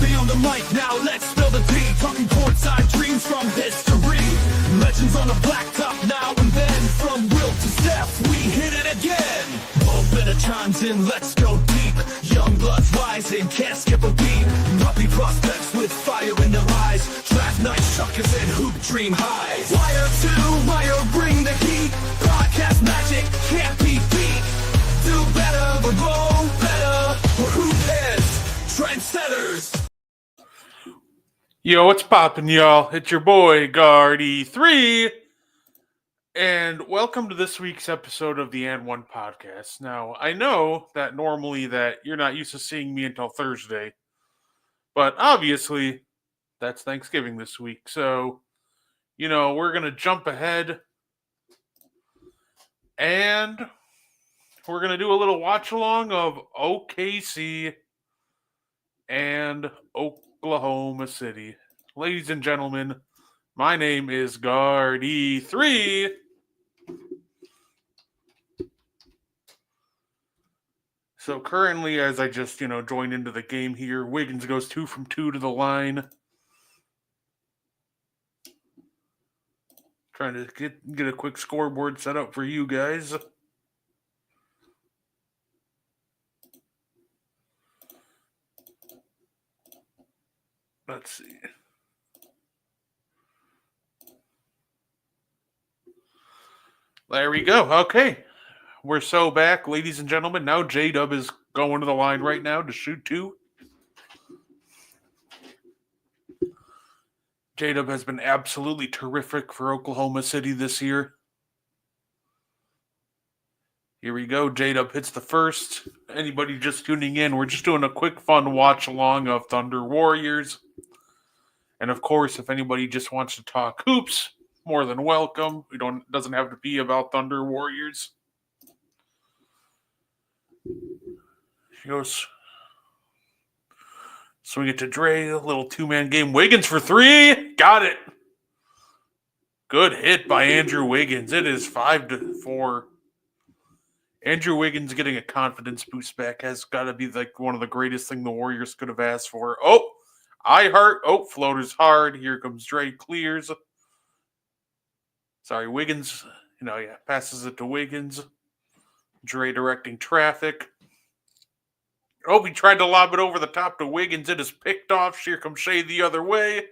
Stay on the mic now, let's spill the tea. Talking courtside dreams from history. Legends on the blacktop now and then. From Wilt to Steph, we hit it again. Open chimes in, let's go deep. Young bloods rising, can't skip a beat. Puppy prospects with fire in their eyes. Draft night suckers and hoop dream highs. Wire to wire, bring the heat. Broadcast magic can't be beat. Do better, but go better. For who cares? Trendsetters. Yo, what's poppin', y'all? It's your boy, Guardy3, and welcome to this week's episode of the And One Podcast. Now, I know that normally that you're not used to seeing me until Thursday, but obviously, that's Thanksgiving this week, so, we're gonna jump ahead, and we're gonna do a little watch-along of OKC and Oklahoma City. Ladies and gentlemen, my name is Guardy3. So currently, as I just, joined into the game here, Wiggins goes 2 from 2 to the line. Trying to get a quick scoreboard set up for you guys. Let's see. There we go. Okay. We're so back, ladies and gentlemen. Now J-Dub is going to the line right now to shoot 2. J-Dub has been absolutely terrific for Oklahoma City this year. Here we go. J-Dub hits the first. Anybody just tuning in, we're just doing a quick fun watch along of Thunder Warriors. And of course, if anybody just wants to talk hoops, more than welcome. It doesn't have to be about Thunder Warriors. She goes. Swing it to Dre. A little two-man game. Wiggins for 3. Got it. Good hit by Andrew Wiggins. It is 5-4. Andrew Wiggins getting a confidence boost back has got to be like one of the greatest thing the Warriors could have asked for. Floater's hard. Here comes Dre. Clears. Sorry, Wiggins. Passes it to Wiggins. Dre directing traffic. He tried to lob it over the top to Wiggins. It is picked off. Here comes Shea the other way.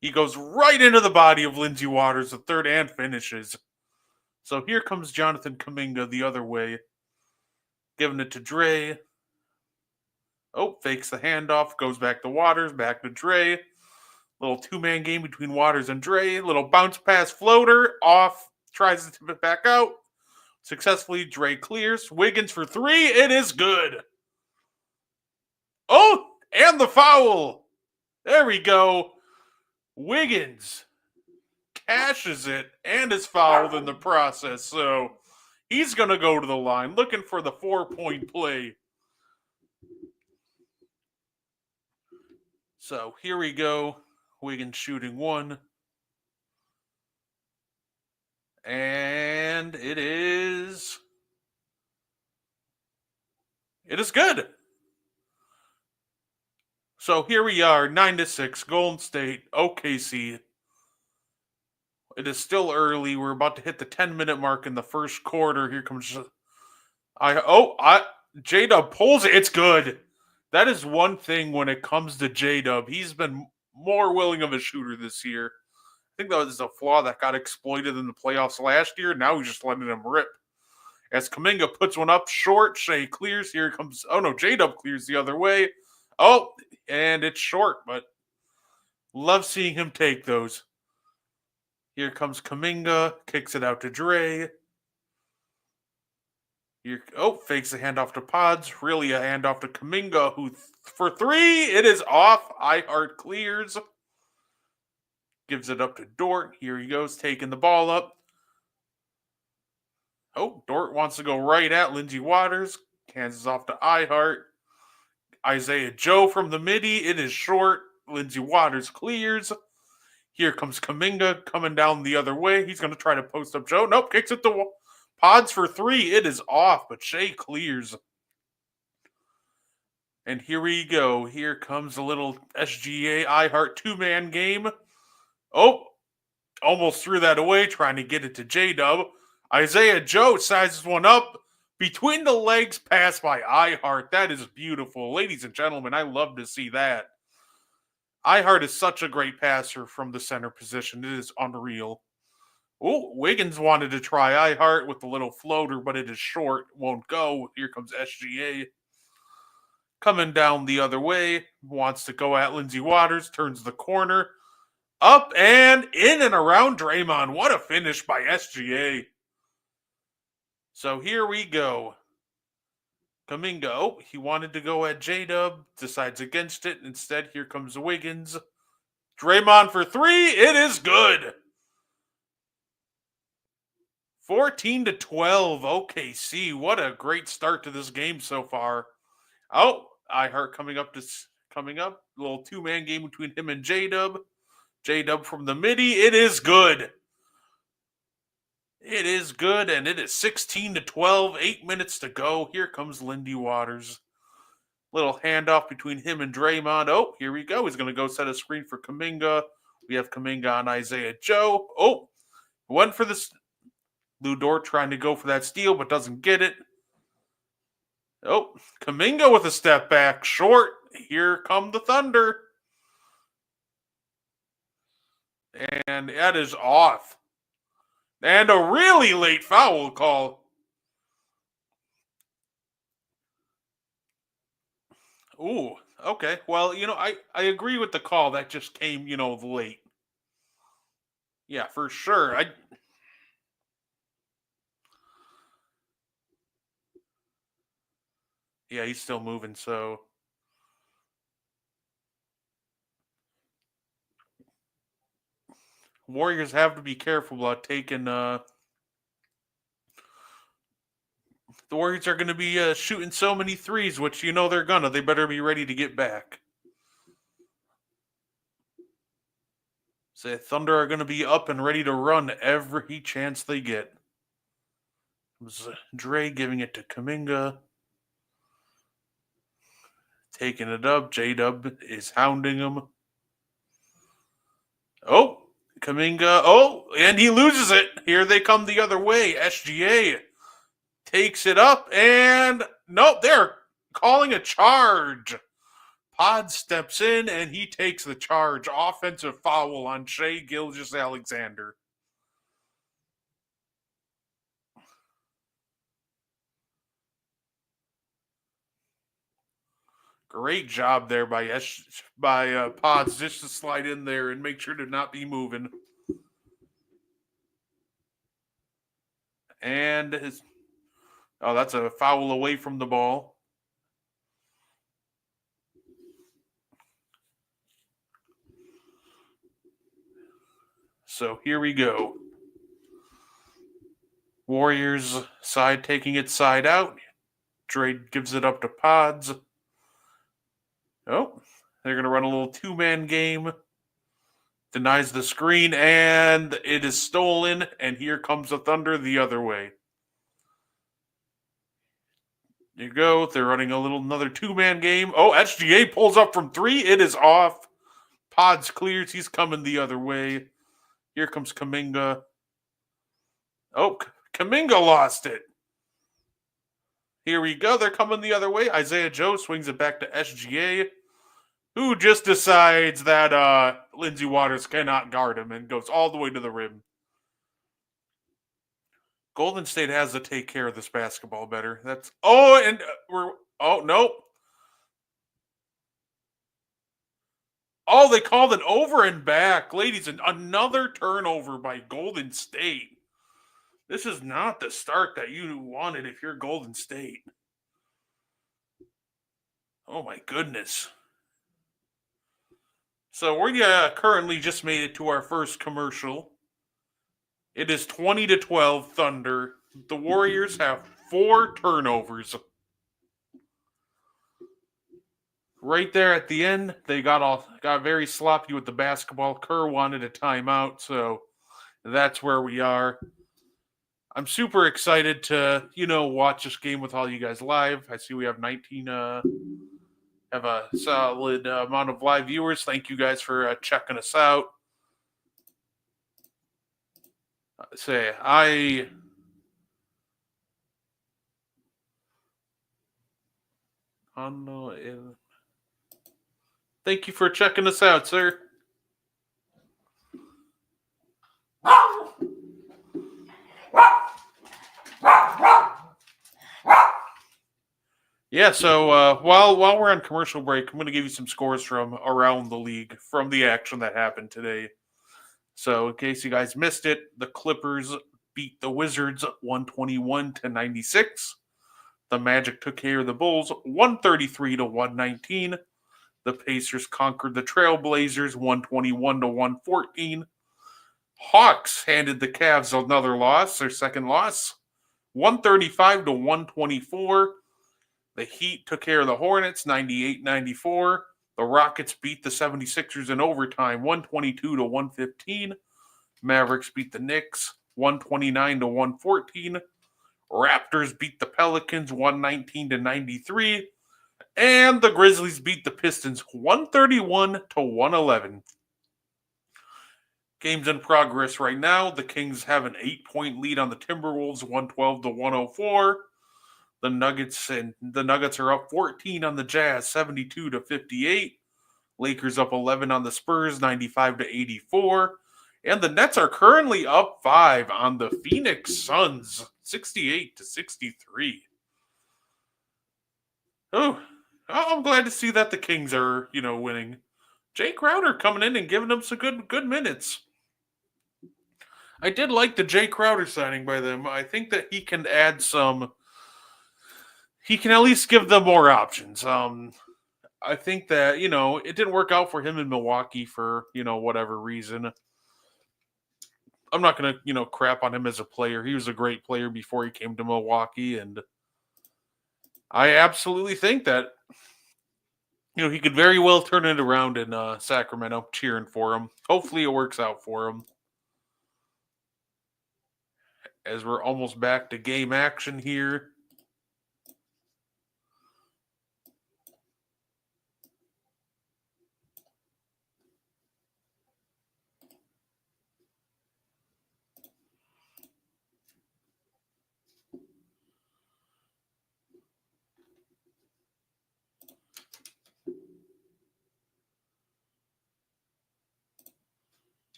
He goes right into the body of Lindsey Waters, the third, and finishes. So here comes Jonathan Kuminga the other way. Giving it to Dre. Fakes the handoff. Goes back to Waters. Back to Dre. Little two-man game between Waters and Dre. Little bounce pass floater. Off. Tries to tip it back out. Successfully, Dre clears. Wiggins for 3. It is good. And the foul. There we go. Wiggins cashes it and is fouled in the process. So he's going to go to the line looking for the 4-point play. So here we go. Wiggins shooting 1. And it is good. So here we are, 9-6, Golden State, OKC. It is still early. We're about to hit the 10-minute mark in the first quarter. Here comes J-Dub pulls it. It's good. That is one thing when it comes to J-Dub. He's been more willing of a shooter this year. I think that was a flaw that got exploited in the playoffs last year. Now he's just letting him rip. As Kuminga puts one up short, Shea clears. Here comes, J-Dub clears the other way. And it's short, but love seeing him take those. Here comes Kuminga, kicks it out to Dre. Fakes a handoff to Pods. Really a handoff to Kuminga, who for 3, it is off. Ihart clears. Gives it up to Dort. Here he goes, taking the ball up. Dort wants to go right at Lindsey Waters. Hands off to Ihart. Isaiah Joe from the midi. It is short. Lindsey Waters clears. Here comes Kuminga coming down the other way. He's going to try to post up Joe. Nope, kicks it to Pods for 3. It is off, but Shea clears. And here we go. Here comes a little SGA iHeart two-man game. Oh, almost threw that away, trying to get it to J-Dub. Isaiah Joe sizes one up. Between the legs pass by iHeart. That is beautiful. Ladies and gentlemen, I love to see that. iHeart is such a great passer from the center position. It is unreal. Oh, Wiggins wanted to try iHeart with the little floater, but it is short. Won't go. Here comes SGA. Coming down the other way. Wants to go at Lindsey Waters. Turns the corner. Up and in and around Draymond. What a finish by SGA. So here we go. Kuminga. Oh, he wanted to go at J-Dub. Decides against it. Instead, here comes Wiggins. Draymond for three. It is good. 14-12. OKC. What a great start to this game so far. Oh, iHeart coming up. A little two-man game between him and J-Dub. J-Dub from the midi. It is good. It is good, and it is 16-12. 8 minutes to go. Here comes Lindy Waters. Little handoff between him and Draymond. Oh, here we go. He's going to go set a screen for Kuminga. We have Kuminga on Isaiah Joe. Oh, went for this. Lu Dort trying to go for that steal, but doesn't get it. Oh, Kuminga with a step back. Short. Here come the Thunder. And that is off. And a really late foul call. Ooh, okay. Well, I agree with the call. That just came, late. Yeah, for sure. Yeah, he's still moving, so. Warriors have to be careful about taking. The Warriors are going to be shooting so many threes, which they're gonna. They better be ready to get back. So Thunder are going to be up and ready to run every chance they get. It was Dre giving it to Kuminga. Taking it up. J-Dub is hounding him. Oh, Kuminga. Oh, and he loses it. Here they come the other way. SGA takes it up, and nope, they're calling a charge. Pod steps in, and he takes the charge. Offensive foul on Shai Gilgeous-Alexander. Great job there by Pods just to slide in there and make sure to not be moving. And that's a foul away from the ball. So here we go. Warriors side taking it side out. Dre gives it up to Pods. Oh, they're going to run a little two-man game. Denies the screen, and it is stolen, and here comes the Thunder the other way. There you go. They're running another two-man game. Oh, SGA pulls up from three. It is off. Pods clears. He's coming the other way. Here comes Kuminga. Oh, Kuminga lost it. Here we go. They're coming the other way. Isaiah Joe swings it back to SGA, who just decides that Lindsey Waters cannot guard him and goes all the way to the rim. Golden State has to take care of this basketball better. Nope. Oh, they called an over and back. Ladies, and another turnover by Golden State. This is not the start that you wanted if you're Golden State. Oh, my goodness. So we currently just made it to our first commercial. It is 20-12 Thunder. The Warriors have 4 turnovers. Right there at the end, they got very sloppy with the basketball. Kerr wanted a timeout, so that's where we are. I'm super excited to, watch this game with all you guys live. I see we have 19 have a solid amount of live viewers. Thank you guys for checking us out. Thank you for checking us out, sir. Yeah, so while we're on commercial break, I'm going to give you some scores from around the league from the action that happened today. So in case you guys missed it, the Clippers beat the Wizards 121-96. The Magic took care of the Bulls 133-119. The Pacers conquered the Trailblazers 121-114. Hawks handed the Cavs another loss, their second loss, 135-124. The Heat took care of the Hornets 98-94. The Rockets beat the 76ers in overtime 122-115. Mavericks beat the Knicks 129-114. Raptors beat the Pelicans 119-93. And the Grizzlies beat the Pistons 131-111. Games in progress right now. The Kings have an 8-point lead on the Timberwolves 112-104. The Nuggets are up 14 on the Jazz 72-58. Lakers up 11 on the Spurs 95-84. And the Nets are currently up 5 on the Phoenix Suns 68-63. Oh, I'm glad to see that the Kings are, winning. Jay Crowder coming in and giving them some good minutes. I did like the Jay Crowder signing by them. I think that he can add some. He can at least give them more options. I think that, it didn't work out for him in Milwaukee for, whatever reason. I'm not going to, crap on him as a player. He was a great player before he came to Milwaukee, and I absolutely think that, he could very well turn it around in Sacramento. Cheering for him. Hopefully it works out for him. As we're almost back to game action here.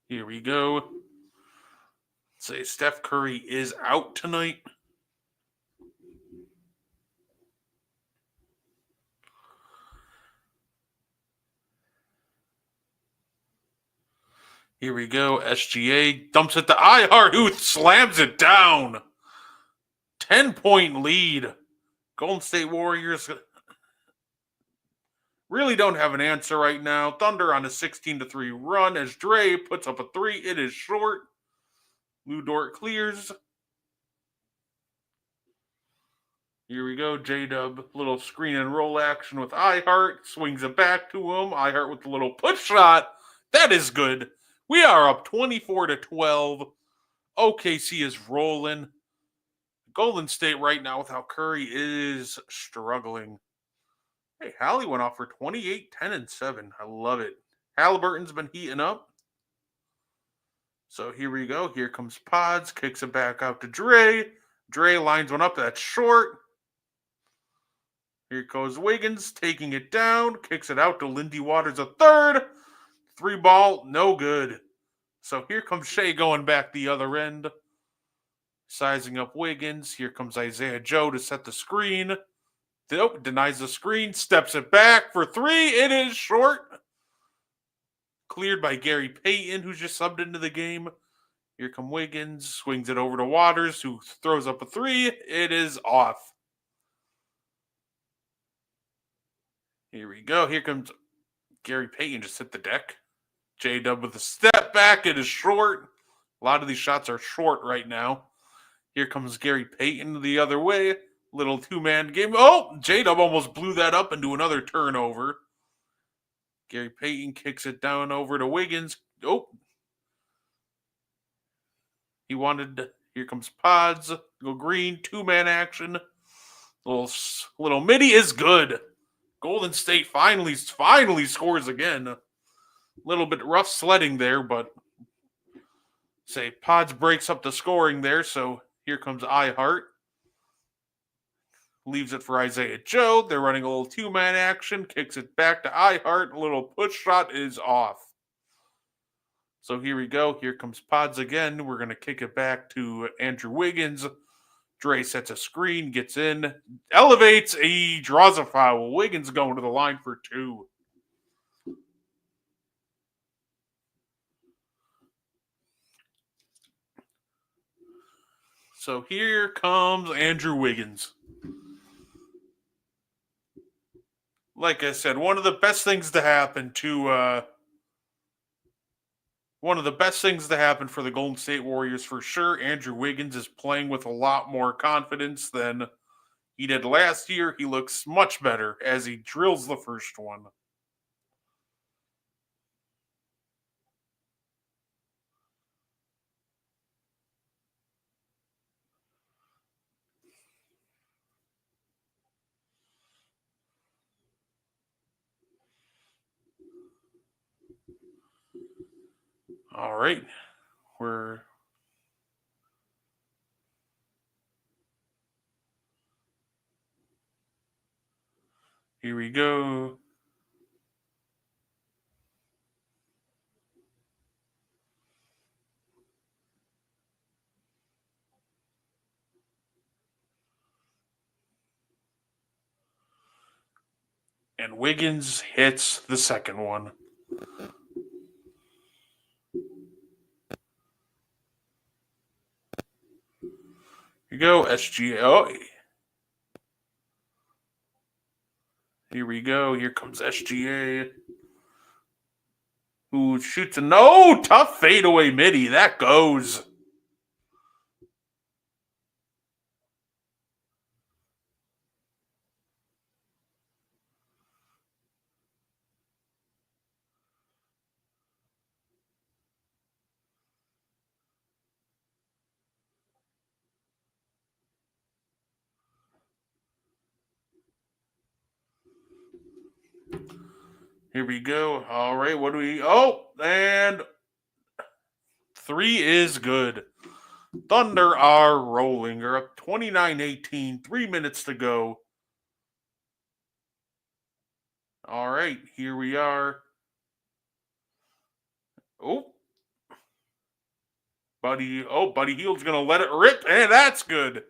Here we go. Say Steph Curry is out tonight. Here we go. SGA dumps it to iHeart, who slams it down. 10-point lead. Golden State Warriors really don't have an answer right now. Thunder on a 16-3 run as Dre puts up a 3. It is short. Lou Dort clears. Here we go. J-Dub, little screen and roll action with iHeart. Swings it back to him. iHeart with the little push shot. That is good. We are up 24-12. OKC is rolling. Golden State right now without Curry is struggling. Hey, Hallie went off for 28, 10, and 7. I love it. Halliburton's been heating up. So here we go. Here comes Pods. Kicks it back out to Dre. Dre lines one up. That's short. Here goes Wiggins taking it down. Kicks it out to Lindy Waters a third. 3-ball. No good. So here comes Shea going back the other end. Sizing up Wiggins. Here comes Isaiah Joe to set the screen. Nope, denies the screen. Steps it back for 3. It is short. Cleared by Gary Payton, who's just subbed into the game. Here come Wiggins. Swings it over to Waters, who throws up a 3. It is off. Here we go. Here comes Gary Payton. Just hit the deck. J-Dub with a step back. It is short. A lot of these shots are short right now. Here comes Gary Payton the other way. Little two-man game. Oh, J-Dub almost blew that up into another turnover. Gary Payton kicks it down over to Wiggins. Oh. Here comes Pods. Go green. Two-man action. Little midi is good. Golden State finally scores again. A little bit rough sledding there, but Pods breaks up the scoring there, so here comes iHeart. Leaves it for Isaiah Joe. They're running a little two-man action. Kicks it back to iHeart. A little push shot is off. So here we go. Here comes Pods again. We're going to kick it back to Andrew Wiggins. Dre sets a screen, gets in, elevates. He draws a foul. Wiggins going to the line for two. So here comes Andrew Wiggins. Like I said, one of the best things to happen for the Golden State Warriors for sure. Andrew Wiggins is playing with a lot more confidence than he did last year. He looks much better as he drills the first one. All right. Here we go. And Wiggins hits the second one. Here you go, SGA. Oh. Here we go. Here comes SGA. Who shoots a tough fadeaway midi. That goes. Here we go. All right, what do we... Oh, and three is good. Thunder are rolling. They're up 29-18. 3 minutes to go. All right, here we are. Oh. Buddy Hield's going to let it rip, and that's good.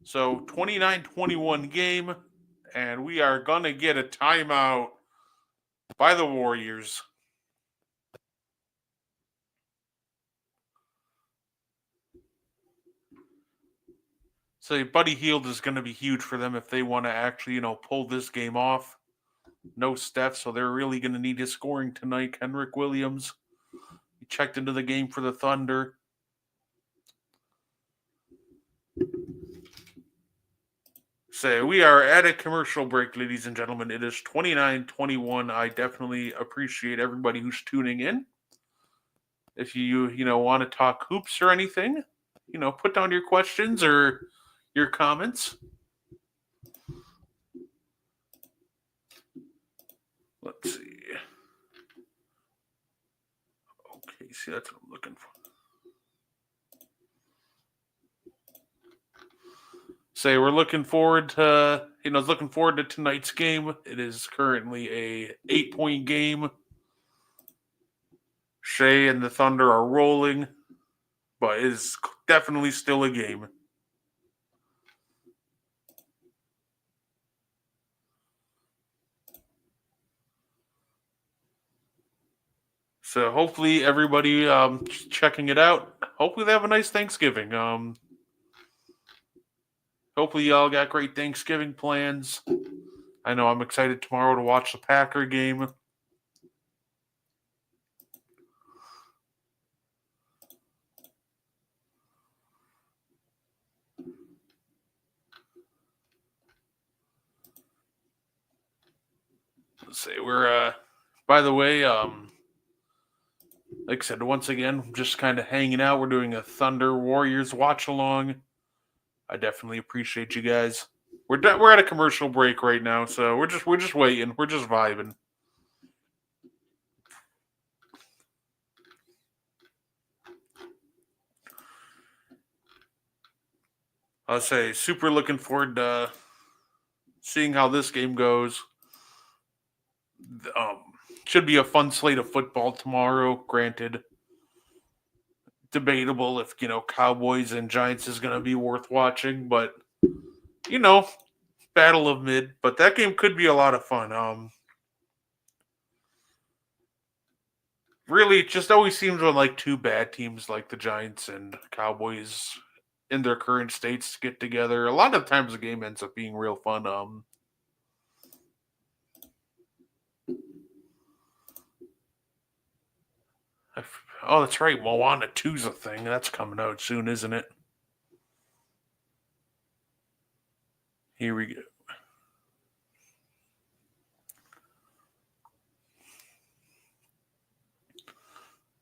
So 29-21 game, and we are going to get a timeout by the Warriors. So Buddy Hield is going to be huge for them if they want to actually, pull this game off. No Steph, so they're really going to need his scoring tonight. Kenrich Williams, he checked into the game for the Thunder. So we are at a commercial break, ladies and gentlemen. It is 29-21. I definitely appreciate everybody who's tuning in. If you want to talk hoops or anything, put down your questions or your comments. Let's see. Okay, see, that's what I'm looking for. We're looking forward to, tonight's game. It is currently a 8-point game. Shea and the Thunder are rolling, but it is definitely still a game. So hopefully everybody checking it out. Hopefully they have a nice Thanksgiving. Hopefully y'all got great Thanksgiving plans. I know I'm excited tomorrow to watch the Packer game. Let's see, we're by the way, like I said, once again, just kind of hanging out. We're doing a Thunder Warriors watch along. I definitely appreciate you guys. We're at a commercial break right now, so we're just waiting. We're just vibing. I'll say super looking forward to seeing how this game goes. Should be a fun slate of football tomorrow. Granted, debatable if Cowboys and Giants is going to be worth watching, but battle of mid. But that game could be a lot of fun. Really, it just always seems when like two bad teams like the Giants and Cowboys in their current states get together. A lot of times the game ends up being real fun. Oh, that's right. Moana 2's a thing. That's coming out soon, isn't it? Here we go.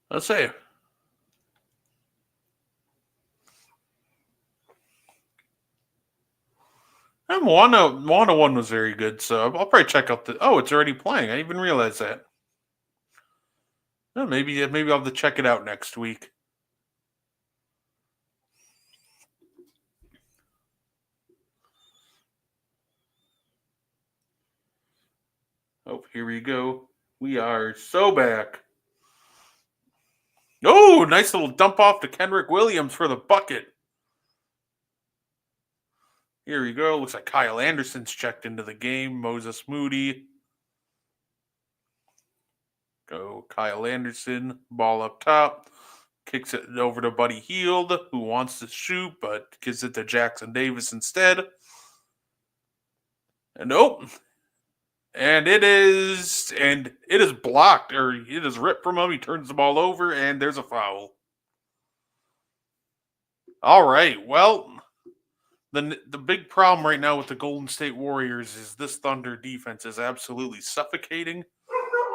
Let's say. And Moana 1 was very good, so I'll probably check out the... Oh, it's already playing. I didn't even realize that. Well, maybe I'll have to check it out next week. Oh, here we go. We are so back. Oh, nice little dump off to Kenrich Williams for the bucket. Here we go. Looks like Kyle Anderson's checked into the game. Moses Moody. Go Kyle Anderson. Ball up top. Kicks it over to Buddy Hield, who wants to shoot, but gives it to Jackson Davis instead. And nope. And it is blocked, or it is ripped from him. He turns the ball over, and there's a foul. All right. Well, the big problem right now with the Golden State Warriors is this Thunder defense is absolutely suffocating.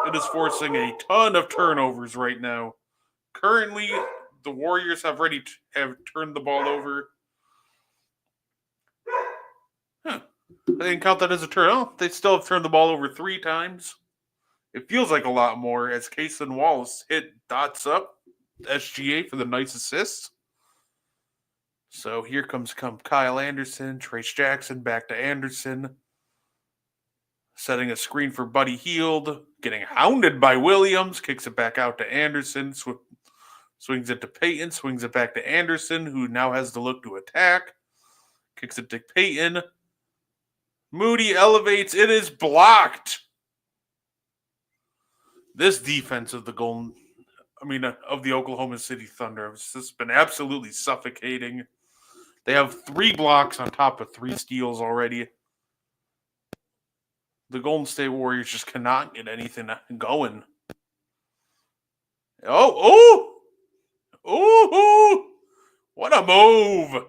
It is forcing a ton of turnovers right now. Currently, the Warriors have turned the ball over. Huh. I didn't count that as a turn. Oh, they still have turned the ball over 3 times. It feels like a lot more as Cason Wallace hit dots up SGA for the nice assist. So here comes Kyle Anderson, Trace Jackson back to Anderson. Setting a screen for Buddy Hield, getting hounded by Williams, kicks it back out to Anderson, swings it to Payton, swings it back to Anderson, who now has the look to attack. Kicks it to Payton. Moody elevates. It is blocked. This defense of the Oklahoma City Thunder has just been absolutely suffocating. They have 3 blocks on top of 3 steals already. The Golden State Warriors just cannot get anything going. Oh! What a move!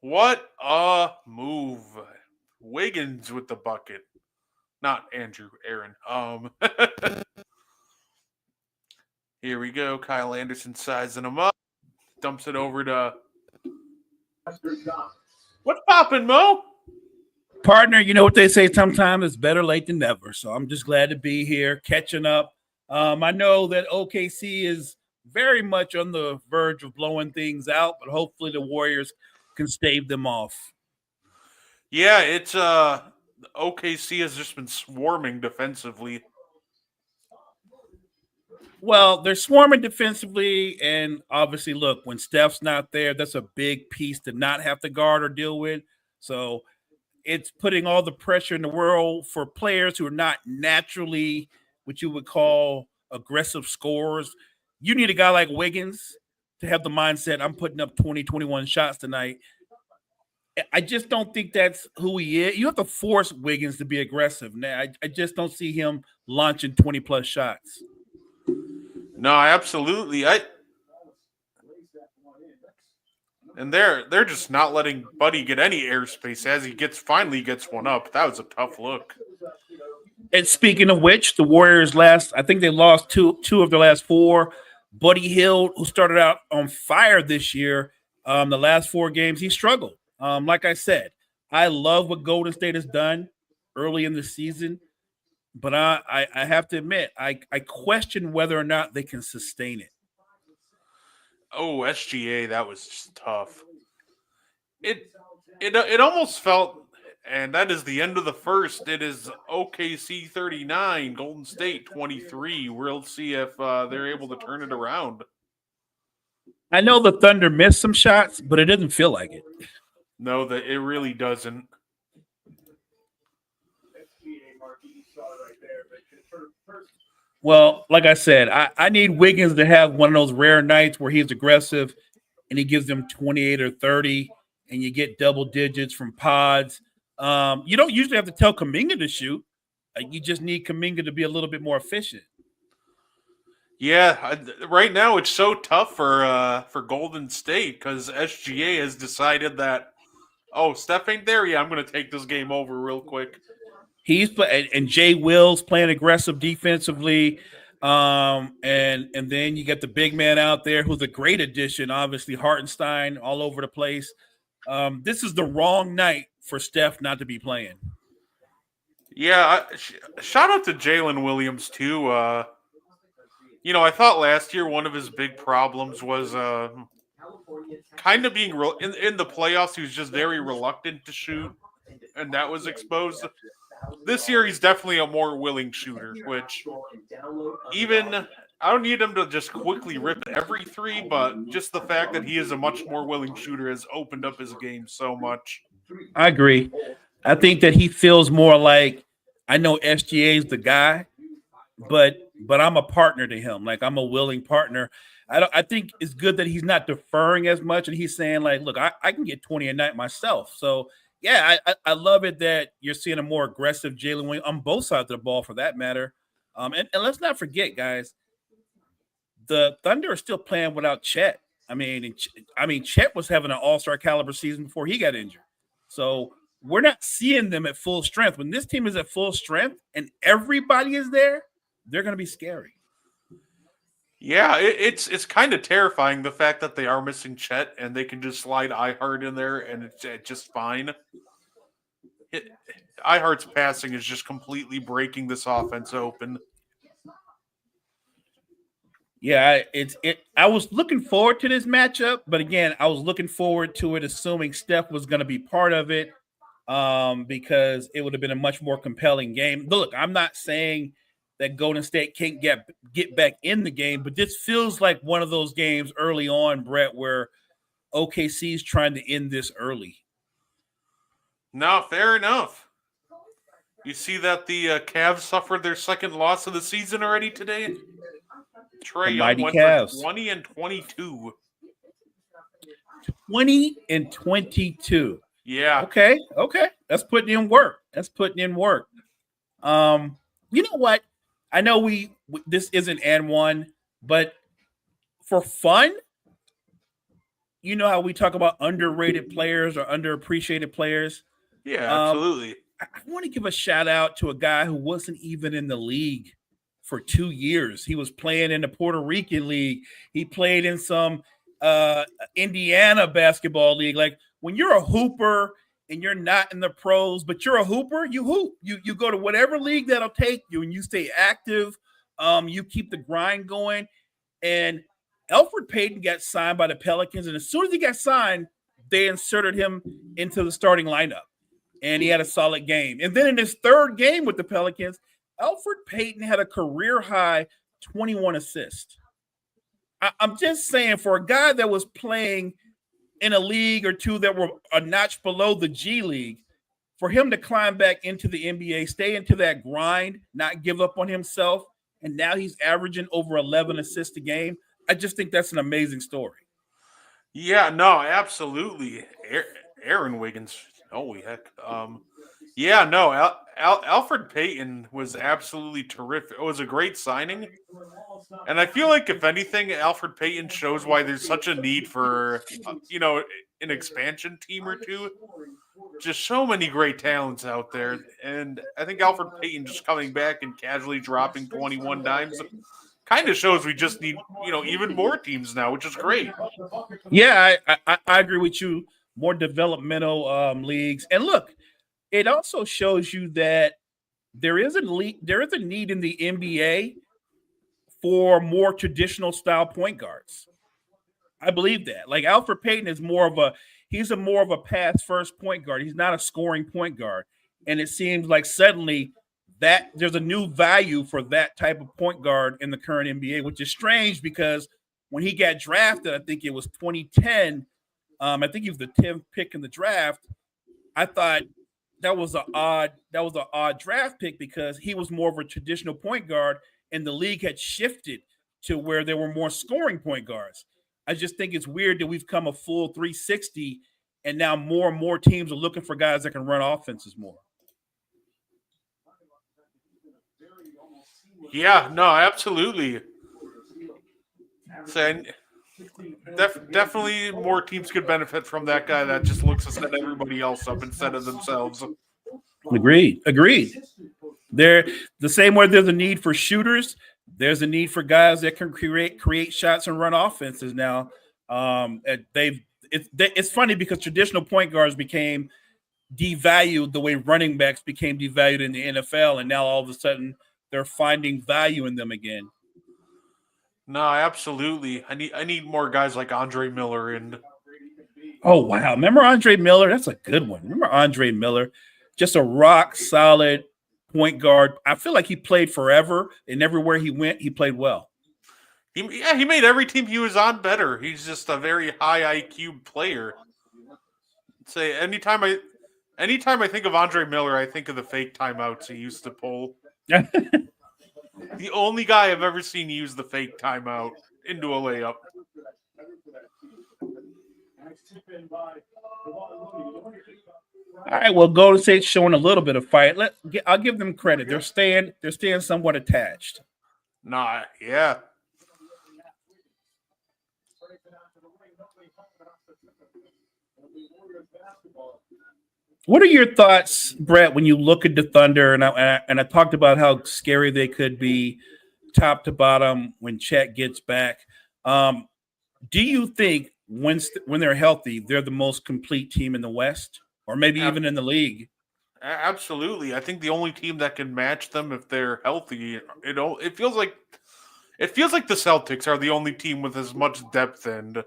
What a move! Wiggins with the bucket. Not Andrew, Aaron. Here we go. Kyle Anderson sizing him up. Dumps it over to... What's poppin', Mo? Partner, you know what they say, sometimes it's better late than never. So I'm just glad to be here, catching up. I know that OKC is very much on the verge of blowing things out, but hopefully the Warriors can stave them off. Yeah, it's OKC has just been swarming defensively. Well, they're swarming defensively, and obviously, look, when Steph's not there, that's a big piece to not have to guard or deal with. So it's putting all the pressure in the world for players who are not naturally what you would call aggressive scorers. You need a guy like Wiggins to have the mindset, I'm putting up 20, 21 shots tonight. I just don't think that's who he is. You have to force Wiggins to be aggressive. Now, I just don't see him launching 20-plus shots. No, absolutely. And they're just not letting Buddy get any airspace as he finally gets one up. That was a tough look. And speaking of which, the Warriors I think they lost two of their last 4. Buddy Hield, who started out on fire this year, the last 4 games, he struggled. Like I said, I love what Golden State has done early in the season, but I have to admit, I question whether or not they can sustain it. Oh, SGA, that was just tough. It almost felt, and that is the end of the first. It is OKC 39, Golden State 23. We'll see if they're able to turn it around. I know the Thunder missed some shots, but it didn't feel like it. No, that it really doesn't. Well, like I said, I need Wiggins to have one of those rare nights where he's aggressive and he gives them 28 or 30 and you get double digits from pods. You don't usually have to tell Kuminga to shoot. You just need Kuminga to be a little bit more efficient. Yeah, right now it's so tough for Golden State because SGA has decided that, oh, Steph ain't there. Yeah, I'm going to take this game over real quick. And Jay Will's playing aggressive defensively. And then you get the big man out there who's a great addition, obviously Hartenstein all over the place. This is the wrong night for Steph not to be playing. Yeah, shout out to Jalen Williams too. I thought last year one of his big problems was kind of being in the playoffs. He was just very reluctant to shoot, and that was exposed. This year, he's definitely a more willing shooter, which even I don't need him to just quickly rip every three, but just the fact that he is a much more willing shooter has opened up his game so much. I agree. I think that he feels more like, I know SGA is the guy, but I'm a partner to him. Like, I'm a willing partner. I think it's good that he's not deferring as much, and he's saying, like, look, I can get 20 a night myself. So, yeah, I love it that you're seeing a more aggressive Jalen Williams on both sides of the ball, for that matter. And let's not forget, guys, the Thunder are still playing without Chet. I mean, Chet was having an all-star caliber season before he got injured. So we're not seeing them at full strength. When this team is at full strength and everybody is there, they're going to be scary. Yeah, it's kind of terrifying, the fact that they are missing Chet and they can just slide iHeart in there and it's just fine. iHeart's passing is just completely breaking this offense open. Yeah, I was looking forward to this matchup, but again, I was looking forward to it assuming Steph was going to be part of it, because it would have been a much more compelling game. Look, I'm not saying that Golden State can't get back in the game, but this feels like one of those games early on, Brett, where OKC is trying to end this early. No, fair enough. You see that the Cavs suffered their second loss of the season already today? Trae Young went Cavs. for 20 and 22. 20 and 22. Yeah. Okay. That's putting in work. You know what? I know this isn't and one, but for fun, you know how we talk about underrated players or underappreciated players? Yeah, absolutely. I want to give a shout out to a guy who wasn't even in the league for 2 years. He was playing in the Puerto Rican league. He played in some Indiana basketball league. Like, when you're a hooper and you're not in the pros, but you're a hooper, you hoop. You go to whatever league that'll take you, and you stay active. You keep the grind going. And Elfrid Payton got signed by the Pelicans, and as soon as he got signed, they inserted him into the starting lineup, and he had a solid game. And then in his third game with the Pelicans, Elfrid Payton had a career-high 21 assists. I'm just saying, for a guy that was playing in a league or two that were a notch below the G League, for him to climb back into the NBA, stay into that grind, not give up on himself, and now he's averaging over 11 assists a game, I just think that's an amazing story. Yeah, no, absolutely. Aaron Wiggins. Holy heck. Elfrid Payton was absolutely terrific. It was a great signing. And I feel like, if anything, Elfrid Payton shows why there's such a need for, an expansion team or two. Just so many great talents out there. And I think Elfrid Payton just coming back and casually dropping 21 dimes kind of shows we just need, even more teams now, which is great. Yeah, I agree with you more developmental leagues. And look, it also shows you that there is a need in the NBA for more traditional style point guards. I believe that. Like Alfred Payton is more of a pass first point guard. He's not a scoring point guard. And it seems like suddenly that there's a new value for that type of point guard in the current NBA, which is strange because when he got drafted, I think it was 2010. I think he was the 10th pick in the draft. I thought that was an odd draft pick because he was more of a traditional point guard, and the league had shifted to where there were more scoring point guards. I just think it's weird that we've come a full 360, and now more and more teams are looking for guys that can run offenses more. Yeah, no, absolutely. So, definitely more teams could benefit from that guy that just looks to set everybody else up instead of themselves. Agreed. They're the same way there's a need for shooters, there's a need for guys that can create shots and run offenses now. It's funny because traditional point guards became devalued the way running backs became devalued in the NFL, and now all of a sudden they're finding value in them again. No, absolutely. I need more guys like Andre Miller and. Oh wow! Remember Andre Miller? That's a good one. Remember Andre Miller? Just a rock solid point guard. I feel like he played forever, and everywhere he went, he played well. He made every team he was on better. He's just a very high IQ player. Say anytime I think of Andre Miller, I think of the fake timeouts he used to pull. The only guy I've ever seen use the fake timeout into a layup. All right, well, Golden State's showing a little bit of fight. I'll give them credit. They're staying somewhat attached. Nah, yeah. What are your thoughts, Brett, when you look at the Thunder? And I talked about how scary they could be top to bottom when Chet gets back. Do you think when they're healthy, they're the most complete team in the West, or maybe even in the league? Absolutely. I think the only team that can match them if they're healthy, it feels like the Celtics are the only team with as much depth and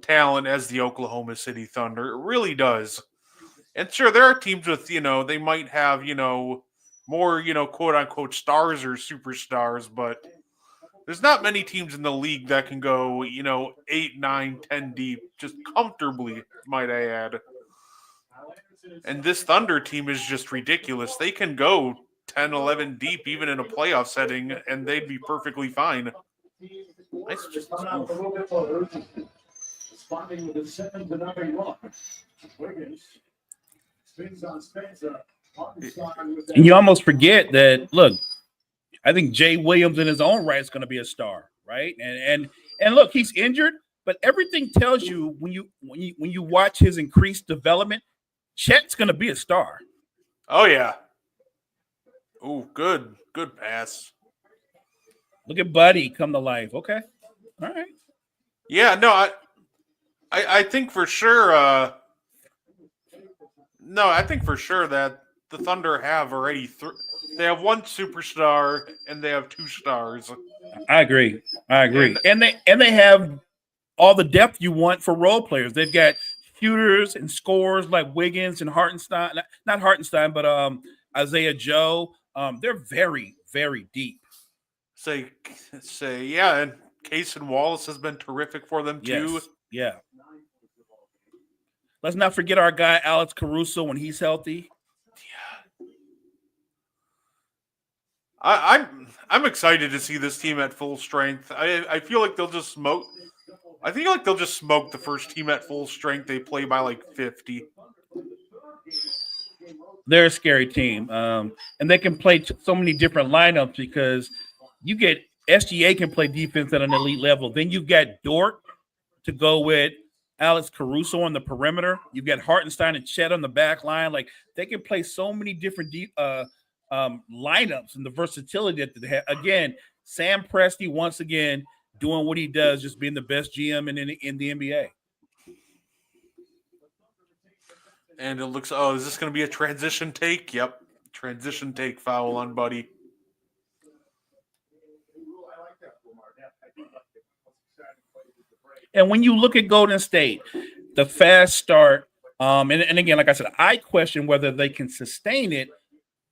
talent as the Oklahoma City Thunder. It really does. And sure, there are teams with, they might have, more, quote unquote stars or superstars, but there's not many teams in the league that can go, 8, 9, 10 deep, just comfortably, might I add. And this Thunder team is just ridiculous. They can go 10, 11 deep, even in a playoff setting, and they'd be perfectly fine. Nice just responding with a 7-0 run. Wiggins spins on Spencer. And you almost forget that. Look, I think Jay Williams in his own right is going to be a star, right? And look, he's injured, but everything tells you when you watch his increased development, Chet's going to be a star. Oh yeah. Oh, good pass. Look at Buddy come to life. Okay, all right. Yeah, no, I think for sure. I think for sure that the Thunder have already. They have one superstar and they have 2 stars. I agree. And they have all the depth you want for role players. They've got shooters and scorers like Wiggins and Hartenstein. Not Hartenstein, but Isaiah Joe. They're very, very deep. Say, yeah, and Cason Wallace has been terrific for them too. Yes. Yeah. Let's not forget our guy Alex Caruso when he's healthy. Yeah. I'm excited to see this team at full strength. I feel like they'll just smoke. I think like they'll just smoke the first team at full strength. They play by like 50. They're a scary team, and they can play so many different lineups because you get SGA can play defense at an elite level. Then you've got Dort to go with Alex Caruso on the perimeter. You've got Hartenstein and Chet on the back line. Like they can play so many different lineups and the versatility that they have. Again, Sam Presti once again doing what he does, just being the best GM in the NBA. And it looks, oh, is this going to be a transition take? Yep. Transition take foul on Buddy. And when you look at Golden State, the fast start, and again, like I said, I question whether they can sustain it.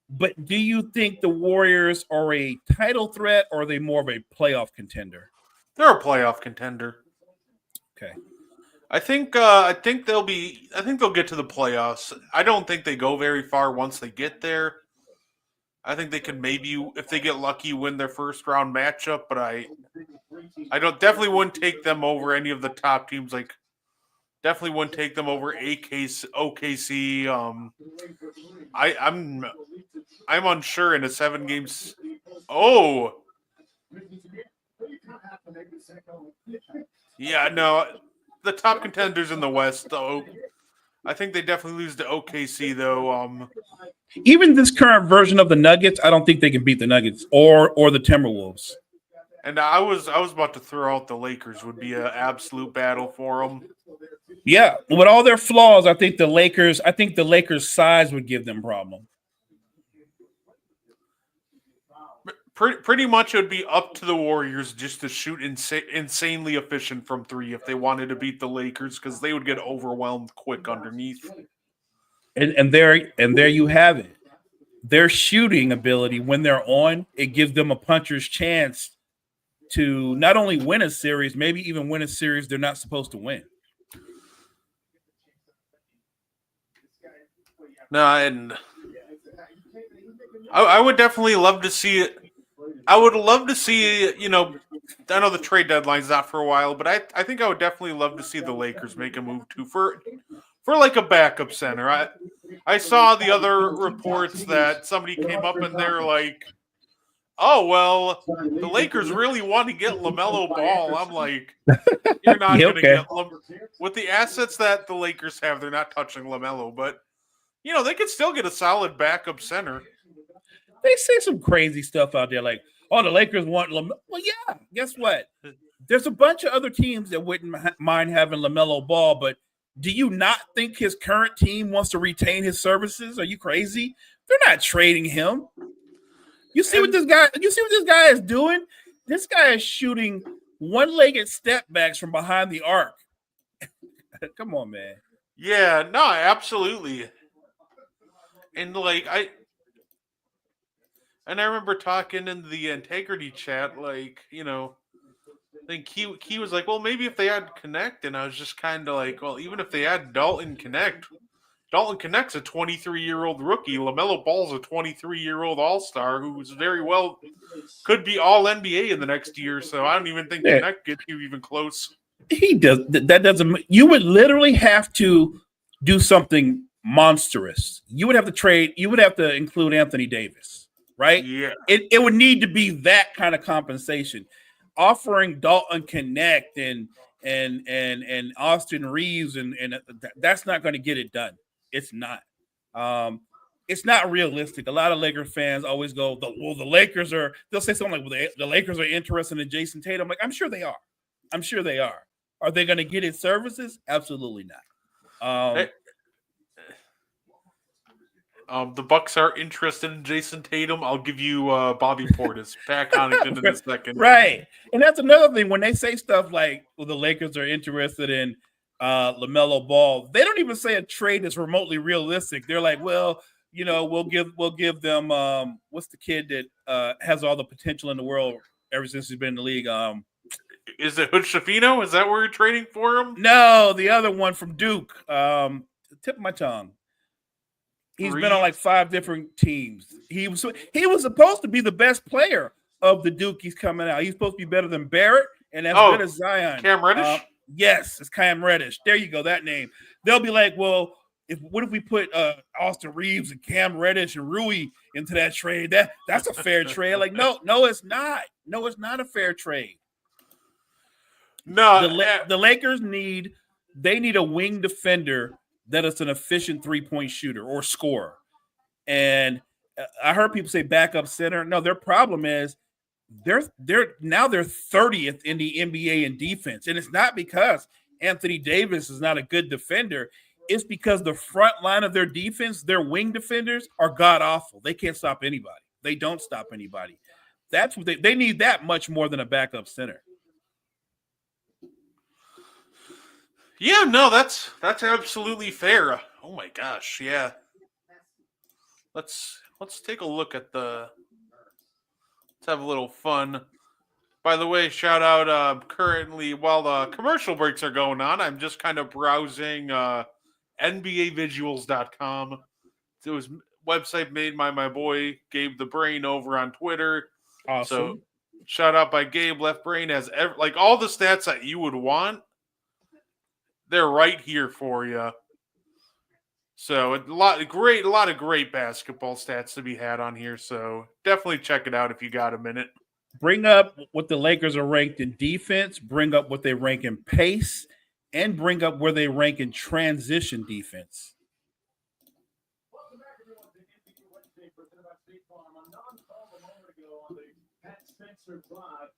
But do you think the Warriors are a title threat, or are they more of a playoff contender? They're a playoff contender. Okay. I think they'll get to the playoffs. I don't think they go very far once they get there. I think they can maybe, if they get lucky, win their first round matchup, but I definitely wouldn't take them over any of the top teams. Like, definitely wouldn't take them over OKC. I'm unsure in a 7 games. Oh, yeah, no, the top contenders in the West, though. I think they definitely lose to OKC, though. Even this current version of the Nuggets, I don't think they can beat the Nuggets or the Timberwolves. And I was about to throw out the Lakers. Would be an absolute battle for them. Yeah, with all their flaws, I think the Lakers size would give them problem. Pretty much, it would be up to the Warriors just to shoot insanely efficient from 3 if they wanted to beat the Lakers, because they would get overwhelmed quick underneath. And there you have it. Their shooting ability, when they're on, it gives them a puncher's chance to not only win a series, maybe even win a series they're not supposed to win. No, and I would definitely love to see it. I would love to see, I know the trade deadline's not for a while, but I think I would definitely love to see the Lakers make a move too for like a backup center. I saw the other reports that somebody came up and they're like, oh, well, the Lakers really want to get LaMelo Ball. I'm like, you're not going to get with the assets that the Lakers have, they're not touching LaMelo, but they could still get a solid backup center. They say some crazy stuff out there like, oh, the Lakers want LaMelo. Well, yeah, guess what? There's a bunch of other teams that wouldn't mind having LaMelo Ball, but do you not think his current team wants to retain his services? Are you crazy? They're not trading him. You see what this guy is doing? This guy is shooting one-legged step backs from behind the arc. Come on, man. Yeah, no, absolutely. And I remember talking in the integrity chat, I think he was like, well, maybe if they had Connect, and I was just kind of like, well, even if they had Dalton Connect's a 23-year-old rookie. LaMelo Ball's a 23-year-old all-star who's very well could be all NBA in the next year. So I don't even think Connect gets you even close. He does that. Doesn't. You would literally have to do something monstrous. You would have to trade. You would have to include Anthony Davis, right? Yeah. It would need to be that kind of compensation. Offering Dalton Connect and Austin Reeves and that's not going to get it done. It's not. It's not realistic. A lot of Lakers fans always go, the Lakers are. They'll say something like, well, the Lakers are interested in Jason Tatum. Like, I'm sure they are. Are they going to get his services? Absolutely not. The Bucks are interested in Jason Tatum. I'll give you Bobby Portis, Pat Connaughton in a second. Right. And that's another thing. When they say stuff like, well, the Lakers are interested in LaMelo Ball, they don't even say a trade is remotely realistic. They're like, well, we'll give them what's the kid that has all the potential in the world ever since he's been in the league? Is it Hood Schifino? Is that where you're trading for him? No, the other one from Duke. Tip of my tongue. He's been on like 5 different teams. He was supposed to be the best player of the Duke. He's coming out. He's supposed to be better than Barrett and as good as Zion. Cam Reddish? Yes, it's Cam Reddish. There you go, that name. They'll be like, well, what if we put Austin Reeves and Cam Reddish and Rui into that trade? That's a fair trade. Like, no, it's not. No, it's not a fair trade. No, the Lakers need a wing defender that is an efficient 3-point shooter or scorer. And I heard people say backup center. No, their problem is they're 30th in the NBA in defense. And it's not because Anthony Davis is not a good defender. it's because the front line of their defense, their wing defenders, are god awful. They can't stop anybody. They don't stop anybody. That's what they need that much more than a backup center. Yeah, no, that's absolutely fair. Oh my gosh, yeah. Let's take a look at let's have a little fun. By the way, shout out currently while the commercial breaks are going on, I'm just kind of browsing NBAvisuals.com. It was a website made by my boy Gabe the Brain over on Twitter. Awesome. So shout out by Gabe. Left Brain has like all the stats that you would want. They're right here for you. So a lot of great basketball stats to be had on here. So definitely check it out if you got a minute. Bring up what the Lakers are ranked in defense, bring up what they rank in pace, and bring up where they rank in transition defense. Welcome back, everyone, to NBA Wednesday, presented by State Farm. A non-call a moment ago on the Pat Spencer Drive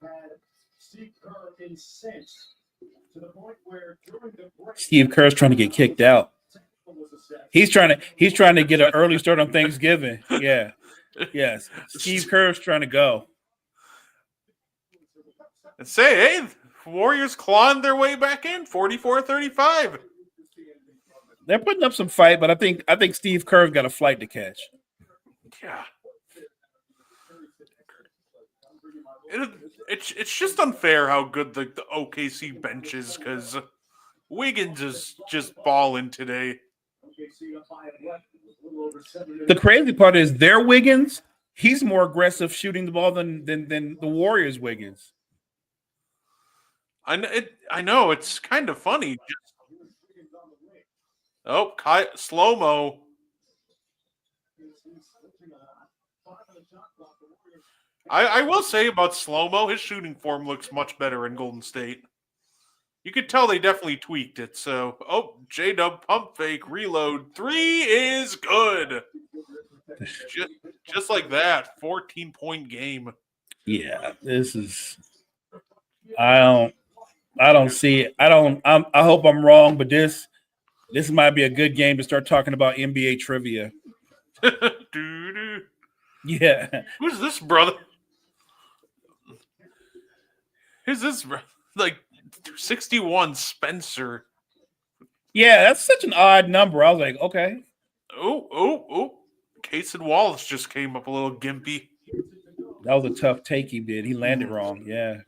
had Steve Kerr incensed to the point where during the break, Steve Kerr's trying to get kicked out. He's trying to get an early start on Thanksgiving. Yeah. Yes. Steve Kerr's trying to go. And say, hey, Warriors clawing their way back in, 44-35. They're putting up some fight, but I think Steve Kerr's got a flight to catch. Yeah. It's just unfair how good the OKC bench is because Wiggins is just balling today. The crazy part is their Wiggins, he's more aggressive shooting the ball than the Warriors' Wiggins. I know it's kind of funny. Slow-mo. I will say about Slow-mo, his shooting form looks much better in Golden State. You could tell they definitely tweaked it. So, J-Dub pump fake, reload. 3 is good. Just like that, 14-point game. Yeah, this is. I don't see it. I hope I'm wrong, but this might be a good game to start talking about NBA trivia. Yeah. Who's this brother? Who's this? Like 61 Spencer. Yeah, that's such an odd number. I was like, okay. Oh. Cason Wallace just came up a little gimpy. That was a tough take he did. He landed wrong. Yeah.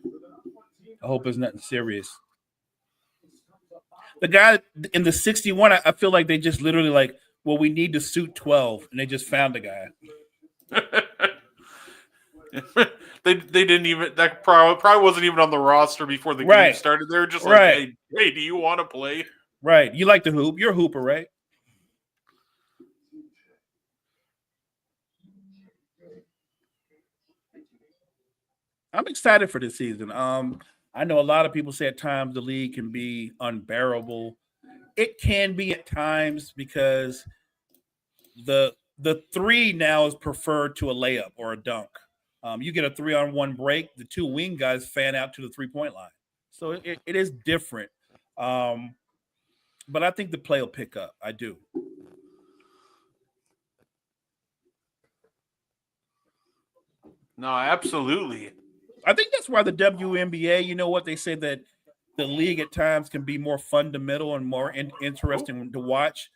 I hope it's nothing serious. The guy in the 61, I feel like they just literally like, well, we need to suit 12, and they just found the guy. they didn't even, that probably wasn't even on the roster before the game started. They were just like, hey, do you want to play? Right. You like to hoop. You're a hooper, right? I'm excited for this season. I know a lot of people say at times the league can be unbearable. It can be at times because the 3 now is preferred to a layup or a dunk. You get a 3-on-1 break, the 2 wing guys fan out to the 3-point line. So it is different. But I think the play will pick up. I do. No, absolutely. I think that's why the WNBA, you know what, they say that the league at times can be more fundamental and more interesting to watch.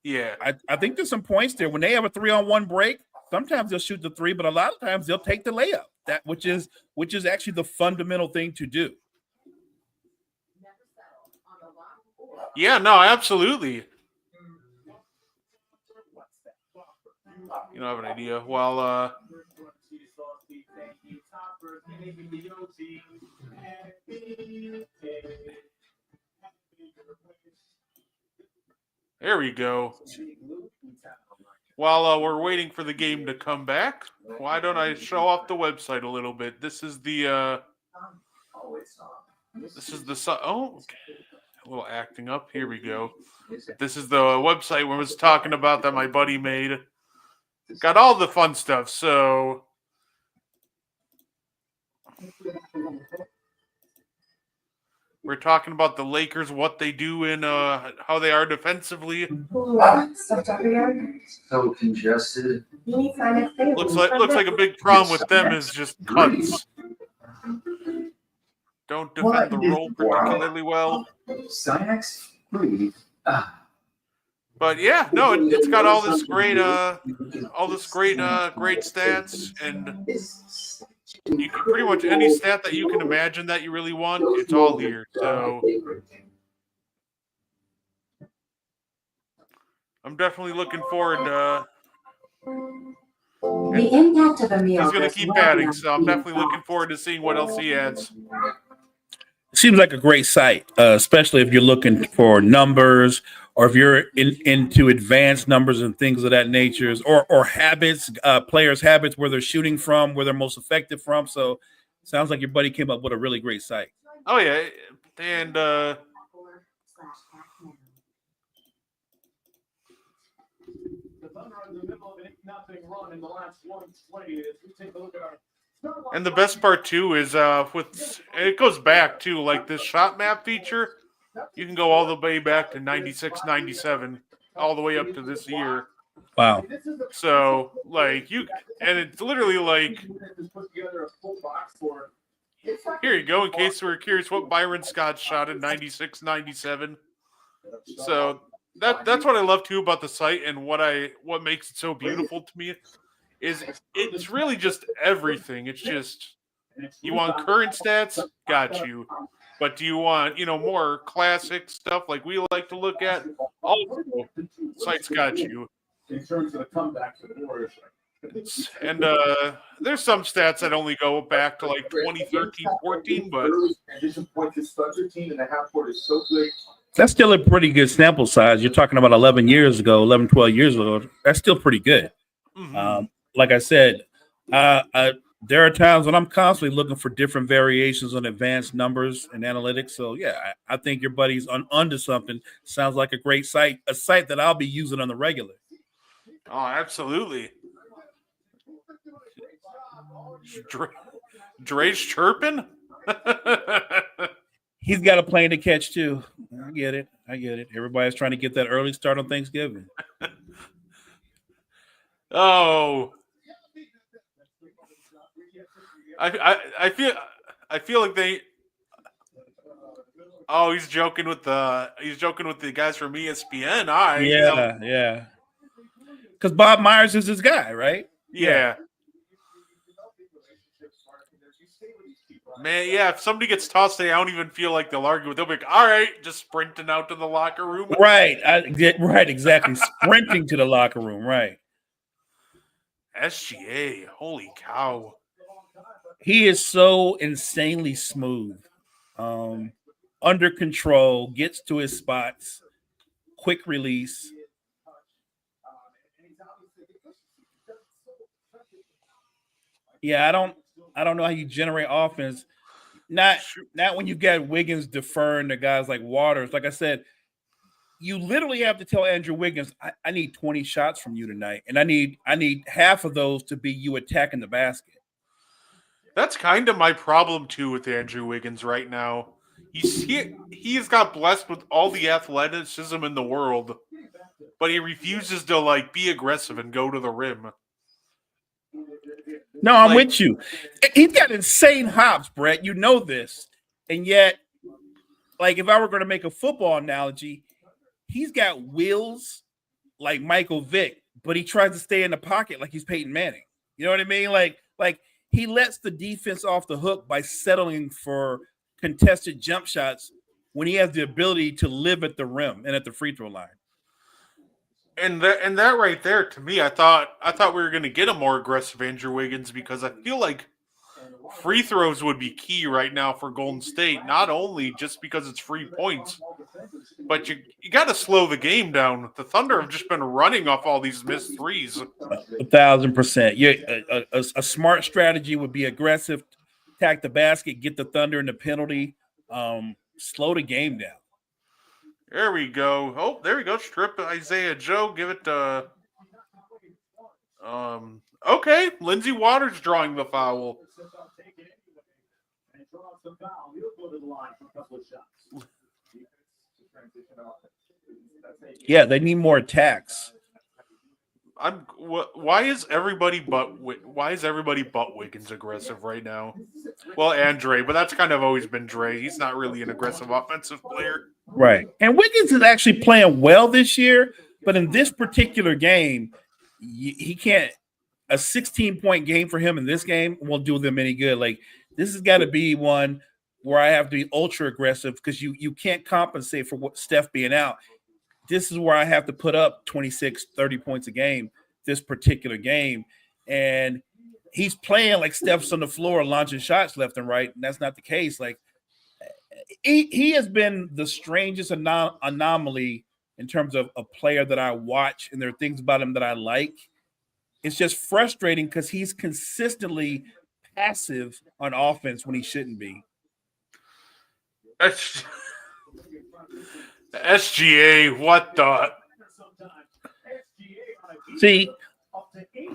Yeah. I think there's some points there. When they have a 3-on-1 break, sometimes they'll shoot the 3, but a lot of times they'll take the layup. That which is actually the fundamental thing to do. Yeah, no, absolutely. You don't have an idea. Well, there we go. While we're waiting for the game to come back, why don't I show off the website a little bit? This is the a little acting up. Here we go. This is the website I was talking about that my buddy made. Got all the fun stuff. So We're talking about the Lakers, what they do and how they are defensively. So congested. Looks like a big problem with them is just cuts. Don't defend the roll particularly well. Cynex? Breathe. But yeah, no, it's got all this great great stats, and you can pretty much any stat that you can imagine that you really want, it's all here. So I'm definitely looking forward to The impact of a meal. he's going to keep adding, so I'm definitely looking forward to seeing what else he adds. Seems like a great site, especially if you're looking for numbers or if you're into advanced numbers and things of that nature, or habits, players' habits, where they're shooting from, where they're most effective from. So sounds like your buddy came up with a really great site. Oh yeah, and The Thunder are in the middle of an 8-0 run in the last 120. As we take a look at our and the best part too is with it goes back to like this shot map feature. You can go all the way back to 96, 97, all the way up to this year. Wow. So like and it's literally like, here you go, in case we're curious what Byron Scott shot in 96, 97. So that's what I love too about the site, and what makes it so beautiful to me is it's really just everything. It's just, you want current stats, got you. But do you want, more classic stuff like we like to look at? Also, site's got you. in terms of the comeback to the Warriors. And there's some stats that only go back to like 2013, 14, but Transition point this Thunder team in the half court is so good. That's still a pretty good sample size. You're talking about 11 years ago, 11, 12 years ago. That's still pretty good. Like I said, there are times when I'm constantly looking for different variations on advanced numbers and analytics. So, yeah, I think your buddy's onto something. Sounds like a great site, a site that I'll be using on the regular. oh, absolutely. Dre's chirping? He's got a plane to catch, too. I get it. Everybody's trying to get that early start on Thanksgiving. Oh. I feel like they. Oh, he's joking with the guys from ESPN. Yeah. Because Bob Myers is his guy, right? Yeah. Man, yeah. If somebody gets tossed, I don't even feel like they'll argue. They'll be like, "All right," just sprinting out to the locker room. Right. Right. Exactly. Sprinting to the locker room. Right. SGA, holy cow! He is so insanely smooth, under control, gets to his spots, quick release. Yeah, I don't know how you generate offense. Not when you get Wiggins deferring to guys like Waters. Like I said, you literally have to tell Andrew Wiggins, I need 20 shots from you tonight, and I need half of those to be you attacking the basket. That's kind of my problem too with Andrew Wiggins right now. He's got blessed with all the athleticism in the world, but he refuses to be aggressive and go to the rim. No, I'm with you. He's got insane hops, Brett. You know this. And yet, if I were going to make a football analogy, he's got wheels like Michael Vick, but he tries to stay in the pocket like he's Peyton Manning. You know what I mean? Like he lets the defense off the hook by settling for contested jump shots when he has the ability to live at the rim and at the free throw line. And that right there, to me, I thought we were going to get a more aggressive Andrew Wiggins, because I feel like free throws would be key right now for Golden State, not only just because it's free points, but you got to slow the game down. The Thunder have just been running off all these missed threes. 1,000%. Yeah, a smart strategy would be aggressive, attack the basket, get the Thunder in the penalty, slow the game down. There we go. Oh, there we go. Strip Isaiah Joe. Give it to okay. Lindsey Waters drawing the foul. Yeah, they need more attacks. Why is everybody but Wiggins aggressive right now? Well, and Dre, but that's kind of always been Dre. He's not really an aggressive offensive player. Right. And Wiggins is actually playing well this year, but in this particular game, he can't. A 16-point game for him in this game won't do them any good. Like, this has got to be one where I have to be ultra aggressive because you can't compensate for what Steph being out. This is where I have to put up 26, 30 points a game this particular game. And he's playing like Steph's on the floor launching shots left and right, and that's not the case. Like, he has been the strangest anomaly in terms of a player that I watch, and there are things about him that I like. It's just frustrating because he's consistently passive on offense when he shouldn't be. SGA, what the? See,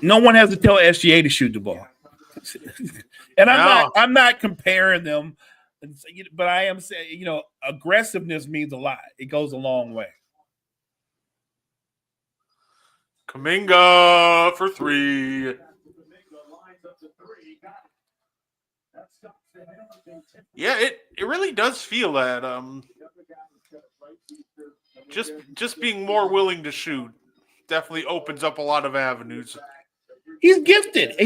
no one has to tell SGA to shoot the ball. And I'm not comparing them, but I am saying, aggressiveness means a lot. It goes a long way. Kuminga for 3. Yeah, it really does feel that just being more willing to shoot definitely opens up a lot of avenues. He's gifted.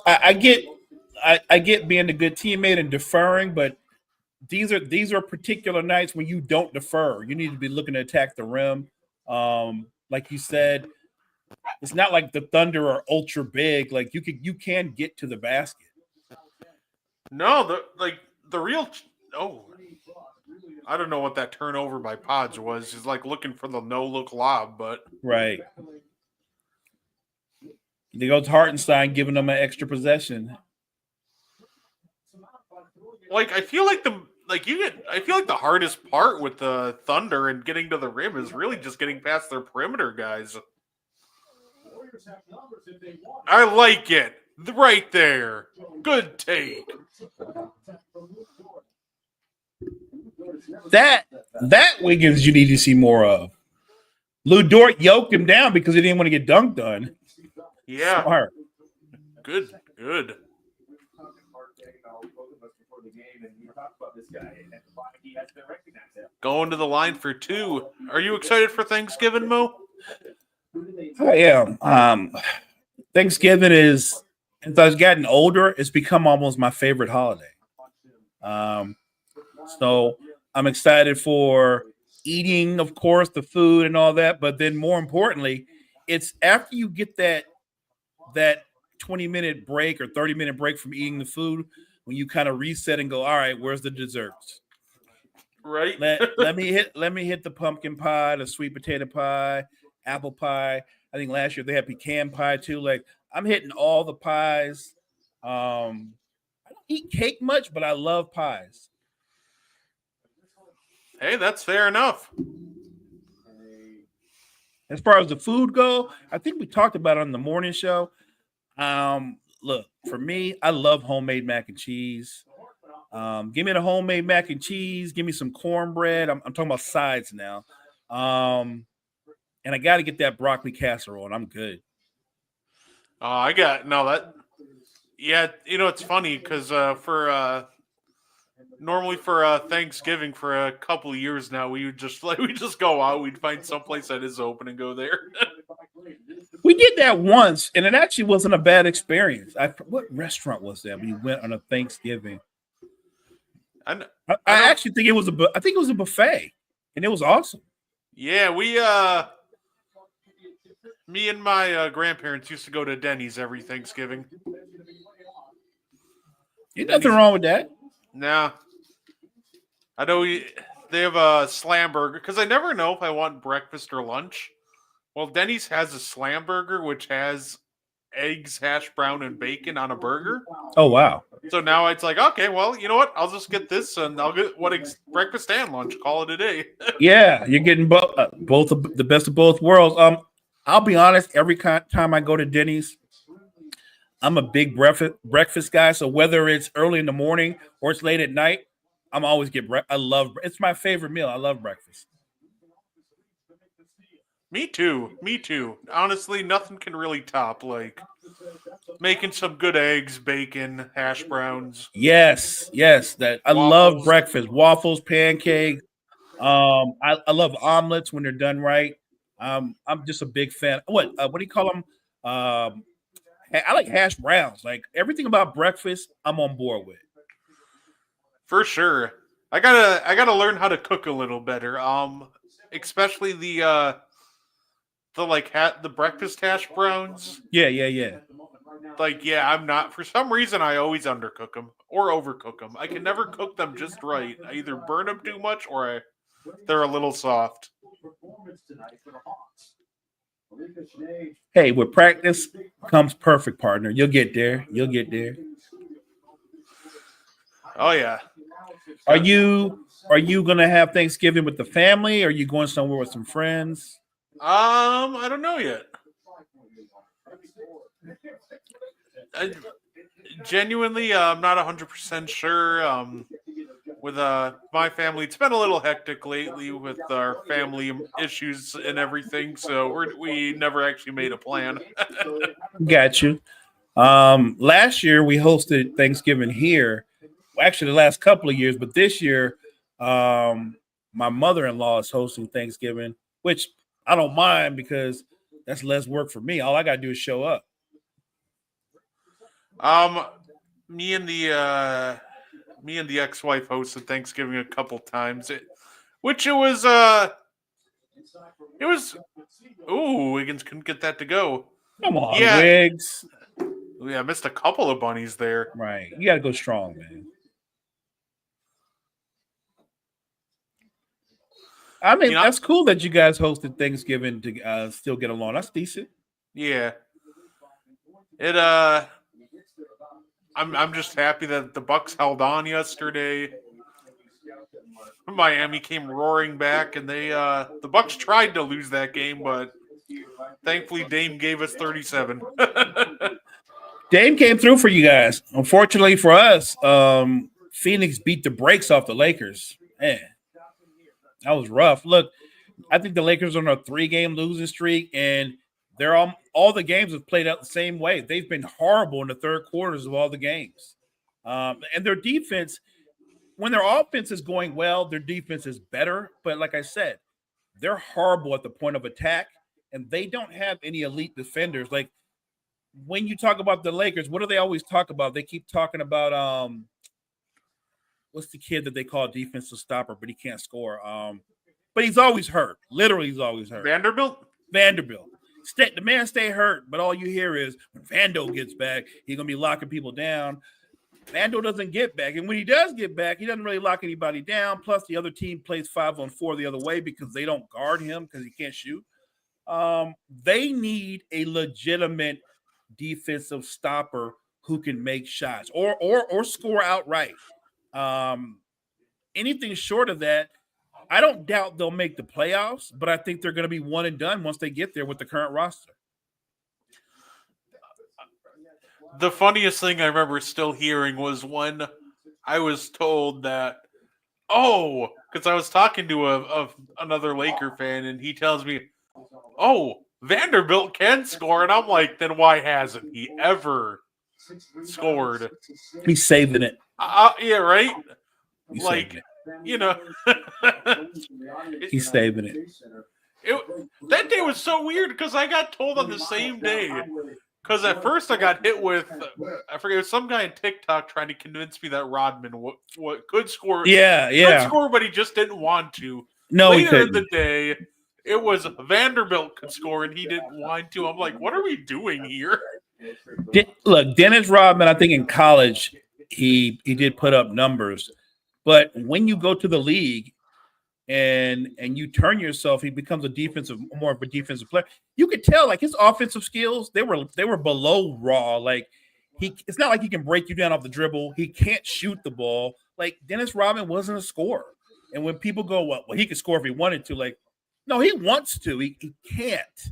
I get being a good teammate and deferring, but these are particular nights when you don't defer. You need to be looking to attack the rim. Like you said, it's not like the Thunder are ultra big. Like you can get to the basket. No, the real. Oh, I don't know what that turnover by Pods was. He's like looking for the no-look lob, but right. They go to Hartenstein, giving them an extra possession. Like I feel like the hardest part with the Thunder and getting to the rim is really just getting past their perimeter guys. I like it. Right there. Good take. That Wiggins you need to see more of. Lou Dort yoked him down because he didn't want to get dunked on. Yeah. Smart. Good. Going to the line for 2. Are you excited for Thanksgiving, Mo? I am. Thanksgiving is, as I've gotten older, it's become almost my favorite holiday. So I'm excited for eating, of course, the food and all that, but then more importantly, it's after you get that 20-minute break or 30-minute break from eating the food, when you kind of reset and go, all right, where's the desserts? Right. Let me hit the pumpkin pie, the sweet potato pie, apple pie. I think last year they had pecan pie too. Like, I'm hitting all the pies. I don't eat cake much, but I love pies. Hey, that's fair enough. As far as the food go, I think we talked about it on the morning show. Look, for me, I love homemade mac and cheese. Give me the homemade mac and cheese. Give me some cornbread. I'm talking about sides now. And I got to get that broccoli casserole, and I'm good. It's funny because normally for Thanksgiving for a couple of years now, we just go out, we'd find someplace that is open and go there. We did that once, and it actually wasn't a bad experience. What restaurant was that when you went on a Thanksgiving? I actually think it was a buffet, and it was awesome. Yeah, me and my grandparents used to go to Denny's every Thanksgiving. There's nothing wrong with that. Nah. I know they have a slam burger because I never know if I want breakfast or lunch. Well, Denny's has a slam burger, which has eggs, hash brown, and bacon on a burger. Oh, wow. So now it's like, okay, well, you know what? I'll just get this and I'll get breakfast and lunch. Call it a day. Yeah, you're getting both of the best of both worlds. I'll be honest, every time I go to Denny's, I'm a big breakfast guy. So whether it's early in the morning or it's late at night, I'm always it's my favorite meal. I love breakfast. Me too. Me too. Honestly, nothing can really top like making some good eggs, bacon, hash browns, Yes, yes. That I love waffles. breakfast, waffles, pancakes. I love omelets when they're done right. I'm just a big fan. What do you call them? I like hash browns. Like everything about breakfast, I'm on board with. For sure. I gotta learn how to cook a little better. Especially the breakfast hash browns. Yeah. Like, yeah, I'm not. For some reason, I always undercook them or overcook them. I can never cook them just right. I either burn them too much or they're a little soft. Performance tonight for the Hawks. Malika Schnee Hey, with practice comes perfect, partner. You'll get there. You'll get there. Oh yeah. Are you gonna have Thanksgiving with the family? Or are you going somewhere with some friends? I don't know yet. I, genuinely, I'm not 100% sure. With my family, it's been a little hectic lately with our family issues and everything, so we never actually made a plan. Got you. Last year we hosted Thanksgiving here. Well, actually, the last couple of years, but this year, my mother-in-law is hosting Thanksgiving, which I don't mind because that's less work for me. All I gotta do is show up. Me and the ex-wife hosted Thanksgiving a couple times. It was Wiggins couldn't get that to go. Come on, Yeah. Wiggs. Yeah, I missed a couple of bunnies there. Right. You gotta go strong, man. I mean, that's cool that you guys hosted Thanksgiving to still get along. That's decent. Yeah. I'm just happy that the Bucks held on yesterday. Miami came roaring back, and the Bucks tried to lose that game, but thankfully Dame gave us 37. Dame came through for you guys. Unfortunately for us, Phoenix beat the brakes off the Lakers. Man, that was rough. Look, I think the Lakers are on a 3-game losing streak, and they're all the games have played out the same way. They've been horrible in the third quarters of all the games. And their defense, when their offense is going well, their defense is better. But like I said, they're horrible at the point of attack, and they don't have any elite defenders. Like when you talk about the Lakers, what do they always talk about? They keep talking about what's the kid that they call a defensive stopper, but he can't score. But he's always hurt. Literally, he's always hurt. Vanderbilt. The man stay hurt, but all you hear is when Vando gets back, he's gonna be locking people down. Vando doesn't get back, and when he does get back, he doesn't really lock anybody down. Plus, the other team plays 5-on-4 the other way because they don't guard him because he can't shoot. They need a legitimate defensive stopper who can make shots or score outright. Anything short of that, I don't doubt they'll make the playoffs, but I think they're going to be one and done once they get there with the current roster. The funniest thing I remember still hearing was when I was told that, because I was talking to another Laker fan, and he tells me, Vanderbilt can score, and I'm like, then why hasn't he ever scored? He's saving it. Yeah, right? He's like, saving He's saving it. That day was so weird because I got told on the same day. Because at first I got hit with, I forget, it was some guy on TikTok trying to convince me that Rodman what could score. Could score, but he just didn't want to. No, Later in the day, it was Vanderbilt could score and he didn't want to. I'm like, what are we doing here? Look, Dennis Rodman, I think in college, he did put up numbers. But when you go to the league and you turn yourself, he becomes more of a defensive player. You could tell, like, his offensive skills, they were below raw. Like, it's not like he can break you down off the dribble. He can't shoot the ball. Like, Dennis Rodman wasn't a scorer. And when people go, well, he could score if he wanted to, like, no, he wants to. He can't.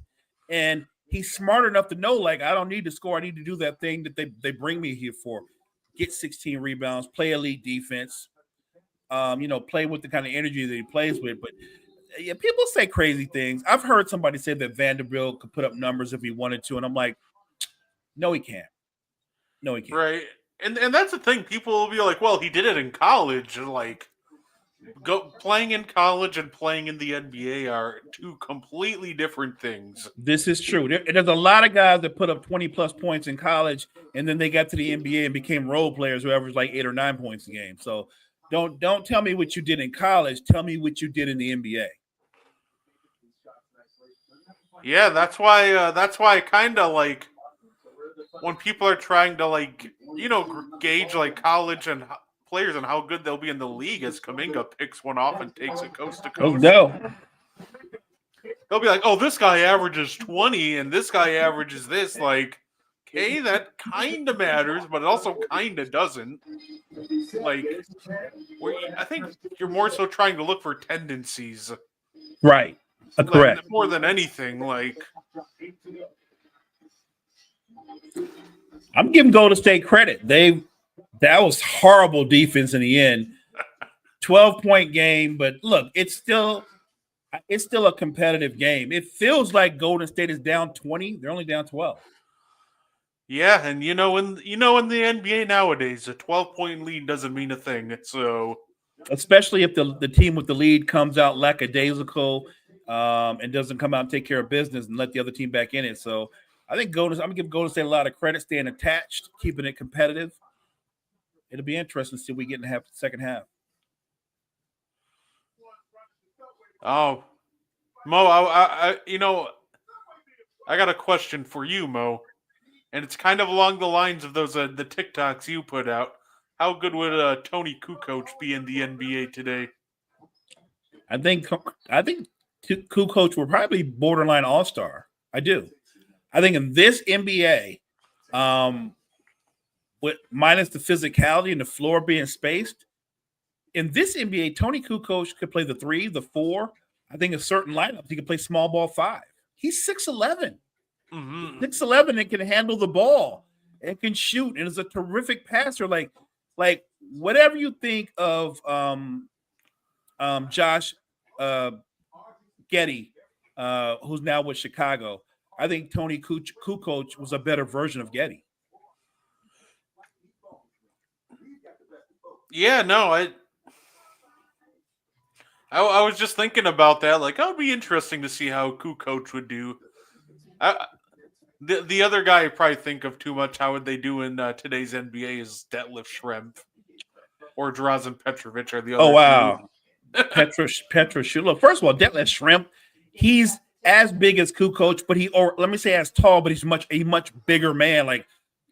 And he's smart enough to know, like, I don't need to score. I need to do that thing that they bring me here for. Get 16 rebounds, play elite defense, play with the kind of energy that he plays with. But yeah, people say crazy things. I've heard somebody say that Vanderbilt could put up numbers if he wanted to, and I'm like, no, he can't. No, he can't. Right. And that's the thing. People will be like, well, he did it in college. And like, playing in college and playing in the NBA are two completely different things. This is true. There's a lot of guys that put up 20 plus points in college, and then they got to the NBA and became role players who averaged like 8 or 9 points a game. So don't tell me what you did in college. Tell me what you did in the NBA. Yeah, that's why kind of like when people are trying to like gauge like college and players and how good they'll be in the league, as Kuminga picks one off and takes it coast to coast. No. They'll be like, oh, this guy averages 20 and this guy averages this. Like, okay, that kind of matters, but it also kind of doesn't. Like, I think you're more so trying to look for tendencies. Right. Correct. Like, more than anything, like. I'm giving Golden State credit. That was horrible defense in the end. 12-point game, but look, it's still a competitive game. It feels like Golden State is down 20. They're only down 12. Yeah, and in the NBA nowadays, a 12-point lead doesn't mean a thing. So, especially if the team with the lead comes out lackadaisical and doesn't come out and take care of business and let the other team back in it. So, I think I'm gonna give Golden State a lot of credit, staying attached, keeping it competitive. It'll be interesting to see what we get in the second half. Oh, Mo, I got a question for you, Mo, and it's kind of along the lines of those the TikToks you put out. How good would Tony Kukoc be in the NBA today? I think Kukoc will probably borderline all-star. I do. I think in this NBA, with minus the physicality and the floor being spaced, in this NBA, Tony Kukoc could play the 3, the 4. I think in certain lineups, he could play small ball 5. He's 6'11". Mm-hmm. 6'11" and can handle the ball and can shoot and is a terrific passer. Like whatever you think of Josh Giddey, who's now with Chicago, I think Tony Kukoc was a better version of Giddey. Yeah, no, I was just thinking about that. Like, it would be interesting to see how Kukoc would do. The other guy I probably think of too much, how would they do in today's NBA, is Detlef Schrempf or Drazen Petrovic are the other. Oh, wow. Petrovic. Look, first of all, Detlef Schrempf, he's as big as Kukoc, but let me say as tall, but he's a much bigger man. Like,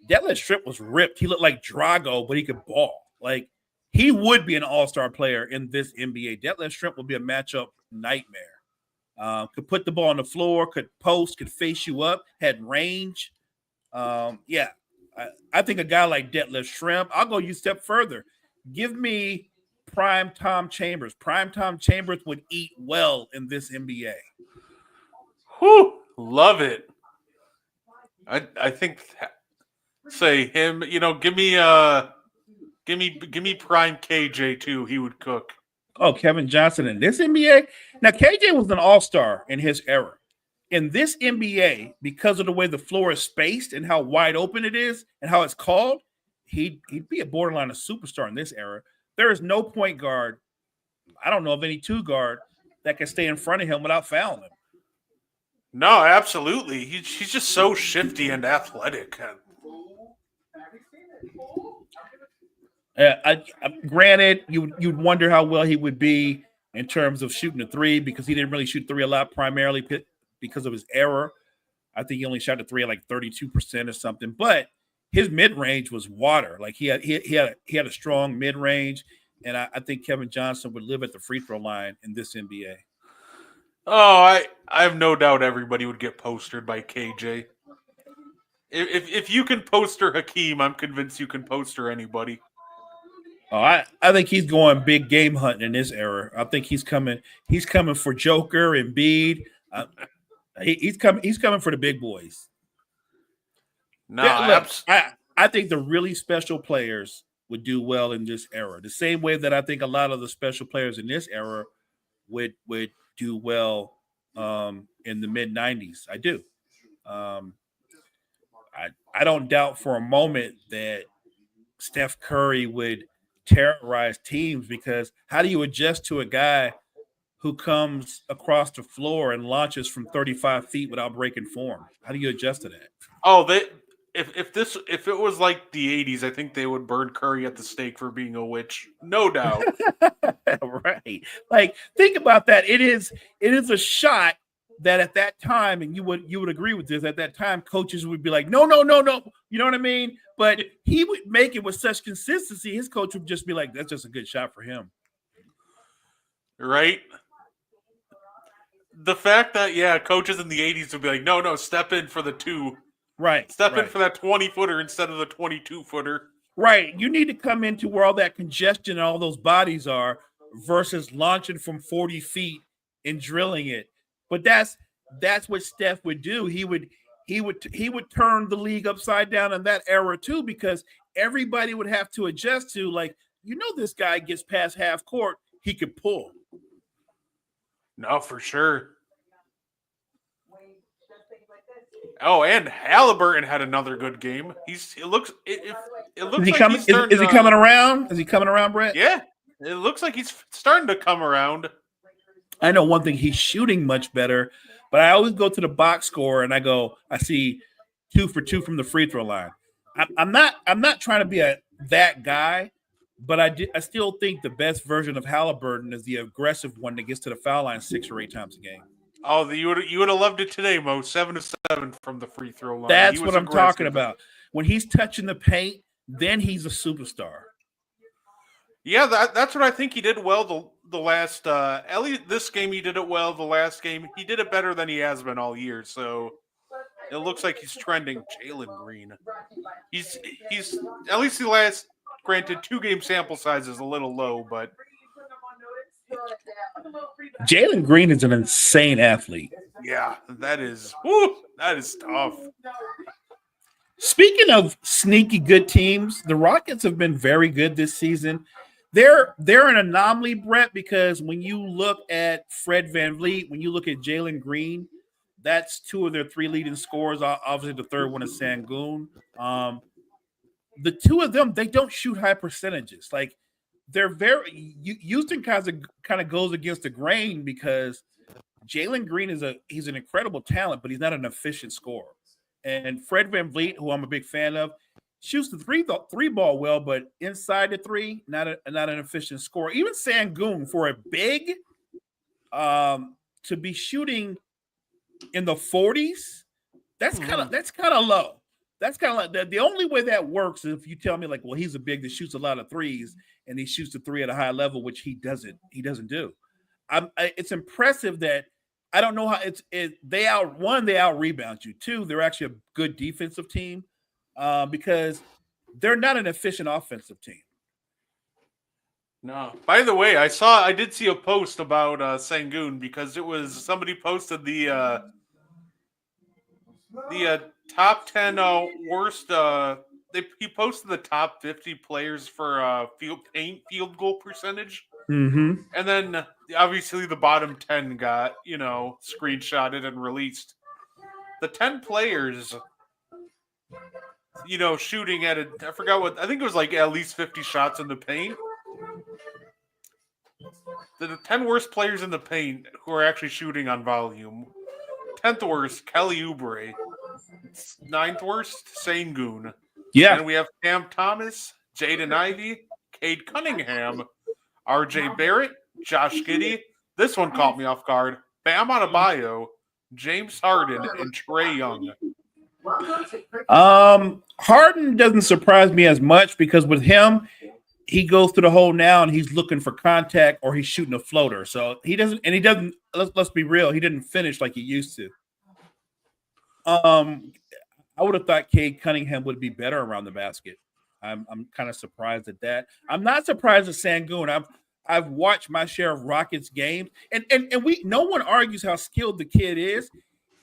Detlef Schrempf was ripped. He looked like Drago, but he could ball. Like, he would be an all-star player in this NBA. Detlef Schrempf would be a matchup nightmare. Could put the ball on the floor, could post, could face you up, had range. I think a guy like Detlef Schrempf, I'll go you a step further. Give me prime Tom Chambers. Prime Tom Chambers would eat well in this NBA. Whew, love it. I think say him, give me prime KJ too. He would cook. Oh, Kevin Johnson in this NBA? Now, KJ was an all-star in his era. In this NBA, because of the way the floor is spaced and how wide open it is and how it's called, he'd be a borderline of superstar in this era. There is no point guard, I don't know of any 2 guard, that can stay in front of him without fouling him. No, absolutely. He's just so shifty and athletic. Granted, you'd wonder how well he would be in terms of shooting the 3, because he didn't really shoot 3 a lot, primarily because of his error. I think he only shot the 3 at like 32% or something. But his mid range was water. Like he had a strong mid range, and I think Kevin Johnson would live at the free throw line in this NBA. Oh, I have no doubt everybody would get postered by KJ. If you can poster Hakeem, I'm convinced you can poster anybody. Oh, I think he's going big game hunting in this era. I think he's coming for Joker and Embiid. He's coming for the big boys. No, I think the really special players would do well in this era. The same way that I think a lot of the special players in this era would do well in the mid 90s. I do. I don't doubt for a moment that Steph Curry would terrorize teams, because how do you adjust to a guy who comes across the floor and launches from 35 feet without breaking form? How do you adjust to that? Oh, if it was like the 80s, I think they would burn Curry at the stake for being a witch. No doubt. Right. Like, think about that. It is a shot that at that time, and you would agree with this, at that time coaches would be like, no. You know what I mean? But he would make it with such consistency, his coach would just be like, that's just a good shot for him. Right? The fact that, coaches in the 80s would be like, no, step in for the 2. Right. Step in for that 20-footer instead of the 22-footer. Right. You need to come into where all that congestion and all those bodies are versus launching from 40 feet and drilling it. But that's what Steph would do. He would turn the league upside down in that era too, because everybody would have to adjust to, like, this guy gets past half court, he could pull. No, for sure. Oh, and Halliburton had another good game. It looks Is he like coming? he's starting Is he coming around? Is he coming around, Brett? Yeah, it looks like he's starting to come around. I know one thing, he's shooting much better, but I always go to the box score and I see 2 for 2 from the free throw line. I'm not trying to be that guy, but I still think the best version of Halliburton is the aggressive one that gets to the foul line 6 or 8 times a game. Oh, you would have loved it today, Mo. 7 of 7 from the free throw line. That's what I'm talking about. When he's touching the paint, then he's a superstar. Yeah, that's what I think he did well the last at least this game he did it well. The last game he did it better than he has been all year. So it looks like he's trending. Jalen Green. He's at least the last, granted 2-game sample size is a little low, but Jalen Green is an insane athlete. yeah, that is tough. Speaking of sneaky good teams, the Rockets have been very good this season. They're an anomaly, Brett, because when you look at Fred VanVleet, when you look at Jalen Green, that's 2 of their 3 leading scorers. Obviously, the third one is Sengun. The 2 of them, they don't shoot high percentages. Like, they're Houston kind of goes against the grain, because Jalen Green he's an incredible talent, but he's not an efficient scorer. And Fred VanVleet, who I'm a big fan of, shoots the three ball well, but inside the 3, not an efficient scorer. Even Sengun, for a big, to be shooting in the 40s, that's kind of low. That's kind of like the only way that works is if you tell me, like, well, he's a big that shoots a lot of threes and he shoots the 3 at a high level, which he doesn't do. It's impressive that I don't know how they out rebound you. 2, they're actually a good defensive team, because they're not an efficient offensive team. No. By the way, I did see a post about Sengun, because it was somebody posted the top 10 worst. He posted the top 50 players for field goal percentage. Mm-hmm. And then obviously the bottom 10 got, screenshotted and released. The 10 players, shooting at I forgot I think it was like at least 50 shots in the paint. The 10 worst players in the paint who are actually shooting on volume. 10th worst, Kelly Oubre. 9th worst, Sengun. Yeah. And we have Cam Thomas, Jaden Ivey, Cade Cunningham, RJ Barrett, Josh Giddey. This one caught me off guard. Bam Adebayo, James Harden, and Trae Young. Harden doesn't surprise me as much, because with him, he goes to the hole now and he's looking for contact, or he's shooting a floater. So he doesn't. Let's be real. He didn't finish like he used to. I would have thought Cade Cunningham would be better around the basket. I'm kind of surprised at that. I'm not surprised at Sengun. I've watched my share of Rockets games, and no one argues how skilled the kid is.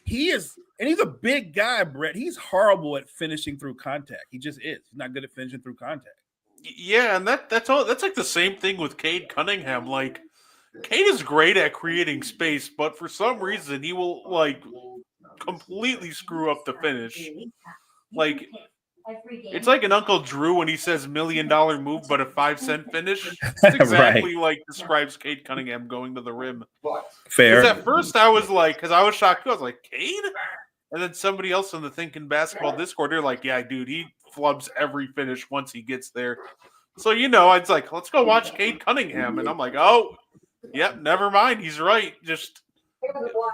He is, and he's a big guy, Brett. He's horrible at finishing through contact. He just is. He's not good at finishing through contact. Yeah, and that's all. That's like the same thing with Cade Cunningham. Like, Cade is great at creating space, but for some reason he will like completely screw up the finish. Like it's like an Uncle Drew when he says $1 million move, but a 5-cent finish. It's exactly like describes Cade Cunningham going to the rim. Fair. Because at first I was like, because I was shocked too. I was like, Cade? And then somebody else in the Thinking Basketball Discord, they're like, yeah, dude, he flubs every finish once he gets there. So, it's like, let's go watch Cade Cunningham. And I'm like, oh, yep, never mind. He's right. Just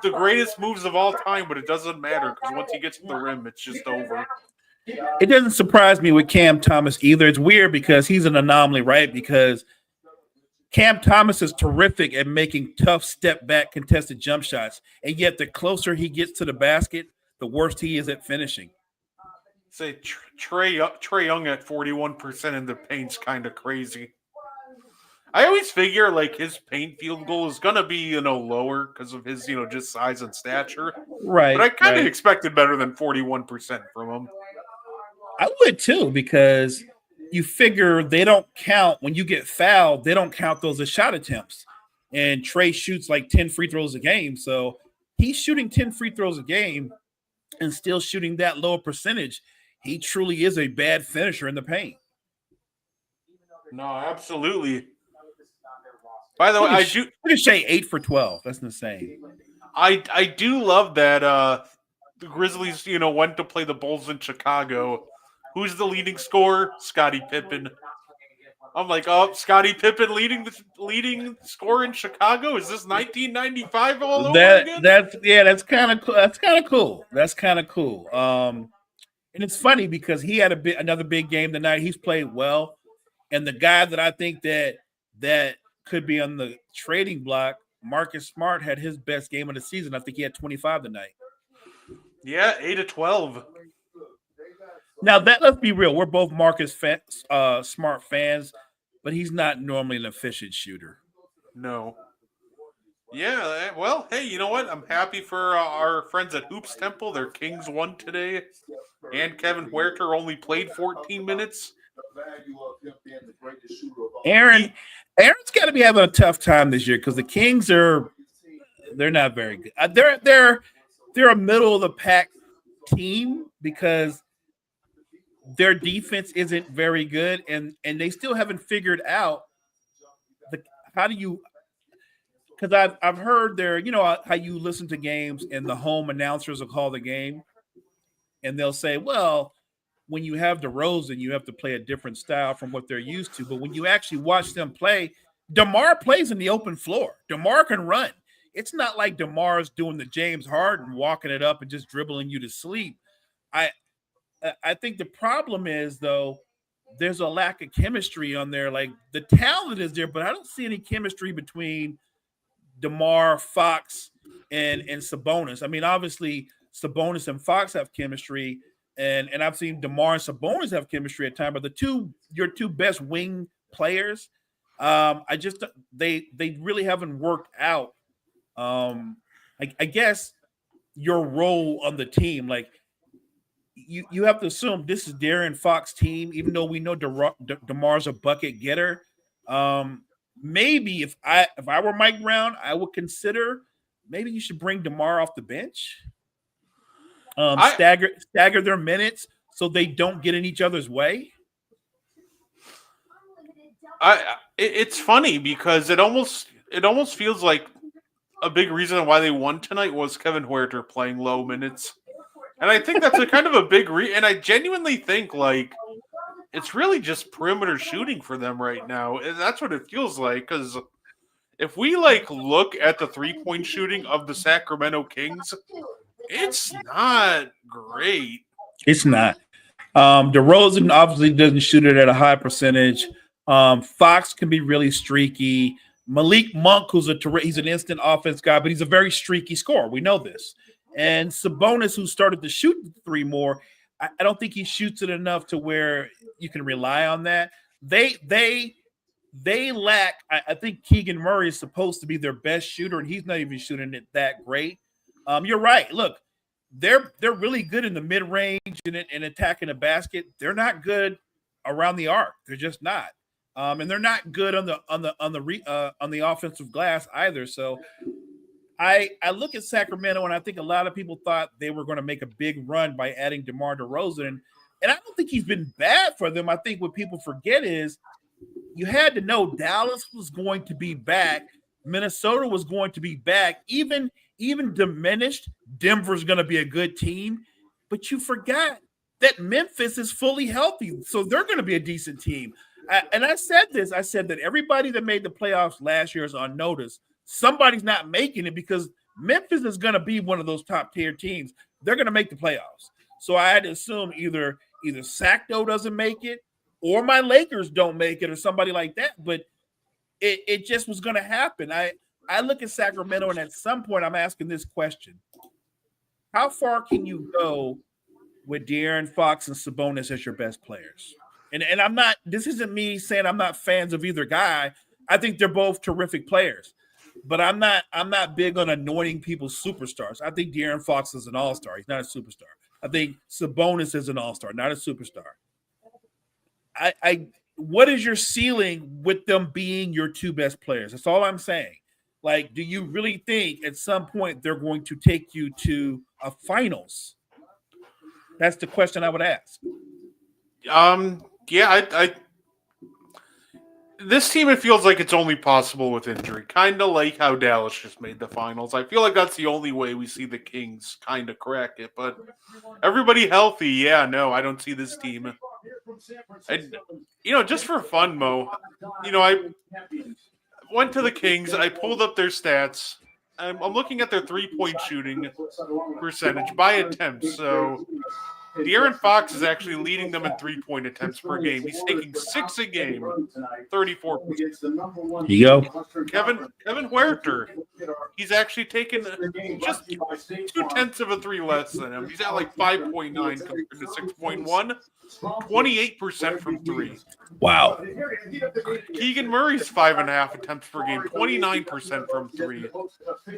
the greatest moves of all time, but it doesn't matter because once he gets to the rim, it's just over. It doesn't surprise me with Cam Thomas either. It's weird because he's an anomaly, right? Because Cam Thomas is terrific at making tough step back contested jump shots. And yet the closer he gets to the basket, the worse he is at finishing. Say Trey Young at 41% in the paint's kind of crazy. I always figure like his paint field goal is gonna be lower because of his just size and stature. Right. But I kind of expected better than 41% from him. I would too, because you figure they don't count when you get fouled, they don't count those as shot attempts. And Trey shoots like 10 free throws a game. So he's shooting 10 free throws a game and still shooting that low percentage. He truly is a bad finisher in the paint. No, absolutely. By the way, I do say 8 for 12. That's insane. I do love that the Grizzlies, went to play the Bulls in Chicago. Who's the leading scorer? Scottie Pippen. I'm like, oh, Scottie Pippen leading scorer in Chicago? Is this 1995 all over again? That's kind of cool. That's kind of cool. And it's funny because he had another big game tonight. He's played well, and the guy that I think that could be on the trading block, Marcus Smart, had his best game of the season. I think he had 25 tonight. Yeah, 8 of 12. Now let's be real. We're both Marcus Smart fans, but he's not normally an efficient shooter. No. Yeah, well, hey, you know what? I'm happy for our friends at Hoops Temple. Their Kings won today, and Kevin Huerter only played 14 minutes. Aaron's got to be having a tough time this year because the Kings they're not very good. They're a middle of the pack team because their defense isn't very good, and they still haven't figured out because I've heard how you listen to games and the home announcers will call the game and they'll say, well, when you have DeRozan, you have to play a different style from what they're used to. But when you actually watch them play, DeMar plays in the open floor. DeMar can run. It's not like DeMar's doing the James Harden, walking it up and just dribbling you to sleep. I think the problem is, though, there's a lack of chemistry on there. Like, the talent is there, but I don't see any chemistry between DeMar, Fox, and Sabonis. I mean, obviously, Sabonis and Fox have chemistry, and I've seen DeMar and Sabonis have chemistry at times, but your two best wing players, they really haven't worked out. I guess your role on the team, like, you have to assume this is De'Aaron Fox's team, even though we know DeMar's a bucket getter. Maybe if I were Mike Brown, I would consider maybe you should bring DeMar off the bench. Stagger their minutes so they don't get in each other's way. It's funny because it almost feels like a big reason why they won tonight was Kevin Huerter playing low minutes. And I think that's a kind of a big and I genuinely think like it's really just perimeter shooting for them right now. And that's what it feels like. Because if we look at the 3-point shooting of the Sacramento Kings, it's not great. It's not. DeRozan obviously doesn't shoot it at a high percentage. Fox can be really streaky. Malik Monk, he's an instant offense guy, but he's a very streaky scorer. We know this. And Sabonis, who started to shoot the three more, I don't think he shoots it enough to where you can rely on that. They lack. I think Keegan Murray is supposed to be their best shooter, and he's not even shooting it that great. You're right. Look, they're really good in the mid range and attacking the basket. They're not good around the arc. They're just not. and they're not good on the offensive glass either. So I look at Sacramento, and I think a lot of people thought they were going to make a big run by adding DeMar DeRozan, and I don't think he's been bad for them. I think what people forget is you had to know Dallas was going to be back, Minnesota was going to be back, even diminished. Denver's going to be a good team, but you forgot that Memphis is fully healthy, so they're going to be a decent team. I said that everybody that made the playoffs last year is on notice. Somebody's not making it because Memphis is going to be one of those top tier teams. They're going to make the playoffs. So I had to assume either Sacto doesn't make it or my Lakers don't make it or somebody like that. But it just was going to happen. I look at Sacramento, and at some point I'm asking this question. How far can you go with De'Aaron Fox and Sabonis as your best players? And I'm not – this isn't me saying I'm not fans of either guy. I think they're both terrific players. But I'm not big on anointing people superstars. I think De'Aaron Fox is an all-star. He's not a superstar. I think Sabonis is an all-star, not a superstar. What is your ceiling with them being your two best players? That's all I'm saying. Like, do you really think at some point they're going to take you to a finals? That's the question I would ask. Yeah, this team, it feels like it's only possible with injury. Kind of like how Dallas just made the finals. I feel like that's the only way we see the Kings kind of crack it. But everybody healthy, yeah, no, I don't see this team. Just for fun, Mo, I went to the Kings. I pulled up their stats. I'm looking at their three-point shooting percentage by attempts. So De'Aaron Fox is actually leading them in three-point attempts per game. He's taking 6 a game, 34%. Here you go. Kevin Huerter, he's actually taken just 0.2 of a three less than him. He's at like 5.9 compared to 6.1. 28% from three. Wow. Keegan Murray's 5.5 attempts per game, 29% from three.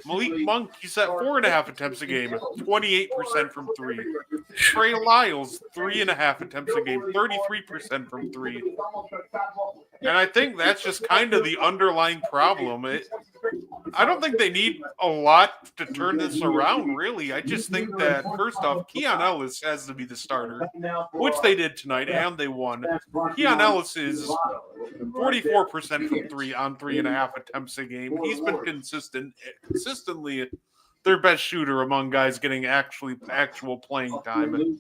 Malik Monk, he's at 4.5 attempts a game, 28% from three. Trey Lyles, 3.5 attempts a game, 33% from three. And I think that's just kind of the underlying problem. I don't think they need a lot to turn this around, really. I just think that, first off, Keon Ellis has to be the starter, which they did tonight, and they won. Keon Ellis is 44% from three on 3.5 attempts a game. He's been consistently their best shooter among guys getting actual playing time.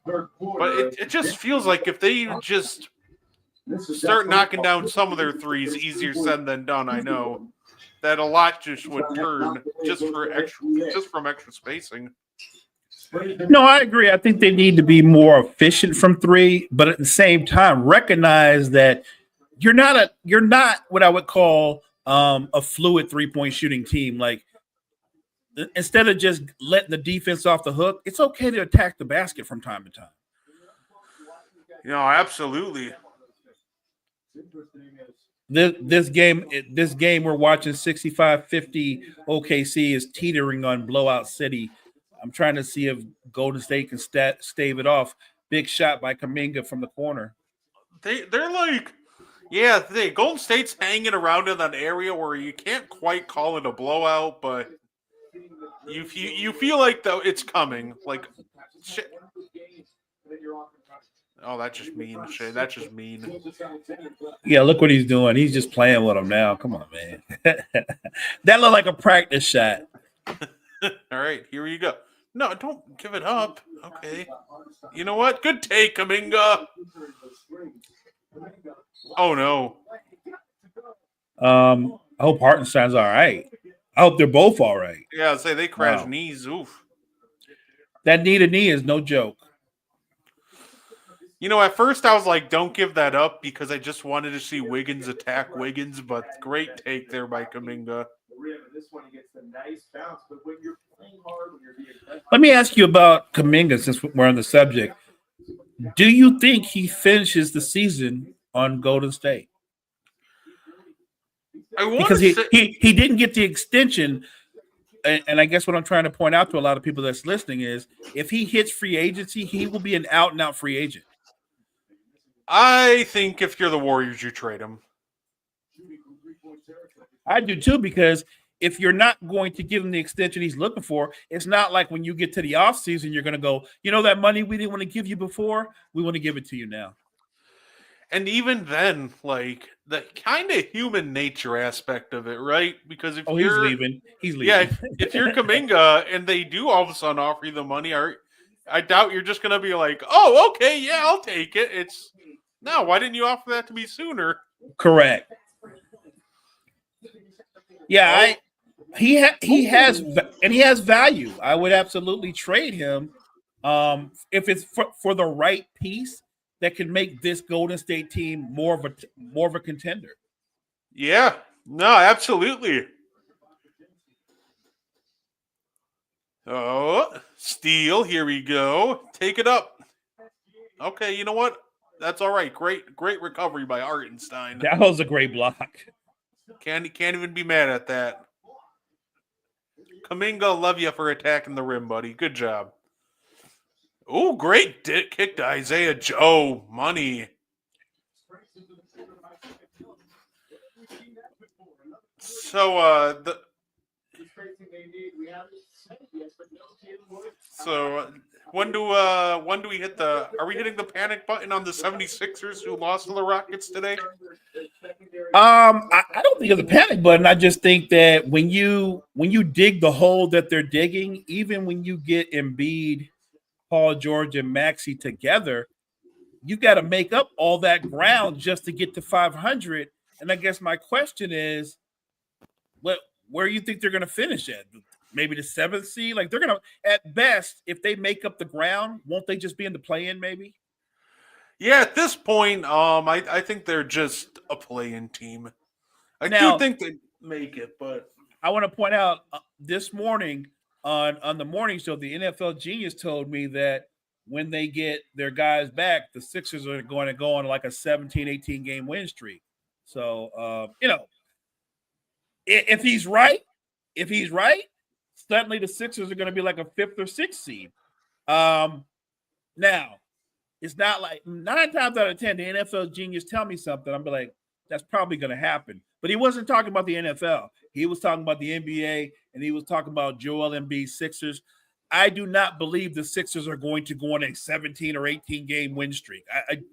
But it just feels like if they just start knocking down some of their threes, easier said than done, I know, that a lot just would turn just from extra spacing. No, I agree. I think they need to be more efficient from three, but at the same time, recognize that you're not what I would call a fluid 3-point shooting team. Like, instead of just letting the defense off the hook, it's okay to attack the basket from time to time. Absolutely. This game we're watching 65-50 OKC is teetering on blowout city. I'm trying to see if Golden State can stave it off. Big shot by Kuminga from the corner. They're like, Golden State's hanging around in that area where you can't quite call it a blowout, but you feel like though it's coming. Like, shit. Oh, that's just mean, shit. That's just mean. Yeah, look what he's doing. He's just playing with him now. Come on, man. That looked like a practice shot. All right, here you go. No, don't give it up. Okay. You know what? Good take, Kuminga. Oh, no. I hope Hartenstein's all right. I hope they're both all right. Yeah, I'd say they crash knees. Oof. That knee to knee is no joke. At first I was like, don't give that up because I just wanted to see Wiggins attack Wiggins, but great take there by Kuminga. Let me ask you about Kuminga since we're on the subject. Do you think he finishes the season on Golden State? Because he didn't get the extension, and I guess what I'm trying to point out to a lot of people that's listening is if he hits free agency, he will be an out-and-out free agent. I think if you're the Warriors, you trade him. I do too, because if you're not going to give him the extension he's looking for, it's not like when you get to the offseason, you're going to go, that money we didn't want to give you before, we want to give it to you now. And even then, like the kind of human nature aspect of it, right? Because if He's you're leaving. He's leaving. yeah, if you're Kuminga and they do all of a sudden offer you the money, I doubt you're just gonna be like, oh, okay, yeah, I'll take it. It's no, why didn't you offer that to me sooner? Correct. Yeah, he has value. I would absolutely trade him if it's for the right piece that can make this Golden State team more of a contender. Yeah, no, absolutely. Oh, steal. Here we go. Take it up. Okay, you know what? That's all right. Great recovery by Hartenstein. That was a great block. Can't even be mad at that. Kuminga, love you for attacking the rim, buddy. Good job. Oh, great kick to Isaiah Joe. Money. So, when do we hit are we hitting the panic button on the 76ers who lost to the Rockets today? I don't think it's a panic button. I just think that when you dig the hole that they're digging, even when you get Embiid, Paul George, and Maxey together, you got to make up all that ground just to get to 500. And I guess my question is, where do you think they're going to finish at? Maybe the 7th seed? Like, they're going to, at best, if they make up the ground, won't they just be in the play-in maybe? Yeah, at this point, I think they're just a play-in team. I do think they make it, but I want to point out this morning on the morning show, the NFL Genius told me that when they get their guys back, the Sixers are going to go on like a 17, 18 game win streak. So, if he's right, suddenly the Sixers are going to be like a 5th or 6th seed. Now, it's not like 9 times out of 10, the NFL Genius tell me something, I'm like, that's probably going to happen. But he wasn't talking about the NFL. He was talking about the NBA, and he was talking about Joel Embiid Sixers. I do not believe the Sixers are going to go on a 17 or 18 game win streak.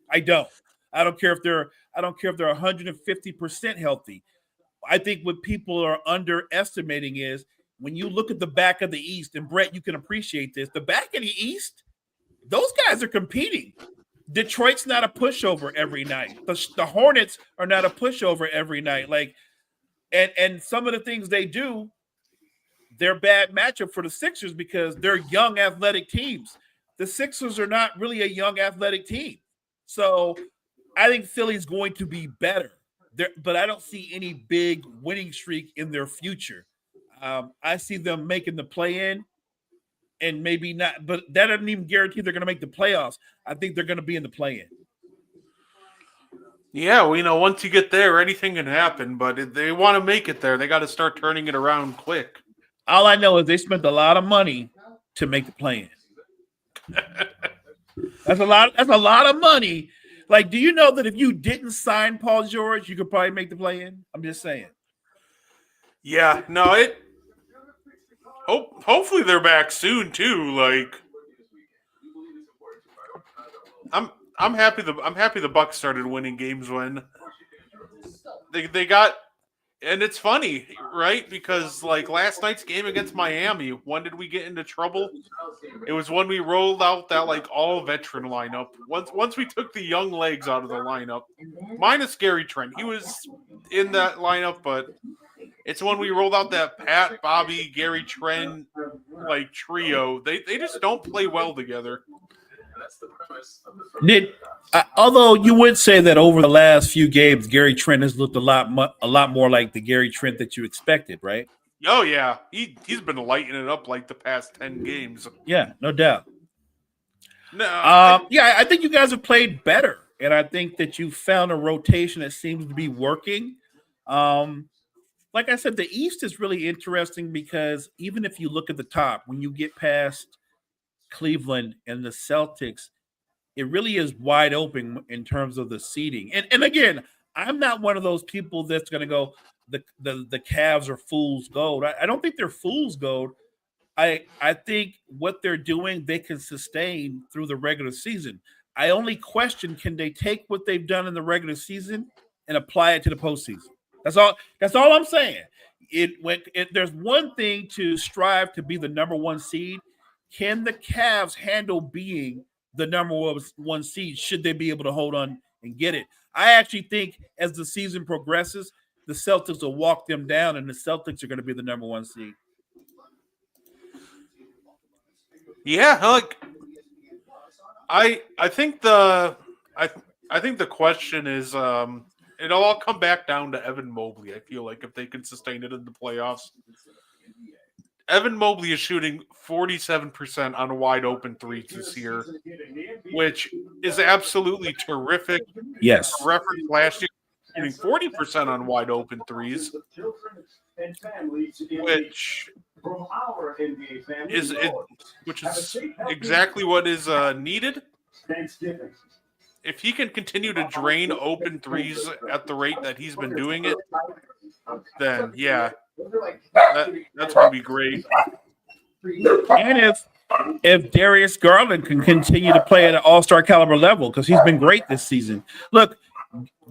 I don't. I don't care if they're 150% healthy. I think what people are underestimating is when you look at the back of the East, and Brett, you can appreciate this. The back of the East, those guys are competing. Detroit's not a pushover every night. The Hornets are not a pushover every night. Like, and some of the things they do, they're bad matchup for the Sixers because they're young athletic teams. The Sixers are not really a young athletic team. So I think Philly's going to be better. But I don't see any big winning streak in their future. I see them making the play-in and maybe not, but that doesn't even guarantee they're going to make the playoffs. I think they're going to be in the play-in. Yeah, well, once you get there, anything can happen. But if they want to make it there, they got to start turning it around quick. All I know is they spent a lot of money to make the play-in. That's a lot of money. Like, do you know that if you didn't sign Paul George, you could probably make the play-in? I'm just saying. Yeah, no, hopefully they're back soon too. Like, I'm happy the Bucks started winning games when they got. And it's funny, right? Because like last night's game against Miami, when did we get into trouble? It was when we rolled out that like all veteran lineup. Once we took the young legs out of the lineup, minus Gary Trent, he was in that lineup, but it's when we rolled out that Pat, Bobby, Gary Trent like trio. They just don't play well together. Although you would say that over the last few games, Gary Trent has looked a lot more like the Gary Trent that you expected, right? Oh yeah, he's been lighting it up like the past 10 games. Yeah, no doubt. No, I think you guys have played better, and I think that you found a rotation that seems to be working. Like I said, the East is really interesting because even if you look at the top, when you get past Cleveland and the Celtics, it really is wide open in terms of the seeding. And again, I'm not one of those people that's going to go the Cavs are fool's gold. I don't think they're fool's gold. I think what they're doing they can sustain through the regular season. I only question can they take what they've done in the regular season and apply it to the postseason. That's all. That's all I'm saying. There's one thing to strive to be the number one seed. Can the Cavs handle being the number one seed? Should they be able to hold on and get it? I actually think as the season progresses, the Celtics will walk them down, and the Celtics are going to be the number one seed. Yeah, like I think the question is it'll all come back down to Evan Mobley. I feel like if they can sustain it in the playoffs. Evan Mobley is shooting 47% on wide open threes this year, which is absolutely terrific. Yes. For reference, last year shooting 40% on wide open threes, which is exactly what is needed. If he can continue to drain open threes at the rate that he's been doing it, then yeah, that's going to be great. And if Darius Garland can continue to play at an all-star caliber level, because he's been great this season. Look,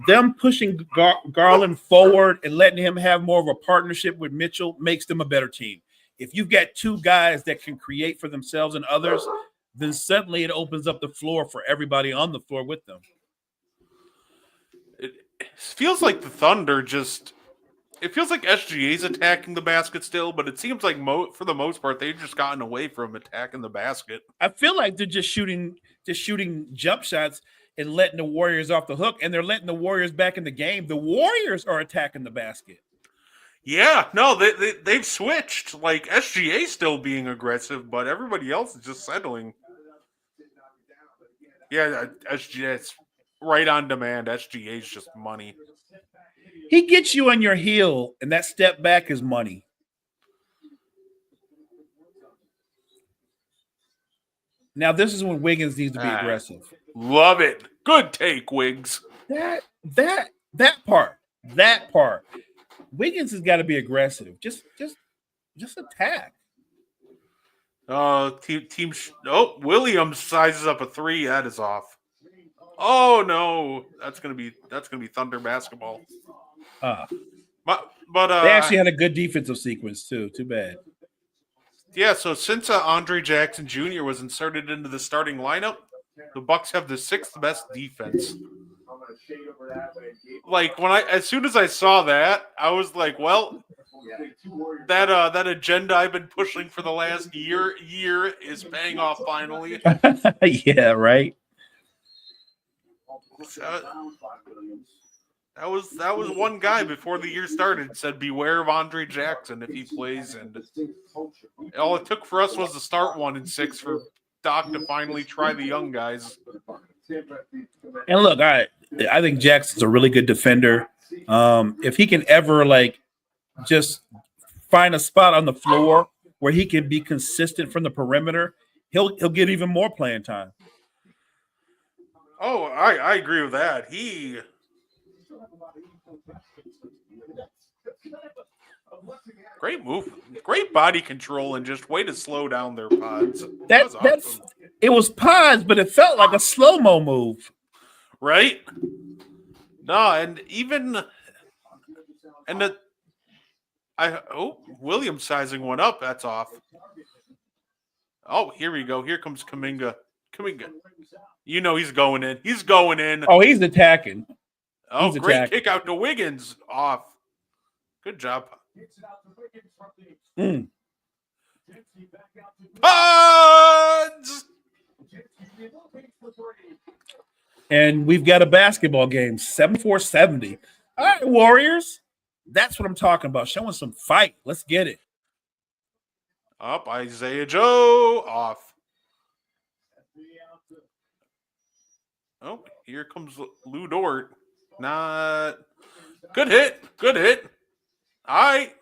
them pushing Garland forward and letting him have more of a partnership with Mitchell makes them a better team. If you've got two guys that can create for themselves and others, then suddenly it opens up the floor for everybody on the floor with them. It feels like the Thunder just – it feels like SGA's attacking the basket still, but it seems like for the most part they've just gotten away from attacking the basket. I feel like they're just shooting jump shots and letting the Warriors off the hook, and they're letting the Warriors back in the game. The Warriors are attacking the basket. Yeah, no, they've switched. Like, SGA's still being aggressive, but everybody else is just settling. Yeah, SGA's right on demand. SGA's just money. He gets you on your heel, and that step back is money. Now, this is when Wiggins needs to be aggressive. Love it. Good take, Wiggs. That part. Wiggins has got to be aggressive. Just attack. Williams sizes up a three. That is off. Oh no, that's gonna be Thunder basketball. But they actually had a good defensive sequence too. Too bad. Yeah. So since Andre Jackson Jr. was inserted into the starting lineup, the Bucks have the sixth best defense. Like as soon as I saw that, I was like, well, that agenda I've been pushing for the last year is paying off finally. Yeah, right. That was one guy before the year started said, beware of Andre Jackson if he plays, and all it took for us was to start 1-6 for Doc to finally try the young guys. And look, I think Jackson's a really good defender. If he can ever just find a spot on the floor where he can be consistent from the perimeter, he'll get even more playing time. Oh, I agree with that. Great move, great body control, and just way to slow down their pods. That's awesome. It was pods, but it felt like a slow-mo move. Right? No, and Williams sizing one up. That's off. Oh, here we go. Here comes Kuminga. You know he's going in. He's going in. Oh, he's attacking. Oh, great kick out to Wiggins. Off. Good job. Pods! And we've got a basketball game, 74-70. All right, Warriors. That's what I'm talking about. Showing some fight. Let's get it. Up, Isaiah Joe. Off. Oh, here comes Lou Dort. Not. Good hit. Good hit. All right.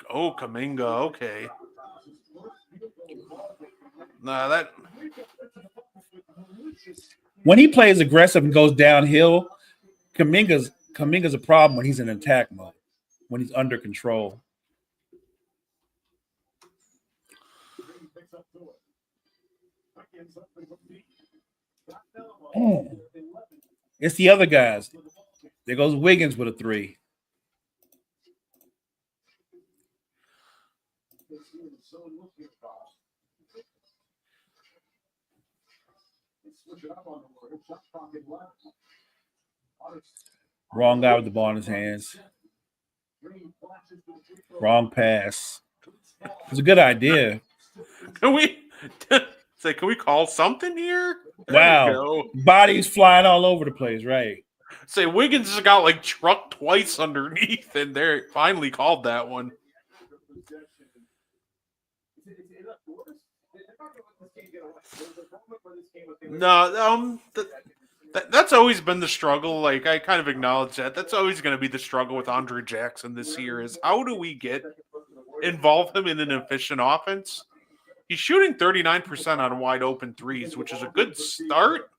Oh, Kaminga. Okay. Nah, that. When he plays aggressive and goes downhill, Kaminga's a problem when he's in attack mode, when he's under control. It's the other guys. There goes Wiggins with a 3. Wrong guy with the ball in his hands. Wrong pass. It was a good idea. Can we say? Can we call something here? There Wow. we go. Bodies flying all over the place, right? Say Wiggins has got like trucked twice underneath, and they finally called that one. No, that's always been the struggle. Like I kind of acknowledge that. That's always going to be the struggle with Andre Jackson this year. Is how do we involve him in an efficient offense? He's shooting 39% on wide open threes, which is a good start.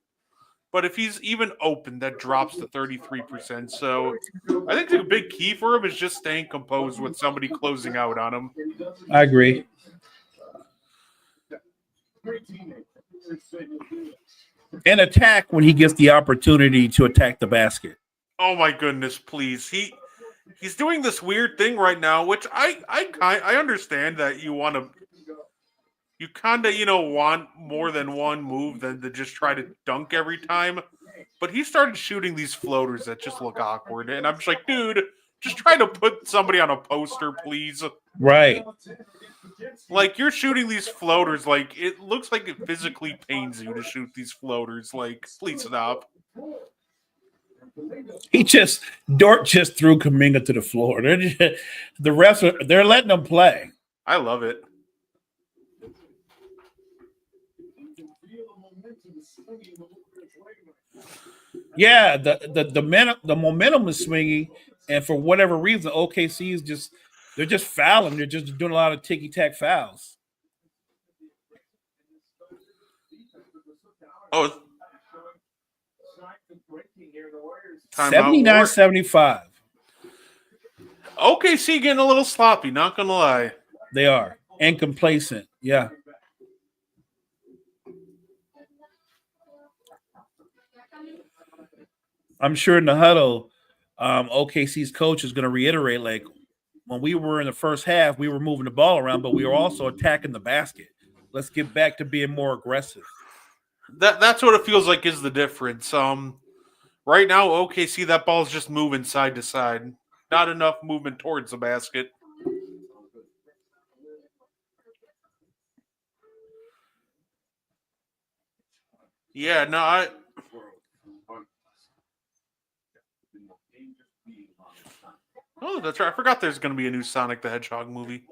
But if he's even open, that drops to 33%. So I think the big key for him is just staying composed with somebody closing out on him. I agree. And attack when he gets the opportunity to attack the basket. Oh my goodness, please. He's doing this weird thing right now, which I understand that you kind of want more than one move than to just try to dunk every time. But he started shooting these floaters that just look awkward, and I'm just like, dude, just try to put somebody on a poster, please. Right. Like you're shooting these floaters, like it looks like it physically pains you to shoot these floaters. Like, please stop. Dort just threw Kaminga to the floor. The refs they're letting them play. I love it. Yeah, the momentum is swinging, and for whatever reason, OKC is they're just fouling. They're just doing a lot of ticky-tack fouls. Oh, 79-75. OKC getting a little sloppy, not gonna lie. They are. And complacent. Yeah. I'm sure in the huddle, OKC's coach is going to reiterate, like, when we were in the first half, we were moving the ball around, but we were also attacking the basket. Let's get back to being more aggressive. That's what it feels like is the difference. Right now, OKC, that ball's just moving side to side. Not enough movement towards the basket. Yeah, no, Oh, that's right. I forgot there's going to be a new Sonic the Hedgehog movie.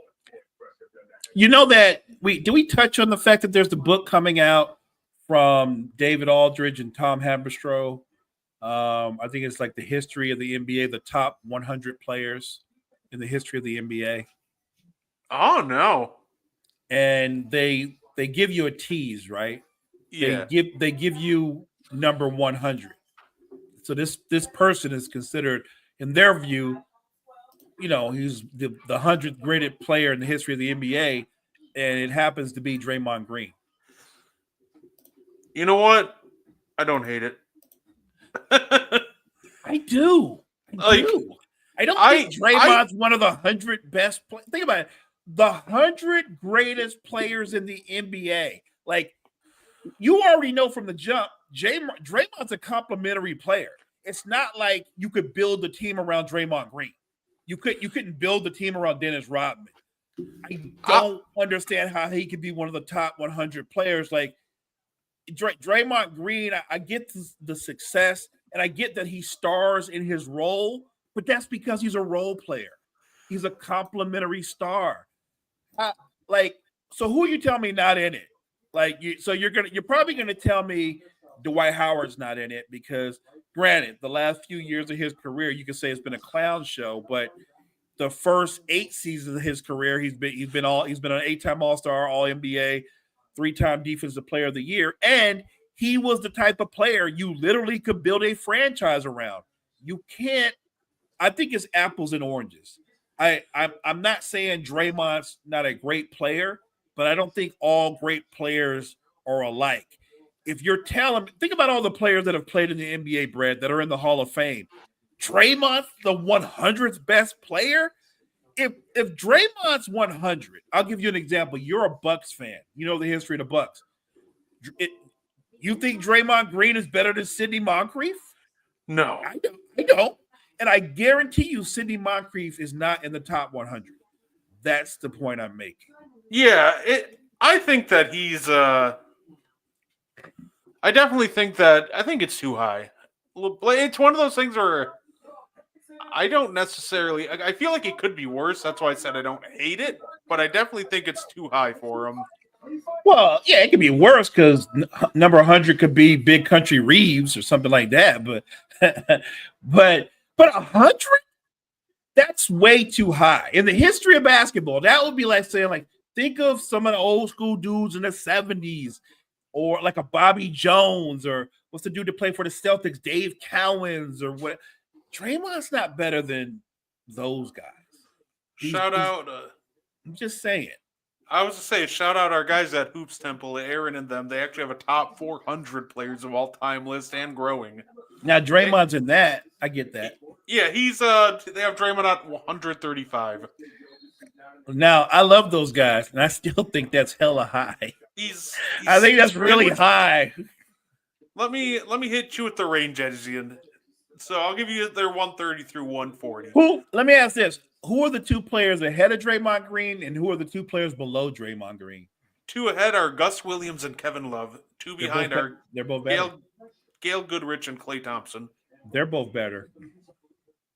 You know that do we touch on the fact that there's the book coming out from David Aldridge and Tom Haberstroh? I think it's like the history of the NBA, the top 100 players in the history of the NBA. Oh no! And they give you a tease, right? Yeah. They give you number 100. So this person is considered, in their view, he's the 100th greatest player in the history of the NBA, and it happens to be Draymond Green. You know what? I don't hate it. I do. I don't think Draymond's one of the 100 best players. Think about it. The 100 greatest players in the NBA. Like, you already know from the jump, Draymond's a complimentary player. It's not like you could build the team around Draymond Green. You couldn't build the team around Dennis Rodman. I don't understand how he could be one of the top 100 players. Like Draymond Green, I get the success, and I get that he stars in his role, but that's because he's a role player. He's a complimentary star. So who you tell me not in it? You're probably gonna tell me Dwight Howard's not in it because, granted, the last few years of his career, you could say it's been a clown show, but the first 8 seasons of his career, he's been an 8-time All-Star, All-NBA, 3-time Defensive Player of the Year, and he was the type of player you literally could build a franchise around. You can't. I think it's apples and oranges. I'm not saying Draymond's not a great player, but I don't think all great players are alike. If you're telling, think about all the players that have played in the NBA, Brad, that are in the Hall of Fame. Draymond's the 100th best player. If Draymond's 100, I'll give you an example. You're a Bucks fan. You know the history of the Bucks. You think Draymond Green is better than Sidney Moncrief? No. I don't. And I guarantee you Sidney Moncrief is not in the top 100. That's the point I'm making. Yeah, I think that he's I definitely think that I think it's too high. It's one of those things where I don't necessarily I feel like it could be worse. That's why I said I don't hate it, but I definitely think it's too high for him. Well, yeah, it could be worse because number 100 could be Big Country Reeves or something like that. But but 100, that's way too high. In the history of basketball, that would be like saying, like, think of some of the old school dudes in the 70s, or like a Bobby Jones, or what's the dude that played for the Celtics, Dave Cowens, or what. Draymond's not better than those guys. Shout out. I'm just saying. I was to say, shout out our guys at Hoops Temple, Aaron and them. They actually have a top 400 players of all time list and growing. Now Draymond's in that. I get that. Yeah, he's they have Draymond at 135. Now I love those guys, and I still think that's hella high. He's I think that's really high. Let me hit you with the range, Edgian. So I'll give you their 130 through 140. Let me ask this. Who are the 2 players ahead of Draymond Green, and who are the 2 players below Draymond Green? 2 ahead are Gus Williams and Kevin Love. 2 behind are they're both better. Gail Goodrich and Klay Thompson. They're both better.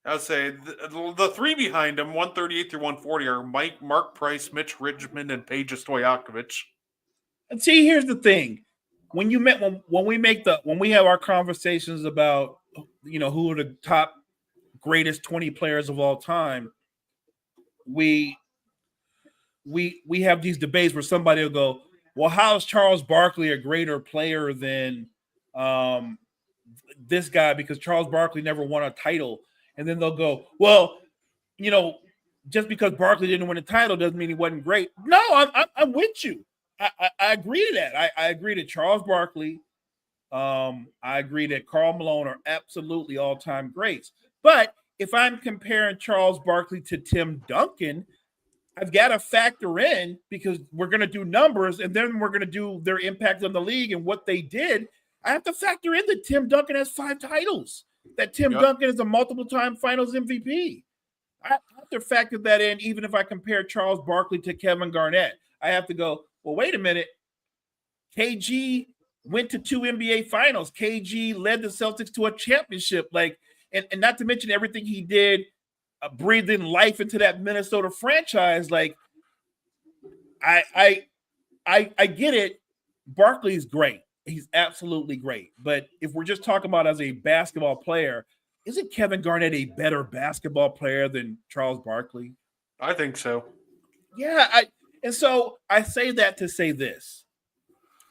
I would say the 3 behind him, 138 through 140, are Mark Price, Mitch Richmond, and Peja Stojakovic. And see, here's the thing: when we have our conversations about, you know, who are the top greatest 20 players of all time, we have these debates where somebody will go, well, how is Charles Barkley a greater player than this guy, because Charles Barkley never won a title? And then they'll go, well, you know, just because Barkley didn't win a title doesn't mean he wasn't great. No, I'm with you. I agree to that. I agree that Charles Barkley, I agree that Karl Malone are absolutely all-time greats. But if I'm comparing Charles Barkley to Tim Duncan, I've got to factor in, because we're going to do numbers and then we're going to do their impact on the league and what they did. I have to factor in that Tim Duncan has 5 titles, that Tim Duncan is a multiple-time finals MVP. I have to factor that in, even if I compare Charles Barkley to Kevin Garnett. I have to go, well, wait a minute. KG went to 2 NBA finals. KG led the Celtics to a championship. And not to mention everything he did, breathing life into that Minnesota franchise. Like, I get it. Barkley's great. He's absolutely great. But if we're just talking about as a basketball player, isn't Kevin Garnett a better basketball player than Charles Barkley? I think so. Yeah. And so I say that to say this.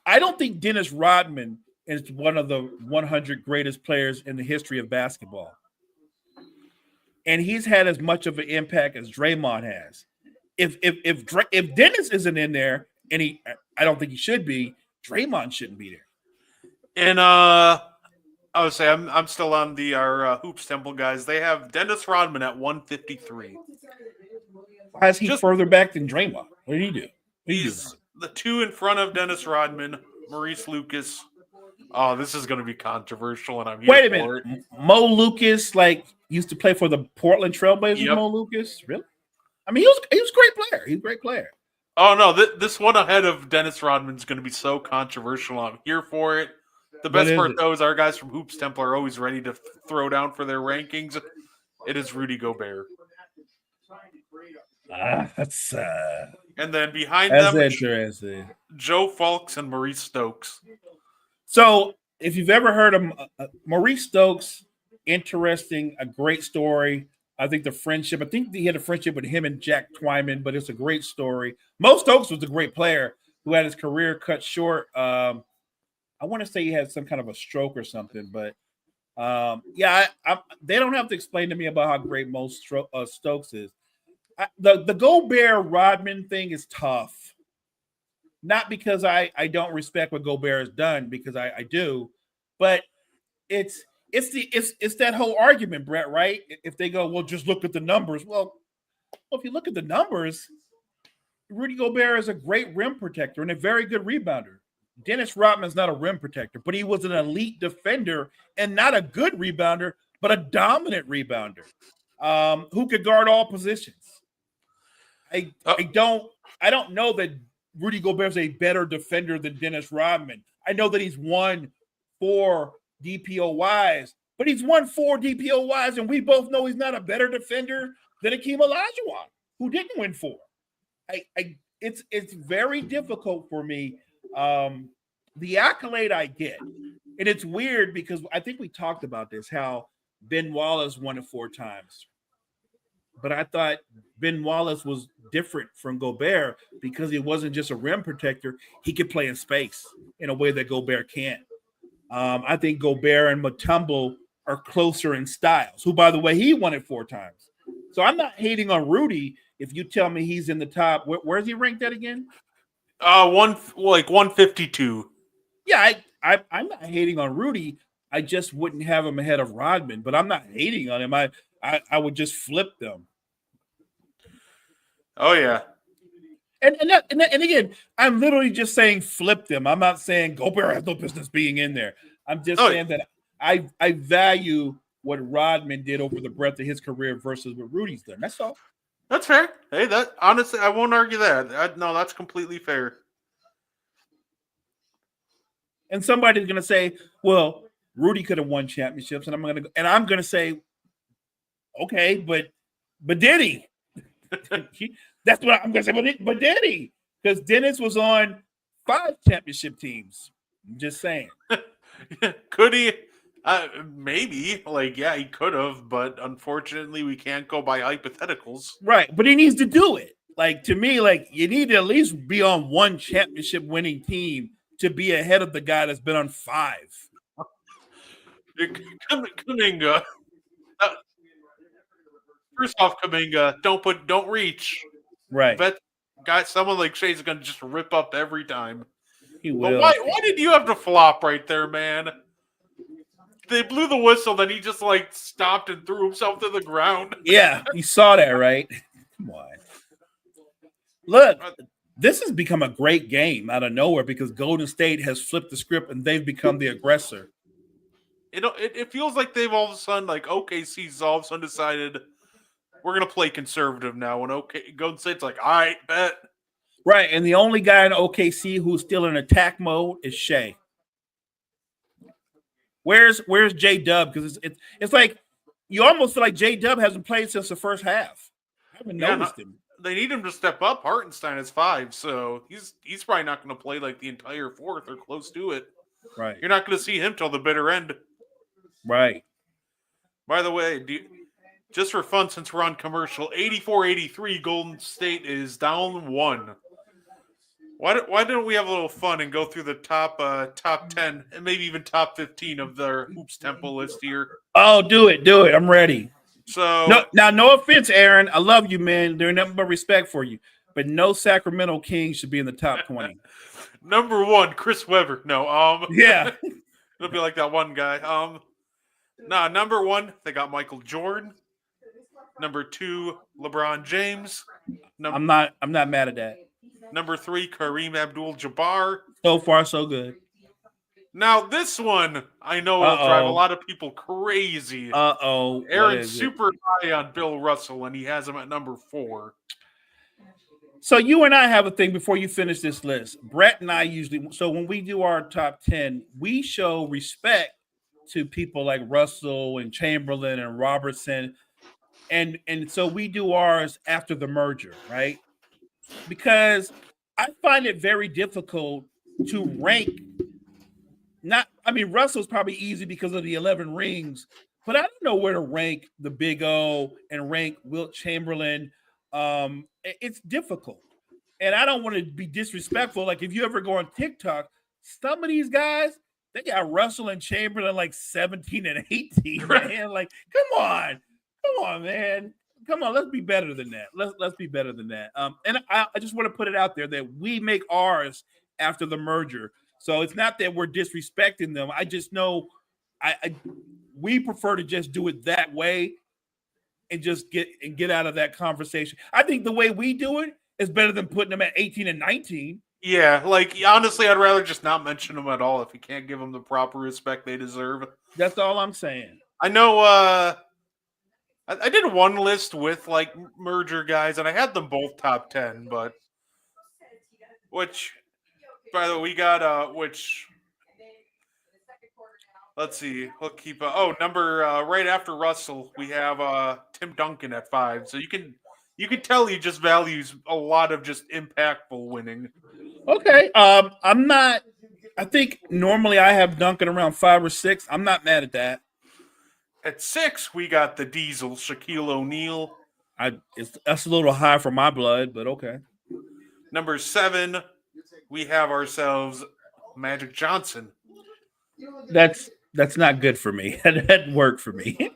I don't think Dennis Rodman is one of the 100 greatest players in the history of basketball. And he's had as much of an impact as Draymond has. If Dennis isn't in there, and I don't think he should be, Draymond shouldn't be there. And I would say I'm still on our Hoops Temple guys. They have Dennis Rodman at 153. Why is he further back than Draymond? What did he do? He's the 2 in front of Dennis Rodman, Maurice Lucas. Oh, this is going to be controversial, and I'm here Wait a for minute. it. Mo Lucas, used to play for the Portland Trailblazers. Yep. Mo Lucas, really? I mean, he was a great player. He's a great player. Oh no, this one ahead of Dennis Rodman is going to be so controversial. I'm here for it. The best part, though, is our guys from Hoops Temple are always ready to throw down for their rankings. It is Rudy Gobert. That's and then behind that's them, interesting. Joe Fulks and Maurice Stokes. So, if you've ever heard of Maurice Stokes, interesting, a great story. I think the friendship. I think he had a friendship with him and Jack Twyman, but it's a great story. Mo Stokes was a great player who had his career cut short. I want to say he had some kind of a stroke or something, but they don't have to explain to me about how great Mo Stokes is. The Gobert Rodman thing is tough. Not because I don't respect what Gobert has done, because I do, but it's that whole argument, Brett, right? If they go, well, just look at the numbers. Well, if you look at the numbers, Rudy Gobert is a great rim protector and a very good rebounder. Dennis Rodman's not a rim protector, but he was an elite defender and not a good rebounder, but a dominant rebounder who could guard all positions. I don't know that Rudy Gobert is a better defender than Dennis Rodman. I know that he's won 4 DPOYs, but he's won 4 DPOYs, and we both know he's not a better defender than Akeem Olajuwon, who didn't win 4. It's very difficult for me. The accolade I get, and it's weird because I think we talked about this, how Ben Wallace won it 4 times. But I thought Ben Wallace was different from Gobert because he wasn't just a rim protector. He could play in space in a way that Gobert can't. I think Gobert and Mutombo are closer in styles, who, by the way, he won it 4 times. So I'm not hating on Rudy if you tell me he's in the top. Where's he ranked at again? 152. Yeah, I'm not hating on Rudy. I just wouldn't have him ahead of Rodman, but I'm not hating on him. I would just flip them. Oh yeah. And again, I'm literally just saying flip them. I'm not saying Gobert has no business being in there. I'm just saying that I value what Rodman did over the breadth of his career versus what Rudy's done. That's all. That's fair. Hey, that honestly, I won't argue that. No, that's completely fair. And somebody's gonna say, "Well, Rudy could have won championships," and I'm gonna say, "Okay, but did he?" That's what I'm gonna say. But did he? Because Dennis was on 5 championship teams. I'm just saying. Could he? Maybe. Yeah, he could have, but unfortunately, we can't go by hypotheticals. Right, but he needs to do it. To me, you need to at least be on 1 championship winning team to be ahead of the guy that's been on 5. Kuminga. First off, Kuminga, don't reach. Right. Bet someone like Shay's gonna just rip up every time. He will. But why did you have to flop right there, man? They blew the whistle, then he just stopped and threw himself to the ground. Yeah, you saw that, right? Come on. Look, this has become a great game out of nowhere because Golden State has flipped the script and they've become the aggressor. It feels like they've all of a sudden, OKC's all of a sudden decided we're going to play conservative now. And Golden State's all right, bet. Right, and the only guy in OKC who's still in attack mode is Shea. Where's J-Dub? Because it's like you almost feel like J-Dub hasn't played since the first half. I haven't noticed him. They need him to step up. Hartenstein is 5, so he's probably not going to play the entire 4th or close to it. Right. You're not going to see him till the bitter end. Right. By the way, just for fun, since we're on commercial, 84-83, Golden State is down 1. Why don't we have a little fun and go through the top 10 and maybe even top 15 of their Hoops Temple list here? Oh, do it. I'm ready. So no offense, Aaron. I love you, man. There's nothing but respect for you. But no Sacramento Kings should be in the top 20. Number 1, Chris Webber. No, yeah. It'll be like that one guy. Number 1, they got Michael Jordan. Number 2, LeBron James. I'm not mad at that. Number 3, Kareem Abdul-Jabbar. So far, so good. Now, this one, I know will drive a lot of people crazy. Aaron's super high on Bill Russell, and he has him at number 4. So you and I have a thing before you finish this list. Brett and I so when we do our top 10, we show respect to people like Russell and Chamberlain and Robertson. And so we do ours after the merger, right? Because I find it very difficult to rank. Russell's probably easy because of the 11 rings, but I don't know where to rank the Big O and rank Wilt Chamberlain. It's difficult. And I don't want to be disrespectful. Like if you ever go on TikTok, some of these guys, they got Russell and Chamberlain like 17 and 18, man. Like, come on, man. Come on, let's be better than that. Let's be better than that. And I just want to put it out there that we make ours after the merger. So it's not that we're disrespecting them. I just know we prefer to just do it that way and just get out of that conversation. I think the way we do it is better than putting them at 18 and 19. Yeah, like honestly, I'd rather just not mention them at all if you can't give them the proper respect they deserve. That's all I'm saying. I know I did one list with like merger guys, and I had them both top 10, but which, by the way, we got which. Let's see. We'll keep. Number right after Russell, we have Tim Duncan at 5. So you can tell he just values a lot of just impactful winning. Okay. I'm not. I think normally I have Duncan around 5 or 6. I'm not mad at that. At 6, we got the Diesel, Shaquille O'Neal. That's a little high for my blood, but okay. Number 7, we have ourselves Magic Johnson. That's not good for me. That worked for me.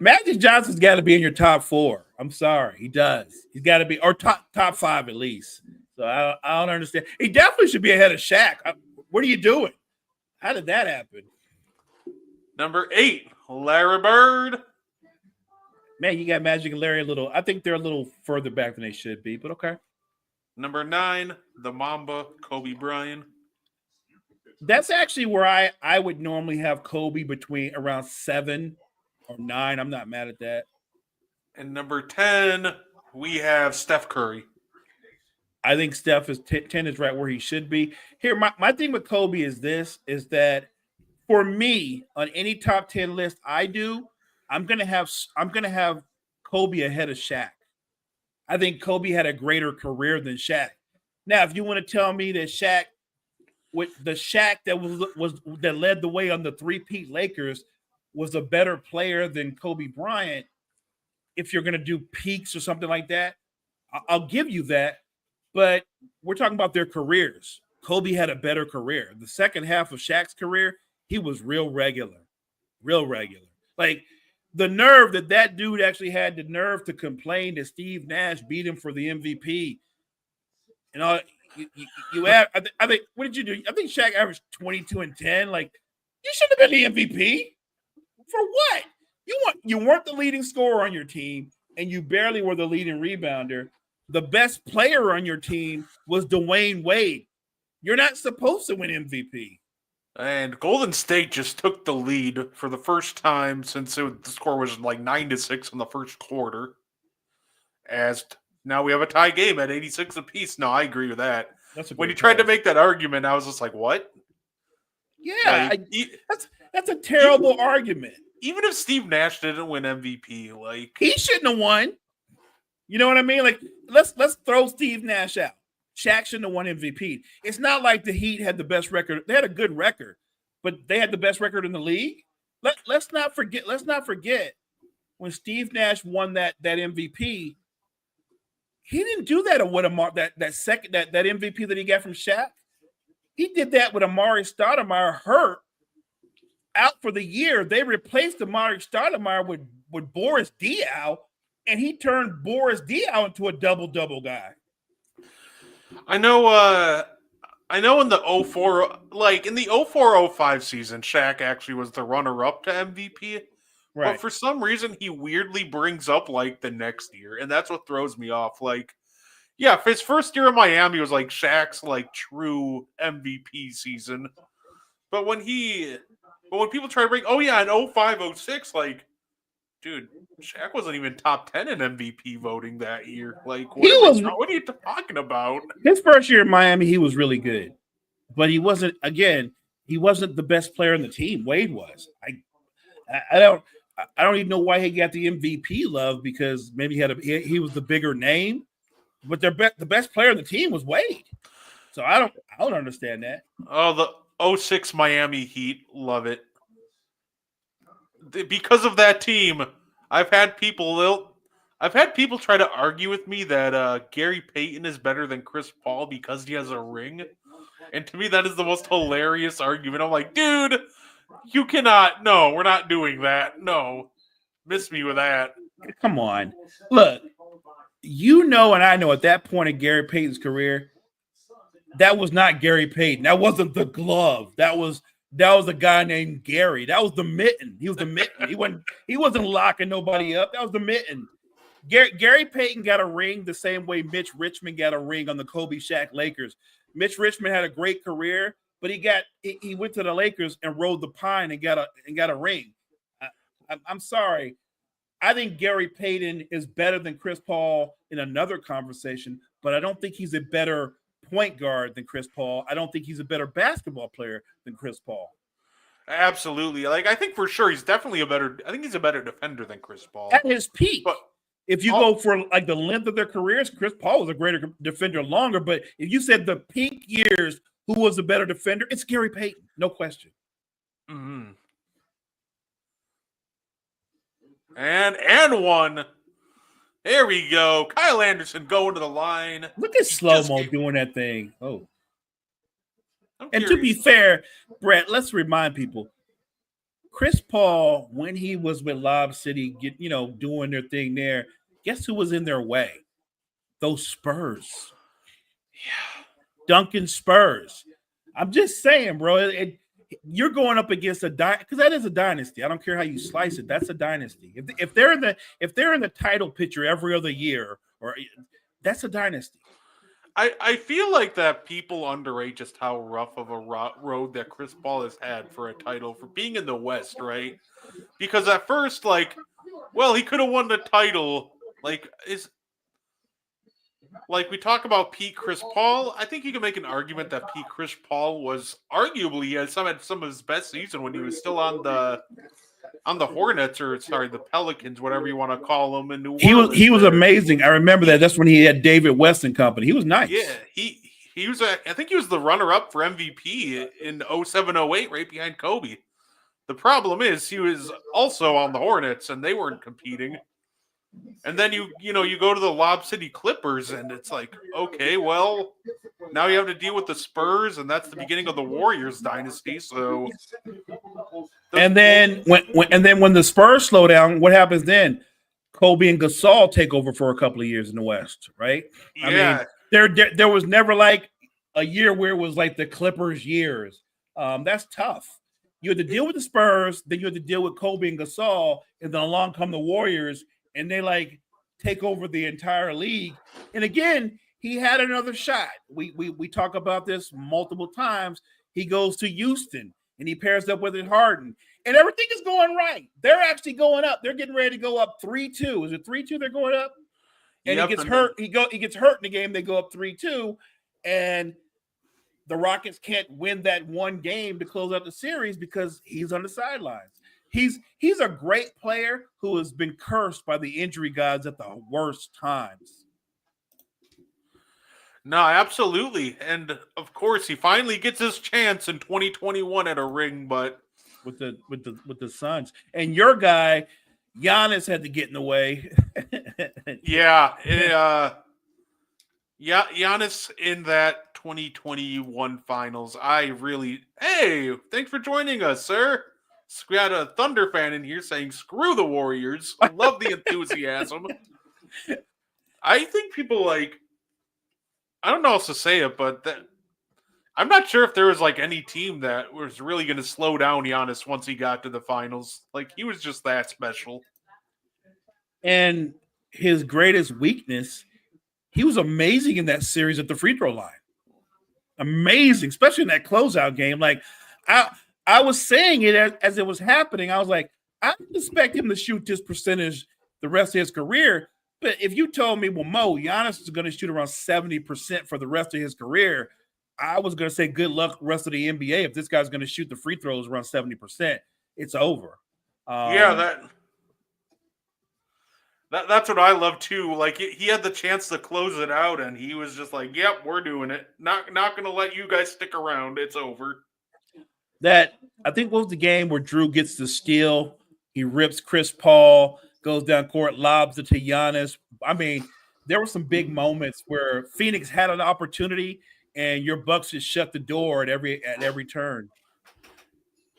Magic Johnson's got to be in your top 4. I'm sorry, he does. He's got to be, or top 5 at least. So I don't understand. He definitely should be ahead of Shaq. What are you doing? How did that happen? Number 8, Larry Bird. Man, you got Magic and Larry a little. I think they're a little further back than they should be, but okay. Number 9, the Mamba, Kobe Bryant. That's actually where I would normally have Kobe between around 7 or 9. I'm not mad at that. And number 10, we have Steph Curry. I think Steph is 10 is right where he should be. Here, my thing with Kobe is that for me, on any top 10 list I do, I'm gonna have Kobe ahead of Shaq. I think Kobe had a greater career than Shaq. Now, if you want to tell me that Shaq, with the Shaq that led the way on the three-peat Lakers, was a better player than Kobe Bryant, if you're gonna do peaks or something like that, I'll give you that. But we're talking about their careers. Kobe had a better career. The second half of Shaq's career, he was real regular. Like the nerve that dude actually had the nerve to complain that Steve Nash beat him for the MVP. And all you have, I think, what did you do? I think Shaq averaged 22 and 10. Like, you shouldn't have been the MVP. For what? You weren't the leading scorer on your team, and you barely were the leading rebounder. The best player on your team was Dwayne Wade. You're not supposed to win MVP. And Golden State just took the lead for the first time since the score was like 9-6 in the first quarter. As now we have a tie game at 86 apiece. No, I agree with that. When you tried to make that argument, I was just like, what? Yeah, that's a terrible argument. Even if Steve Nash didn't win MVP, like he shouldn't have won. You know what I mean? Like, let's throw Steve Nash out. Shaq shouldn't have won MVP. It's not like the Heat had the best record. They had a good record, but they had the best record in the league. Let's not forget when Steve Nash won that MVP. He didn't do that with that MVP that he got from Shaq. He did that with Amari Stoudemire hurt out for the year. They replaced Amari Stoudemire with Boris Diaw, and he turned Boris Diaw into a double-double guy. I know in the 04, like in the 04-05 season, Shaq actually was the runner-up to MVP. Right. But for some reason, he weirdly brings up like the next year, and that's what throws me off. Like, yeah, his first year in Miami was like Shaq's like true MVP season. But when people try to bring, in 05-06, like, dude, Shaq wasn't even top 10 in MVP voting that year. Like, what are you talking about? His first year in Miami, he was really good. But he wasn't the best player on the team. Wade was. I don't even know why he got the MVP love, because maybe he was the bigger name. But the best player on the team was Wade. So I don't understand that. Oh, the 06 Miami Heat, love it. because of that team, I've had people try to argue with me that Gary Payton is better than Chris Paul because he has a ring. And to me, that is the most hilarious argument. I'm like, dude, you cannot. No, we're not doing that. No. Miss me with that. Come on. Look, you know, and I know at that point in Gary Payton's career, that was not Gary Payton. That wasn't the glove. That was a guy named Gary. That was the mitten. He was the mitten. He wasn't locking nobody up. That was the mitten. Gary Payton got a ring the same way Mitch Richmond got a ring on the Kobe Shaq Lakers. Mitch Richmond had a great career, but he went to the Lakers and rode the pine and got a ring. I'm sorry. I think Gary Payton is better than Chris Paul in another conversation, but I don't think he's a better point guard than Chris Paul. I don't think he's a better basketball player than Chris Paul. Absolutely. Like, I think for sure he's definitely a better defender than Chris Paul. At his peak. But if you go for like the length of their careers, Chris Paul was a greater defender longer. But if you said the peak years, who was a better defender? It's Gary Payton, no question. Mm-hmm. And one. There we go. Kyle Anderson going to the line. Look at Slow-Mo doing that thing. Oh. And curious. to be fair, Brett, let's remind people, Chris Paul, when he was with Lob City, doing their thing there, guess who was in their way? Those Spurs. Yeah. Duncan Spurs. I'm just saying, bro, you're going up against because that is a dynasty. I don't care how you slice it. That's a dynasty. If they're in the title picture every other year, that's a dynasty. I feel like that people underrate just how rough of a road that Chris Paul has had for a title, for being in the West, right? Because at first, he could have won the title. We talk about peak Chris Paul. I think you can make an argument that peak Chris Paul was arguably some of his best season when he was still on the Hornets, the Pelicans, whatever you want to call them. In New Orleans, he was amazing. I remember that. That's when he had David West and company. He was nice. Yeah, he was. I think he was the runner-up for MVP in 07-08, right behind Kobe. The problem is he was also on the Hornets, and they weren't competing. And then you go to the Lob City Clippers, and it's like, okay, well, now you have to deal with the Spurs, and that's the beginning of the Warriors dynasty. So, and then when the Spurs slow down, what happens then? Kobe and Gasol take over for a couple of years in the West, right? Yeah. I mean, there was never like a year where it was like the Clippers years. That's tough. You had to deal with the Spurs, then you had to deal with Kobe and Gasol, and then along come the Warriors. And they take over the entire league. And again, he had another shot. We talk about this multiple times. He goes to Houston and he pairs up with Harden. And everything is going right. They're actually going up. They're getting ready to go up 3-2. Is it 3-2 they're going up? And he gets hurt. He gets hurt in the game. They go up 3-2. And the Rockets can't win that one game to close out the series because he's on the sidelines. He's a great player who has been cursed by the injury gods at the worst times. No, absolutely. And of course, he finally gets his chance in 2021 at a ring, but with the Suns. And your guy, Giannis, had to get in the way. Yeah, Giannis in that 2021 finals. Hey, thanks for joining us, sir. We had a Thunder fan in here saying, screw the Warriors. I love the enthusiasm. I think people I don't know how else to say it, but I'm not sure if there was any team that was really going to slow down Giannis once he got to the finals. He was just that special. And his greatest weakness, he was amazing in that series at the free throw line. Amazing, especially in that closeout game. I was saying it as it was happening. I was like, I didn't expect him to shoot this percentage the rest of his career. But if you told me, well, Mo, Giannis is going to shoot around 70% for the rest of his career, I was going to say good luck rest of the NBA. If this guy's going to shoot the free throws around 70%, it's over. That's what I love too. He had the chance to close it out, and he was just like, "Yep, we're doing it. Not going to let you guys stick around. It's over." That I think was the game where Drew gets the steal He rips Chris Paul, goes down court, lobs it to Giannis. I mean, there were some big moments where Phoenix had an opportunity, and your Bucks just shut the door at every turn.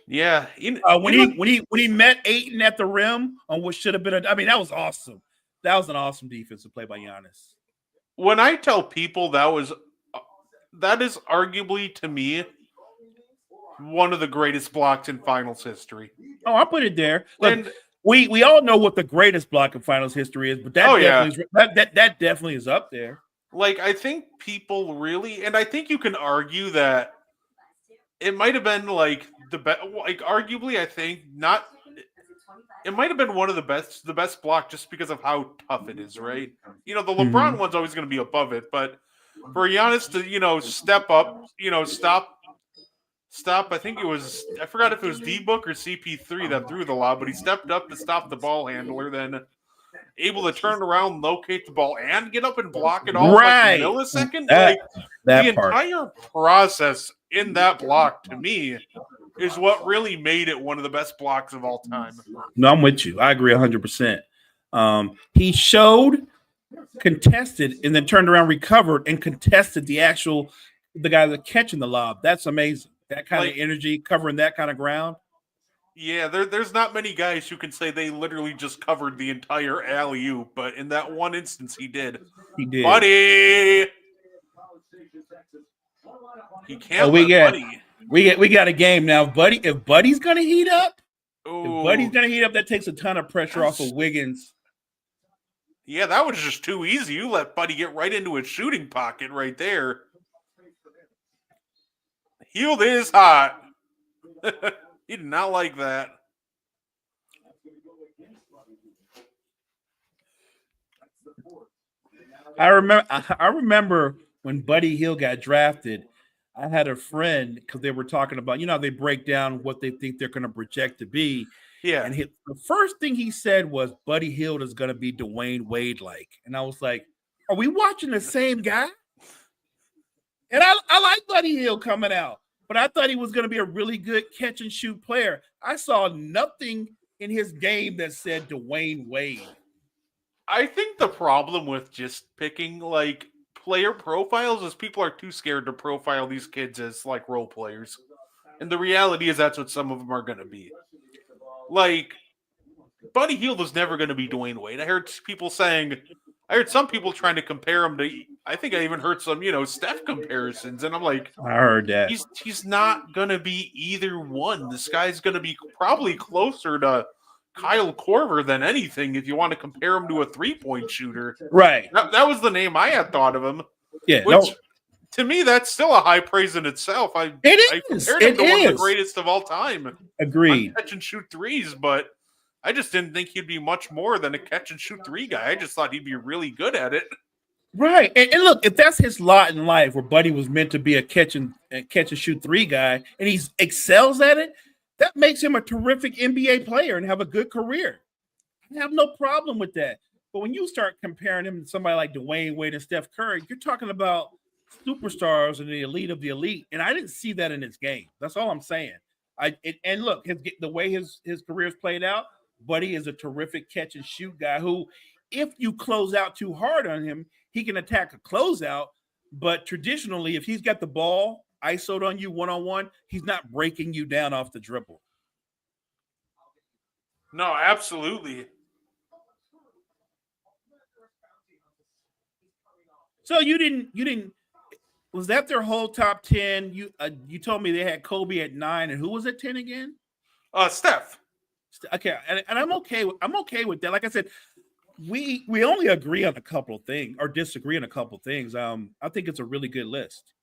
Yeah, When he met Ayton at the rim on what should have been I mean, that was awesome. That was an awesome defensive play by Giannis. when I tell people that is arguably to me one of the greatest blocks in finals history. Oh, I'll put it there. Look, And we all know what the greatest block in finals history is, but that definitely is up there. like I think people really, and I think you can argue that it might have been like the best. Like arguably, I think not. It might have been one of the best block just because of how tough it is, right? You know, the LeBron one's always going to be above it, but for Giannis to step up, stop. I think I forgot if it was D-Book or CP3 that threw the lob, but he stepped up to stop the ball handler, then able to turn around, locate the ball, and get up and block it all Right. like a millisecond. That the part. entire process in that block to me is what really made it one of the best blocks of all time. No, I'm with you. I agree 100%. He showed, contested, and then turned around, recovered, and contested the guy that catching the lob. That's amazing. That kind of energy, covering that kind of ground. Yeah, there's not many guys who can say they literally just covered the entire alley-oop, but in that one instance, he did. He did. Buddy! He can't let Buddy. We got a game now, Buddy. If Buddy's gonna heat up, Ooh. that takes a ton of pressure off of Wiggins. Yeah, that was just too easy. You let Buddy get right into his shooting pocket right there. Hield is hot. He did not like that. I remember when Buddy Hield got drafted. I had a friend because they were talking about, they break down what they think they're going to project to be. Yeah. And the first thing he said was Buddy Hield is going to be Dwayne Wade like. And I was like, are we watching the same guy? And I like Buddy Hield coming out, but I thought he was going to be a really good catch and shoot player. I saw nothing in his game that said Dwayne Wade. I think the problem with just picking player profiles is people are too scared to profile these kids as role players. And the reality is that's what some of them are going to be. Buddy Hield was never going to be Dwayne Wade. I heard some people trying to compare him to, I think I even heard some, Steph comparisons. And I'm like, I heard that. He's not going to be either one. This guy's going to be probably closer to Kyle Korver than anything if you want to compare him to a three-point shooter. Right. That was the name I had thought of him. Yeah. Which, to me, that's still a high praise in itself. I compared him to one of the greatest of all time. Agreed. Catch and shoot threes, but I just didn't think he'd be much more than a catch and shoot three guy. I just thought he'd be really good at it. Right. And look, if that's his lot in life, where Buddy was meant to be a catch and shoot three guy, and he excels at it, that makes him a terrific NBA player and have a good career. I have no problem with that. But when you start comparing him to somebody like Dwayne Wade and Steph Curry, you're talking about superstars and the elite of the elite. And I didn't see that in his game. That's all I'm saying. And look, the way his career's played out, Buddy is a terrific catch and shoot guy who, if you close out too hard on him, he can attack a closeout. But traditionally, if he's got the ball ISO'd on you one-on-one, he's not breaking you down off the dribble. No, absolutely. So you didn't was that their whole top 10? You told me they had Kobe at 9, and who was at 10 again? Steph. Okay, and I'm okay with that. Like I said, we only agree on a couple of things or disagree on a couple of things. I think it's a really good list.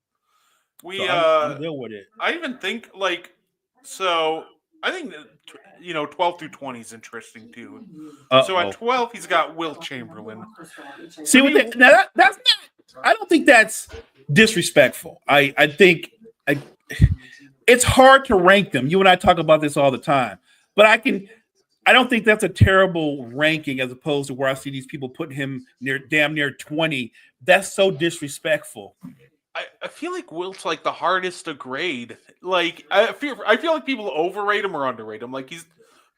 I'm deal with it. I even think I think 12 through 20 is interesting too. So at 12 he's got Wilt Chamberlain. See what that's not. I don't think that's disrespectful. I think it's hard to rank them. You and I talk about this all the time, but I don't think that's a terrible ranking as opposed to where I see these people putting him damn near 20. That's so disrespectful. I feel like Wilt's the hardest to grade. I feel like people overrate him or underrate him.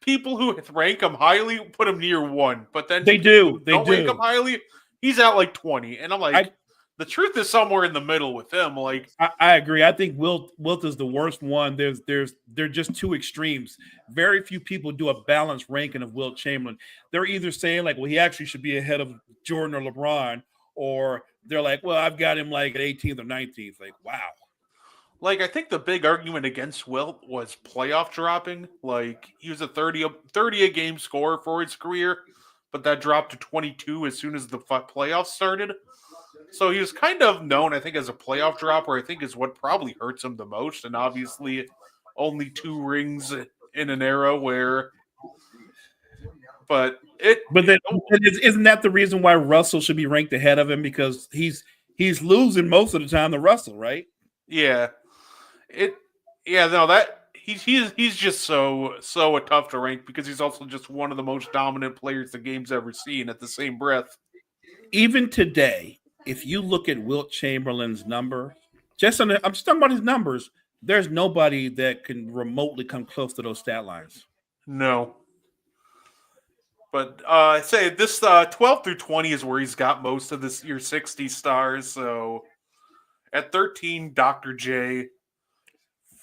people who rank him highly put him near 1, but then They do. They don't rank do. him highly, he's at like 20. And I'm like, I- the truth is somewhere in the middle with him. Like, I agree. I think Wilt is the worst one. They're just two extremes. Very few people do a balanced ranking of Wilt Chamberlain. They're either saying like, well, he actually should be ahead of Jordan or LeBron, or they're like, well, I've got him like at 18th or 19th. Like, wow. Like, I think the big argument against Wilt was playoff dropping. Like, he was a 30 a game scorer for his career, but that dropped to 22 as soon as the playoffs started. So he was kind of known, I think, as a playoff dropper, I think is what probably hurts him the most. And obviously, only 2 rings in an era where. But then isn't that the reason why Russell should be ranked ahead of him? Because he's losing most of the time to Russell, right? Yeah. That he's just so tough to rank because he's also just one of the most dominant players the game's ever seen at the same breath. Even today, if you look at Wilt Chamberlain's number, I'm just talking about his numbers, there's nobody that can remotely come close to those stat lines. No. But I say this 12 through 20 is where he's got most of this year's 60 stars. So at 13, Dr. J.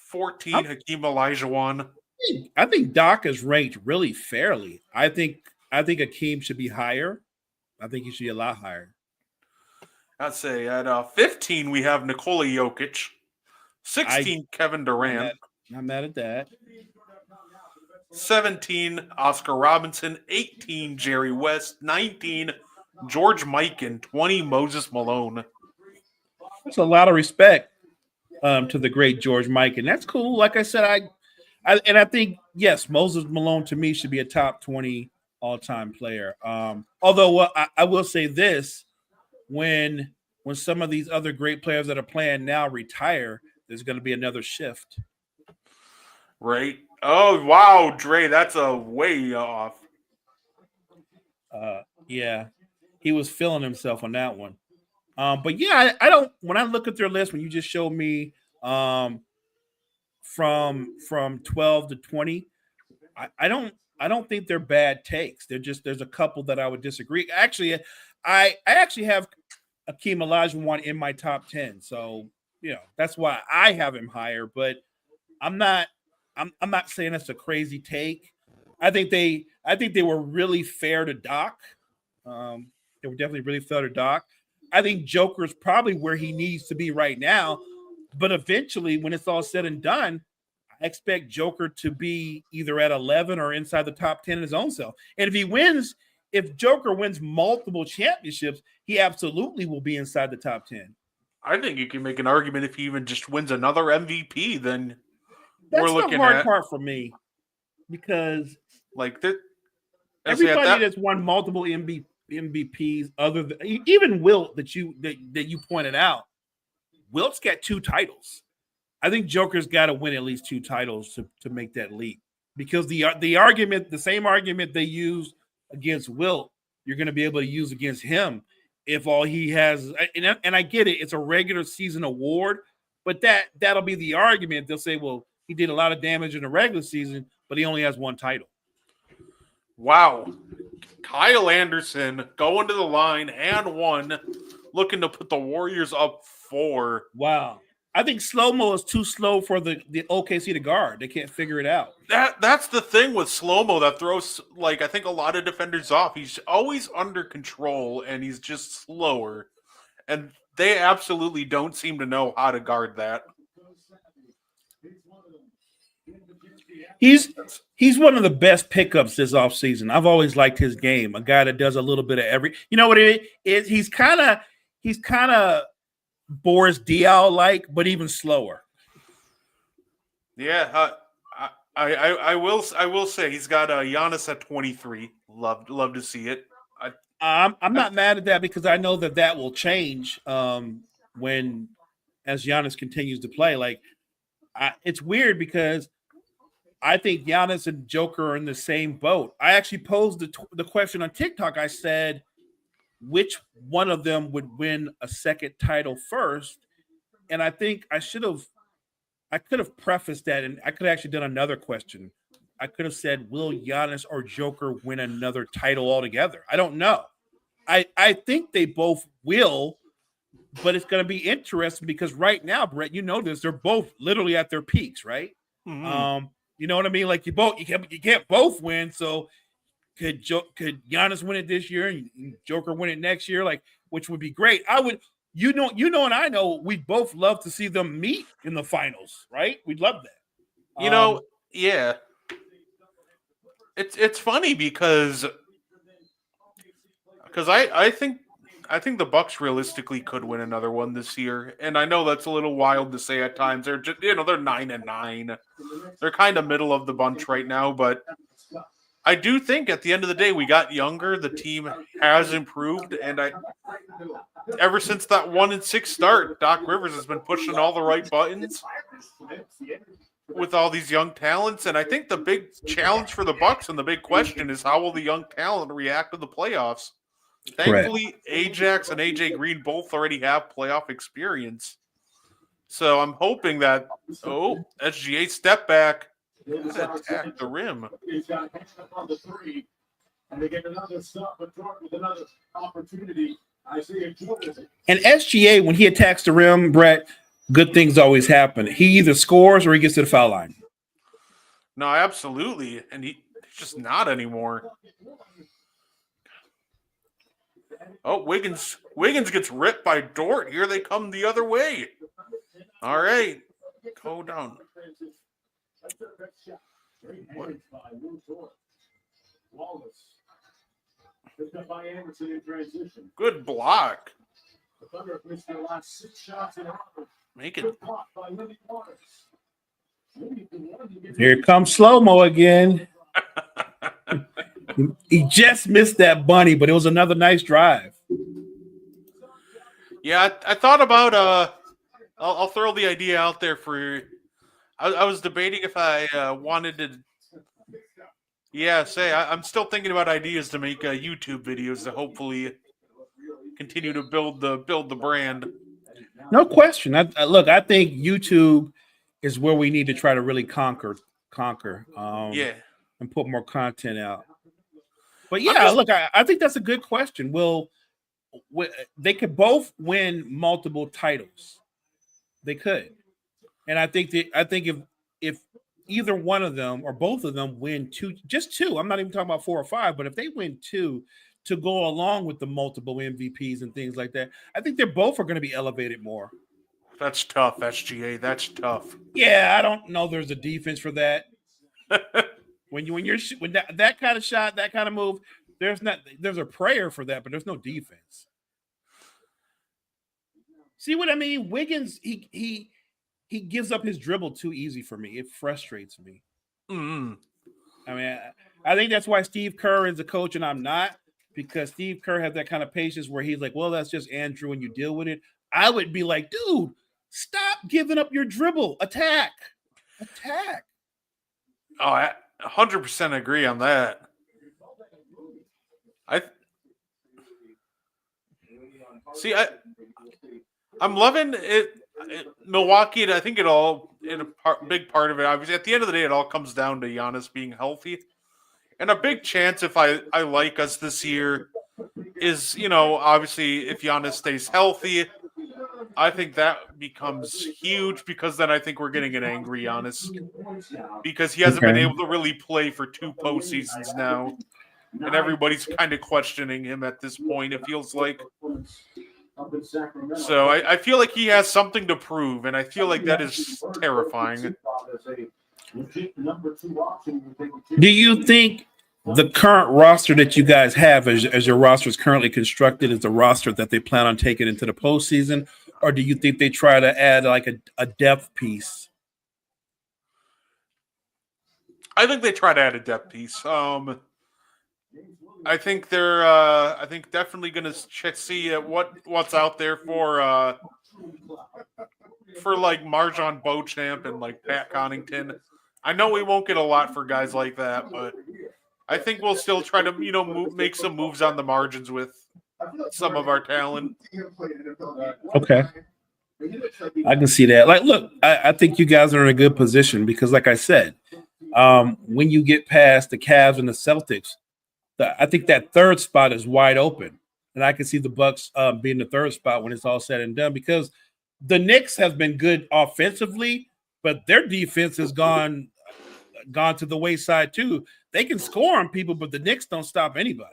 14, Hakeem Olajuwon. I think Doc is ranked really fairly. I think Hakeem should be higher. I think he should be a lot higher. I'd say at 15 we have Nikola Jokic, 16 Kevin Durant, Not mad at that. 17 Oscar Robinson, 18 Jerry West, 19 George Mikan, 20 Moses Malone. That's a lot of respect to the great George Mikan. That's cool. Like I said, I think yes, Moses Malone to me should be a top 20 all-time player. Although I will say this. When some of these other great players that are playing now retire, there's going to be another shift. Right. Oh, wow, Dre, that's a way off. Yeah, he was feeling himself on that one. But yeah, I don't. When I look at their list, when you just showed me from 12 to 20, I don't think they're bad takes. There's a couple that I would disagree. Actually, I actually have Hakeem Olajuwon in my top 10. So, that's why I have him higher, but I'm not saying that's a crazy take. I think they were really fair to Doc. They were definitely really fair to Doc. I think Joker's probably where he needs to be right now, but eventually when it's all said and done, I expect Joker to be either at 11 or inside the top 10 in his own self. And if Joker wins multiple championships, he absolutely will be inside the top 10. I think you can make an argument if he even just wins another MVP, then that's we're looking the hard at part for me, because like that. Everybody that's won multiple MVPs, other than even Wilt that you pointed out, Wilt's got 2 titles. I think Joker's got to win at least 2 titles to make that leap, because the same argument they used against Wilt, you're going to be able to use against him if all he has. And I get it; it's a regular season award, but that'll be the argument. They'll say, well, he did a lot of damage in the regular season, but he only has 1 title. Wow. Kyle Anderson going to the line and 1, looking to put the Warriors up 4. Wow. I think slow-mo is too slow for the OKC to guard. They can't figure it out. That's the thing with slow-mo that throws, I think a lot of defenders off. He's always under control, and he's just slower. And they absolutely don't seem to know how to guard that. He's one of the best pickups this offseason. I've always liked his game. A guy that does a little bit of every. You know what it is? He's kind of Boris Diaw like, but even slower. Yeah, I will say he's got Giannis at 23. Love to see it. I'm not mad at that, because I know that will change as Giannis continues to play. It's weird because I think Giannis and Joker are in the same boat. I actually posed the question on TikTok. I said, which one of them would win a second title first? And I think I could have prefaced that, and I could have actually done another question. I could have said, will Giannis or Joker win another title altogether? I don't know. I think they both will, but it's going to be interesting because right now, Brett, you know this, they're both literally at their peaks, right? Mhm. You know what I mean? Like you can't both win. So could Giannis win it this year and Joker win it next year? Like, which would be great. I would, you know, and I know we'd both love to see them meet in the finals, right? We'd love that. You know, yeah. It's funny because I think the Bucks realistically could win another one this year, and I know that's a little wild to say at times. They're just, they're 9-9. They're kind of middle of the bunch right now, but I do think at the end of the day we got younger. The team has improved, and ever since that 1-6 start, Doc Rivers has been pushing all the right buttons with all these young talents, and I think the big challenge for the Bucks and the big question is how will the young talent react to the playoffs? Thankfully, Ajax and AJ Green both already have playoff experience. So I'm hoping that SGA step back attack the rim. He's got a hand up on the three, and they get another stop, but Jordan with another opportunity. Isaiah Jordan. And SGA, when he attacks the rim, Brett, good things always happen. He either scores or he gets to the foul line. No, absolutely. And he's just not anymore. Oh, Wiggins gets ripped by Dort. Here they come the other way. All right. Go down. What? Good block. Make it. Here comes slow-mo again. He just missed that bunny, but it was another nice drive. Yeah, I thought about I'll throw the idea out there for. I was debating if I wanted to. Yeah, I'm still thinking about ideas to make YouTube videos to hopefully continue to build the brand. No question. Look, I think YouTube is where we need to try to really conquer. Yeah, and put more content out. But yeah, look, I think that's a good question. They could both win multiple titles? They could, and I think if either one of them or both of them win just two, I'm not even talking about 4 or 5, but if they win 2 to go along with the multiple MVPs and things like that, I think they're both are going to be elevated more. That's tough, SGA. That's tough. Yeah, I don't know. There's a defense for that. when that kind of shot, that kind of move, there's a prayer for that, but there's no defense. See what I mean? Wiggins, he gives up his dribble too easy for me. It frustrates me. Mm-hmm. I mean, I think that's why Steve Kerr is a coach and I'm not, because Steve Kerr has that kind of patience where he's like, well, that's just Andrew and you deal with it. I would be like, dude, stop giving up your dribble. Attack. Oh, I 100% agree on that. I'm loving it. Milwaukee, and I think big part of it, obviously, at the end of the day, it all comes down to Giannis being healthy. And a big chance, if I like us this year, is, obviously, if Giannis stays healthy, I think that becomes huge because then I think we're getting an angry Giannis because he hasn't been able to really play for 2 postseasons now. And everybody's kind of questioning him at this point, it feels like. So I feel like he has something to prove, and I feel like that is terrifying. Do you think the current roster that you guys have, as your roster is currently constructed, is the roster that they plan on taking into the postseason, or do you think they try to add like a depth piece? I think they try to add a depth piece. I think they're. I think definitely going to see what's out there for like Marjon Beauchamp and like Pat Connaughton. I know we won't get a lot for guys like that, but I think we'll still try to make some moves on the margins with some of our talent. Okay, I can see that. Like, look, I think you guys are in a good position because, like I said, When you get past the Cavs and the Celtics, I think that third spot is wide open, and I can see the Bucks being the third spot when it's all said and done because the Knicks have been good offensively, but their defense has gone to the wayside too. They can score on people, but the Knicks don't stop anybody.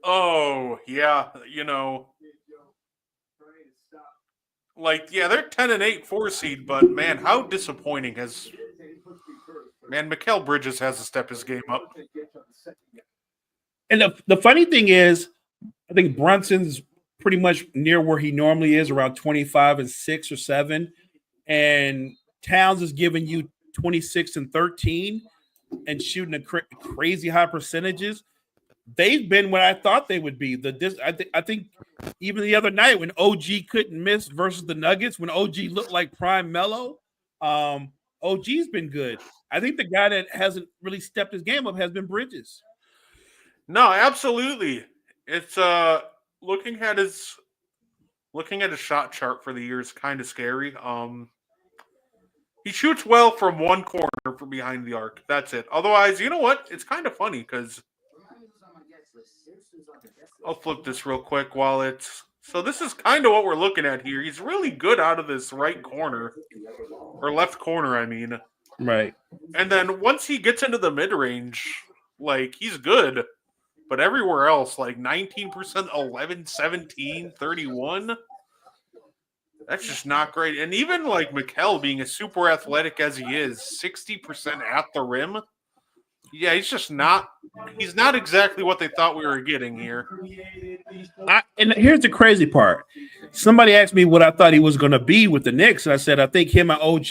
Oh, yeah, they're 10-8 4 seed, but man, how disappointing Mikal Bridges has to step his game up. And the funny thing is, I think Brunson's pretty much near where he normally is, around 25 and 6 or 7. And Towns is giving you 26 and 13 and shooting crazy high percentages. They've been what I thought they would be. I think even the other night when OG couldn't miss versus the Nuggets, when OG looked like prime Melo, OG's been good. I think the guy that hasn't really stepped his game up has been Bridges. No, absolutely. It's looking at his shot chart for the year is kind of scary. He shoots well from one corner from behind the arc. That's it. Otherwise, you know what? It's kind of funny because I'll flip this real quick while it's. So this is kind of what we're looking at here. He's really good out of this right corner or left corner, I mean. Right. And then once he gets into the mid-range, he's good. But everywhere else, 19%, 11, 17, 31, that's just not great. And even Mikal being as super athletic as he is, 60% at the rim. Yeah, he's not exactly what they thought we were getting here. And here's the crazy part. Somebody asked me what I thought he was going to be with the Knicks. And I said, I think him and OG,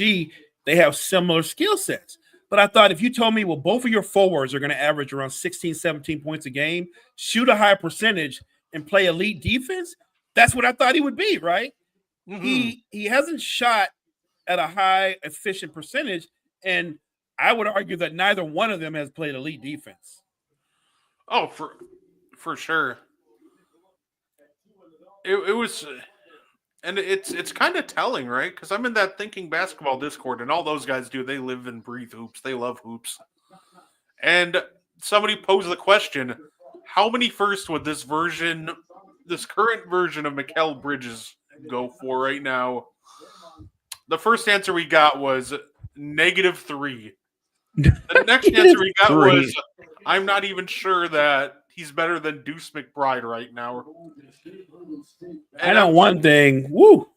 they have similar skill sets. But I thought if you told me, well, both of your forwards are going to average around 16, 17 points a game, shoot a high percentage, and play elite defense, that's what I thought he would be, right? Mm-hmm. He hasn't shot at a high efficient percentage, and I would argue that neither one of them has played elite defense. Oh, for sure. It was, and it's kind of telling, right? Because I'm in that Thinking Basketball Discord, and all those guys do. They live and breathe hoops. They love hoops. And somebody posed the question: how many first would this current version of Mikal Bridges go for right now? The first answer we got was -3. The next answer we got was, I'm not even sure that he's better than Deuce McBride right now. And I know one thing. Woo!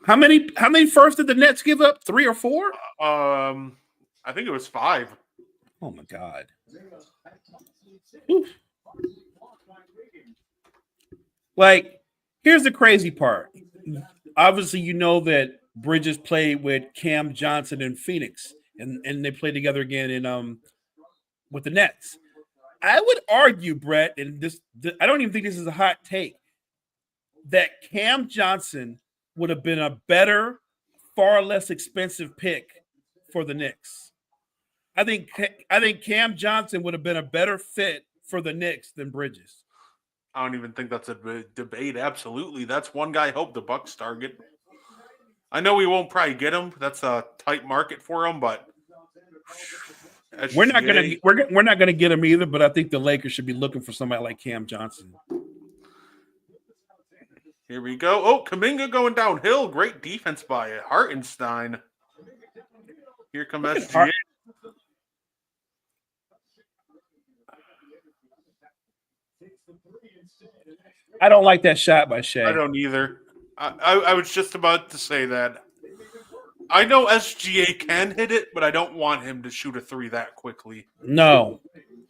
How many first did the Nets give up? 3 or 4? I think it was 5. Oh my God. Here's the crazy part. Obviously, you know that Bridges played with Cam Johnson in Phoenix, and they played together again in with the Nets. I would argue, Brett, and I don't even think this is a hot take, that Cam Johnson would have been a better, far less expensive pick for the Knicks. I think Cam Johnson would have been a better fit for the Knicks than Bridges. I don't even think that's a debate. Absolutely. That's one guy I hope the Bucks target. I know we won't probably get him. That's a tight market for him, but we're not gonna get him either. But I think the Lakers should be looking for somebody like Cam Johnson. Here we go. Oh, Kuminga going downhill. Great defense by Hartenstein. Here comes SGA. I don't like that shot by Shea. I don't either. I was just about to say that. I know SGA can hit it, but I don't want him to shoot a 3 that quickly. No.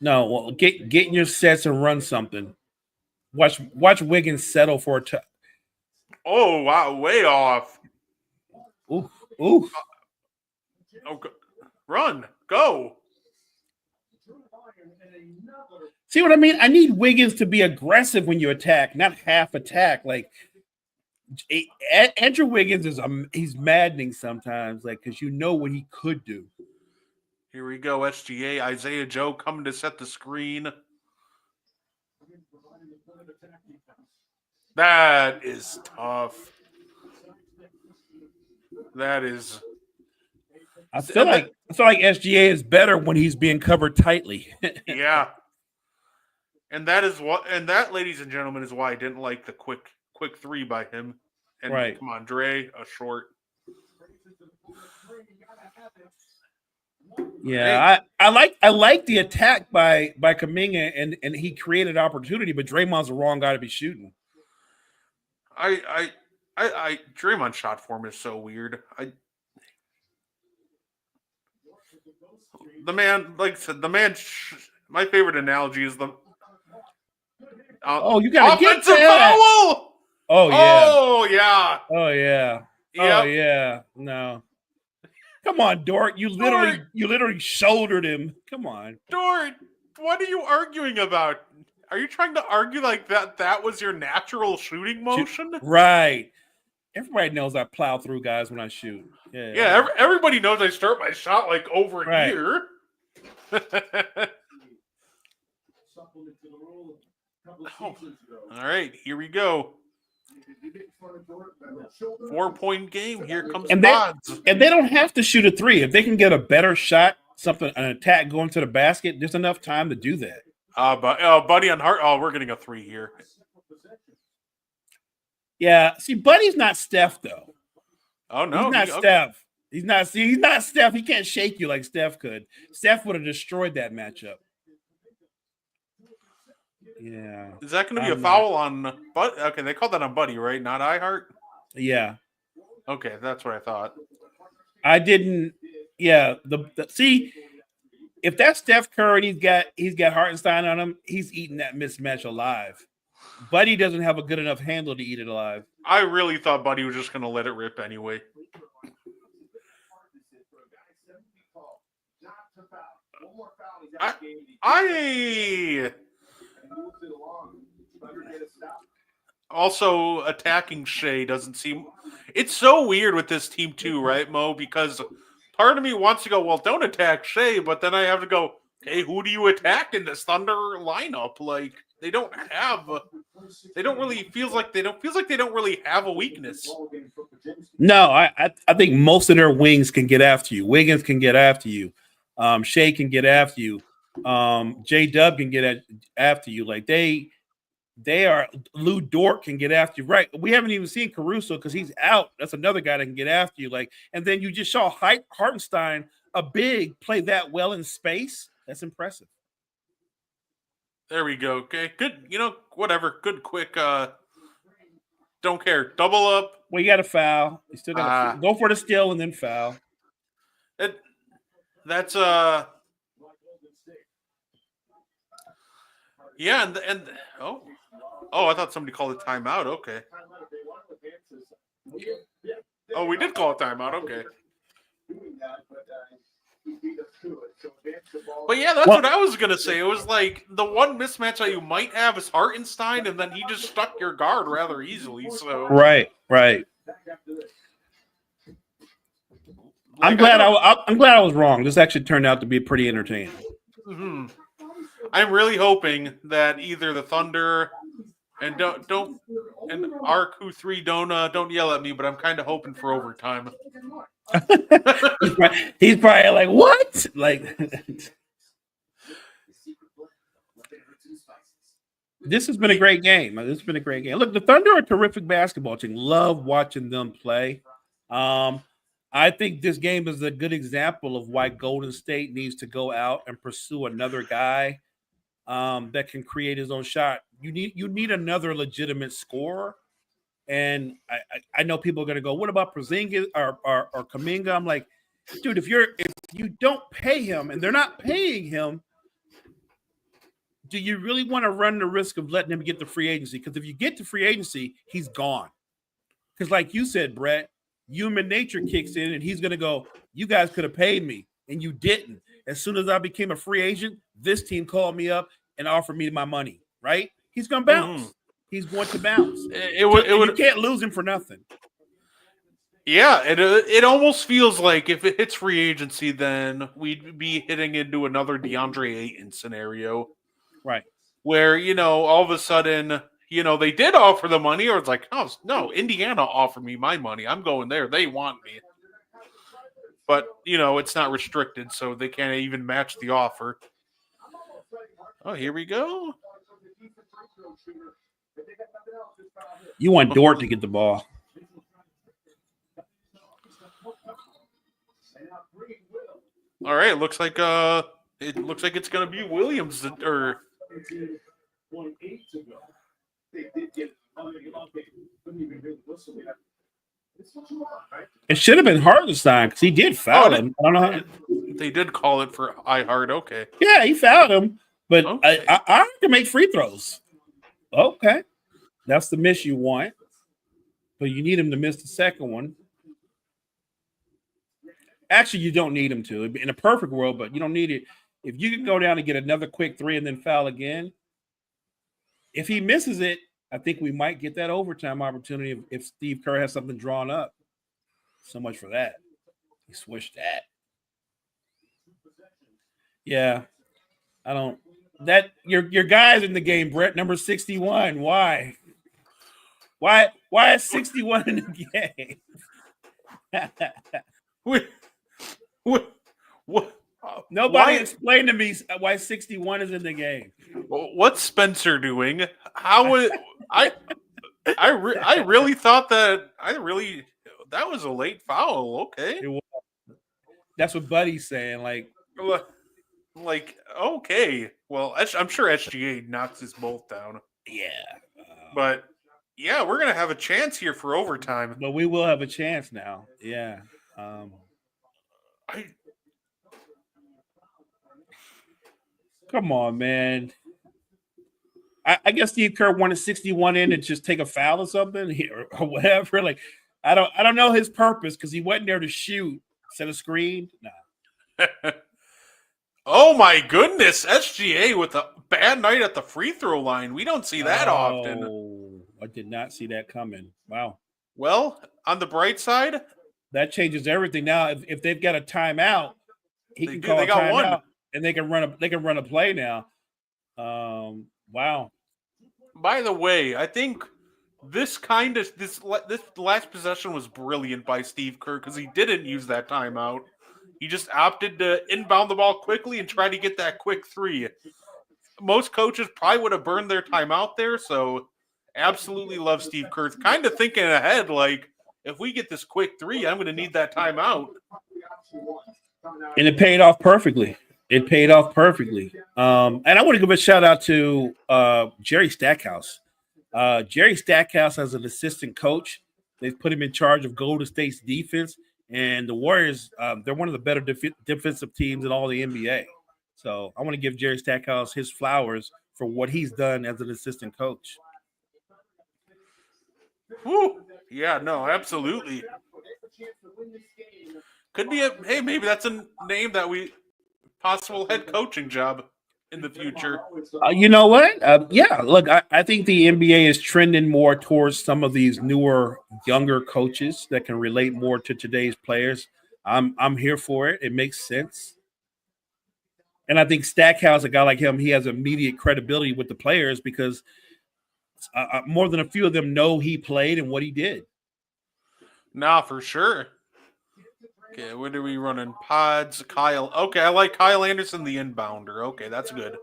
Well, get in your sets and run something. Watch Wiggins settle for a touch. Oh wow, way off. Ooh. Run, go. See what I mean? I need Wiggins to be aggressive when you attack, not half attack. Andrew Wiggins he's maddening sometimes, because you know what he could do. Here we go, SGA. Isaiah Joe coming to set the screen. That is tough. That is. I feel like SGA is better when he's being covered tightly. Yeah. And that, ladies and gentlemen, is why I didn't like the quick three by him. And Right. come on, Dre, a short. Yeah, I like the attack by Kuminga, and he created opportunity, but Draymond's the wrong guy to be shooting. Draymond's shot form is so weird. The man, like I said, my favorite analogy is the you gotta get offensive that. foul. Oh yeah. Oh yeah. Oh yeah. Yep. Oh yeah. No. Come on, Dort. You literally shouldered him. Come on. Dort, what are you arguing about? Are you trying to argue like that was your natural shooting motion? Right. Everybody knows I plow through guys when I shoot. Yeah. Yeah, everybody knows I start my shot like over Right. here. Oh. All right, here we go. 4-point game. Here comes And Pods. they don't have to shoot a three. If they can get a better shot, an attack going to the basket, there's enough time to do that. Buddy on Hart. Oh, we're getting a three here. Yeah. See, Buddy's not Steph though. Oh no, He's not Steph. He's not Steph. He can't shake you like Steph could. Steph would have destroyed that matchup. Yeah. Is that going to be a foul on Buddy? Okay, they called that on Buddy, right? Not iHeart? Yeah. Okay, that's what I thought. I didn't. Yeah. See, if that's Steph Curry, he's got Hartenstein on him. He's eating that mismatch alive. Buddy doesn't have a good enough handle to eat it alive. I really thought Buddy was just going to let it rip anyway. I also attacking Shea doesn't seem. It's so weird with this team too, right, Mo? Because part of me wants to go, well, don't attack Shea, but then I have to go, okay, who do you attack in this Thunder lineup? Like they don't really feels like they don't really have a weakness. No, I think most of their wings can get after you. Wiggins can get after you. Shea can get after you. J-Dub can get after you. Like they are. Lou Dort can get after you. Right. We haven't even seen Caruso because he's out. That's another guy that can get after you. Like, and then you just saw Hartenstein, a big, play that well in space. That's impressive. There we go. Okay, good. Whatever. Good, quick. Don't care. Double up. Well, you got to foul. You still got to go for the steal and then foul. That's yeah, and I thought somebody called a timeout. Okay. Oh, we did call a timeout. Okay. But yeah, that's what I was gonna say. It was like the one mismatch that you might have is Hartenstein, and then he just stuck your guard rather easily. So right. I'm glad I was wrong. This actually turned out to be pretty entertaining. Mm-hmm. I'm really hoping that either the Thunder and don't and RQ3 don't yell at me, but I'm kind of hoping for overtime. He's probably like, what? Like, this has been a great game. Look, the Thunder are a terrific basketball team. Love watching them play. I think this game is a good example of why Golden State needs to go out and pursue another guy that can create his own shot. You need another legitimate scorer. And I know people are going to go, what about Porzingis or Kuminga? I'm like, dude, if you don't pay him and they're not paying him, do you really want to run the risk of letting him get the free agency? Because if you get to free agency, he's gone. Because like you said, Brett, human nature kicks in and he's going to go, you guys could have paid me and you didn't. As soon as I became a free agent, this team called me up and offered me my money, right? He's going to bounce. Mm-hmm. He's going to bounce. You can't lose him for nothing. Yeah, it almost feels like if it hits free agency, then we'd be hitting into another DeAndre Ayton scenario. Right. Where, all of a sudden, they did offer the money, or it's like, oh, no, Indiana offered me my money. I'm going there. They want me. but it's not restricted, so they can't even match the offer. Oh, here we go. You want Dort to get the ball. All right, it looks like it's going to be Williams or 1-8 to go. They did get couldn't even hear the whistle yet. It's what you want, right? It should have been Hartenstein because he did foul him. I don't know how. They did call it for iHeart. Okay. Yeah, he fouled him, but Okay. I can make free throws. Okay, that's the miss you want, but you need him to miss the second one. Actually, you don't need him to in a perfect world, but you don't need it. If you can go down and get another quick three and then foul again, if he misses it, I think we might get that overtime opportunity if Steve Kerr has something drawn up. So much for that. He switched that. Yeah, I don't. That your guy's in the game, Brett. Number 61. Why? Why is 61 in the game? What? Nobody explained to me why 61 is in the game. What's Spencer doing? How would I really thought that that was a late foul. Okay, That's what Buddy's saying. Like okay. Well, I'm sure SGA knocks us both down. Yeah, But yeah, we're gonna have a chance here for overtime. but we will have a chance now. Yeah. Come on, man. I guess Steve Kerr wanted 61 in and just take a foul or something or whatever. Like, I don't know his purpose because he wasn't there to shoot, set a screen. Nah. Oh my goodness, SGA with a bad night at the free throw line. We don't see that often. Oh, I did not see that coming. Wow. Well, on the bright side, that changes everything. Now, if they've got a timeout, he can call a got one. timeout and they can run a play now. Wow. By the way, I think this last possession was brilliant by Steve Kerr because he didn't use that timeout. He just opted to inbound the ball quickly and try to get that quick three. Most coaches probably would have burned their timeout there, so absolutely love Steve Kerr. Kind of thinking ahead, like, if we get this quick three, I'm going to need that timeout. And it paid off perfectly. And I want to give a shout out to Jerry Stackhouse. Jerry Stackhouse, as an assistant coach, they've put him in charge of Golden State's defense. And the Warriors, they're one of the better defensive teams in all the NBA. So I want to give Jerry Stackhouse his flowers for what he's done as an assistant coach. Woo. Yeah, no, absolutely. Could be maybe that's a name that possible head coaching job in the future. You know what? Yeah, look, I think the NBA is trending more towards some of these newer, younger coaches that can relate more to today's players. I'm here for it. It makes sense. And I think Stackhouse, a guy like him, he has immediate credibility with the players because more than a few of them know he played and what he did. Nah, for sure. Okay, what are we running? Pods, Kyle. Okay, I like Kyle Anderson, the inbounder. Okay, that's good.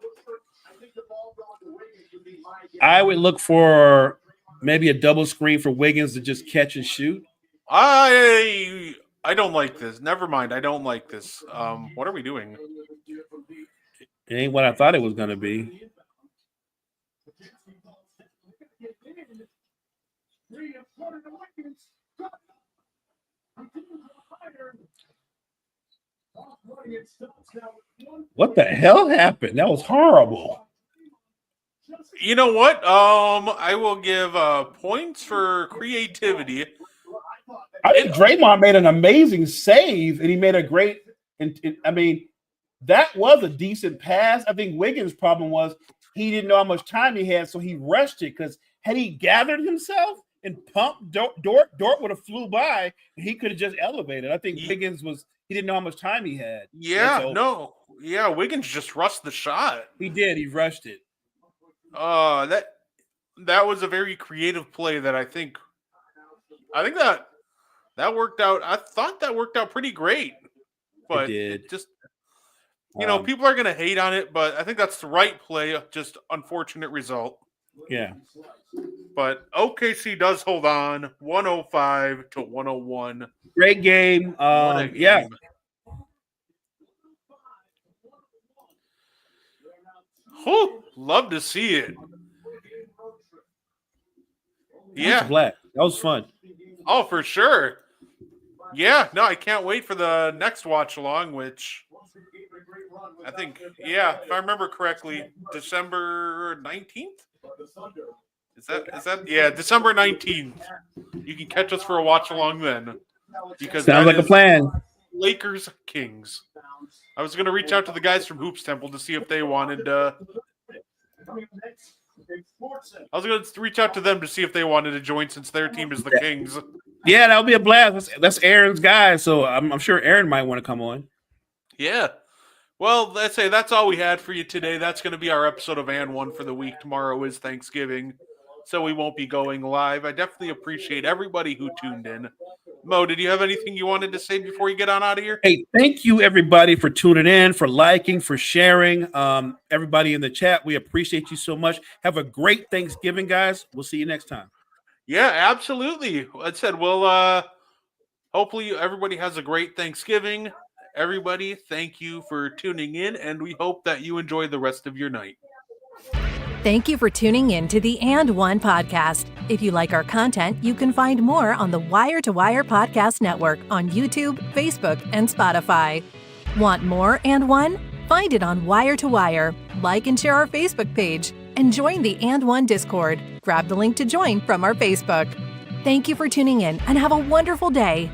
I would look for maybe a double screen for Wiggins to just catch and shoot. I don't like this. Never mind. I don't like this. What are we doing? It ain't what I thought it was going to be. What the hell happened? That was horrible. You know what? I will give points for creativity. I think Draymond made an amazing save, and he made a great. I mean, that was a decent pass. I think Wiggins' problem was he didn't know how much time he had, so he rushed it. Because had he gathered himself and pumped, Dort would have flew by, and he could have just elevated. I think Wiggins he didn't know how much time he had. Yeah, no. Yeah, Wiggins just rushed the shot. He did. He rushed it. That was a very creative play that I think that worked out. I thought that worked out pretty great. but did. it just, people are going to hate on it, but I think that's the right play. Just unfortunate result. Yeah. But OKC does hold on 105 to 101. Great game. What a Yeah. game. Whew, love to see it. Yeah. That was fun. Oh, for sure. Yeah, no, I can't wait for the next watch along, which I think, if I remember correctly, December 19th? Is that December 19th. You can catch us for a watch along then. Because sounds like a plan. Lakers Kings. I was going to reach out to the guys from Hoops Temple to see if they wanted I was going to reach out to them to see if they wanted to join since their team is the Kings. Yeah, that would be a blast. That's Aaron's guy, so I'm sure Aaron might want to come on. Yeah. Well, let's say that's all we had for you today. That's going to be our episode of And One for the week. Tomorrow is Thanksgiving, so we won't be going live. I definitely appreciate everybody who tuned in. Mo, did you have anything you wanted to say before you get on out of here? Hey, thank you, everybody, for tuning in, for liking, for sharing. Everybody in the chat, we appreciate you so much. Have a great Thanksgiving, guys. We'll see you next time. Yeah, absolutely. I said, well, hopefully everybody has a great Thanksgiving. Everybody, thank you for tuning in, and we hope that you enjoy the rest of your night. Thank you for tuning in to the And One podcast. If you like our content, you can find more on the Wire to Wire Podcast Network on YouTube, Facebook, and Spotify. Want more And One? Find it on Wire to Wire. Like and share our Facebook page, and join the And One Discord. Grab the link to join from our Facebook. Thank you for tuning in, and have a wonderful day.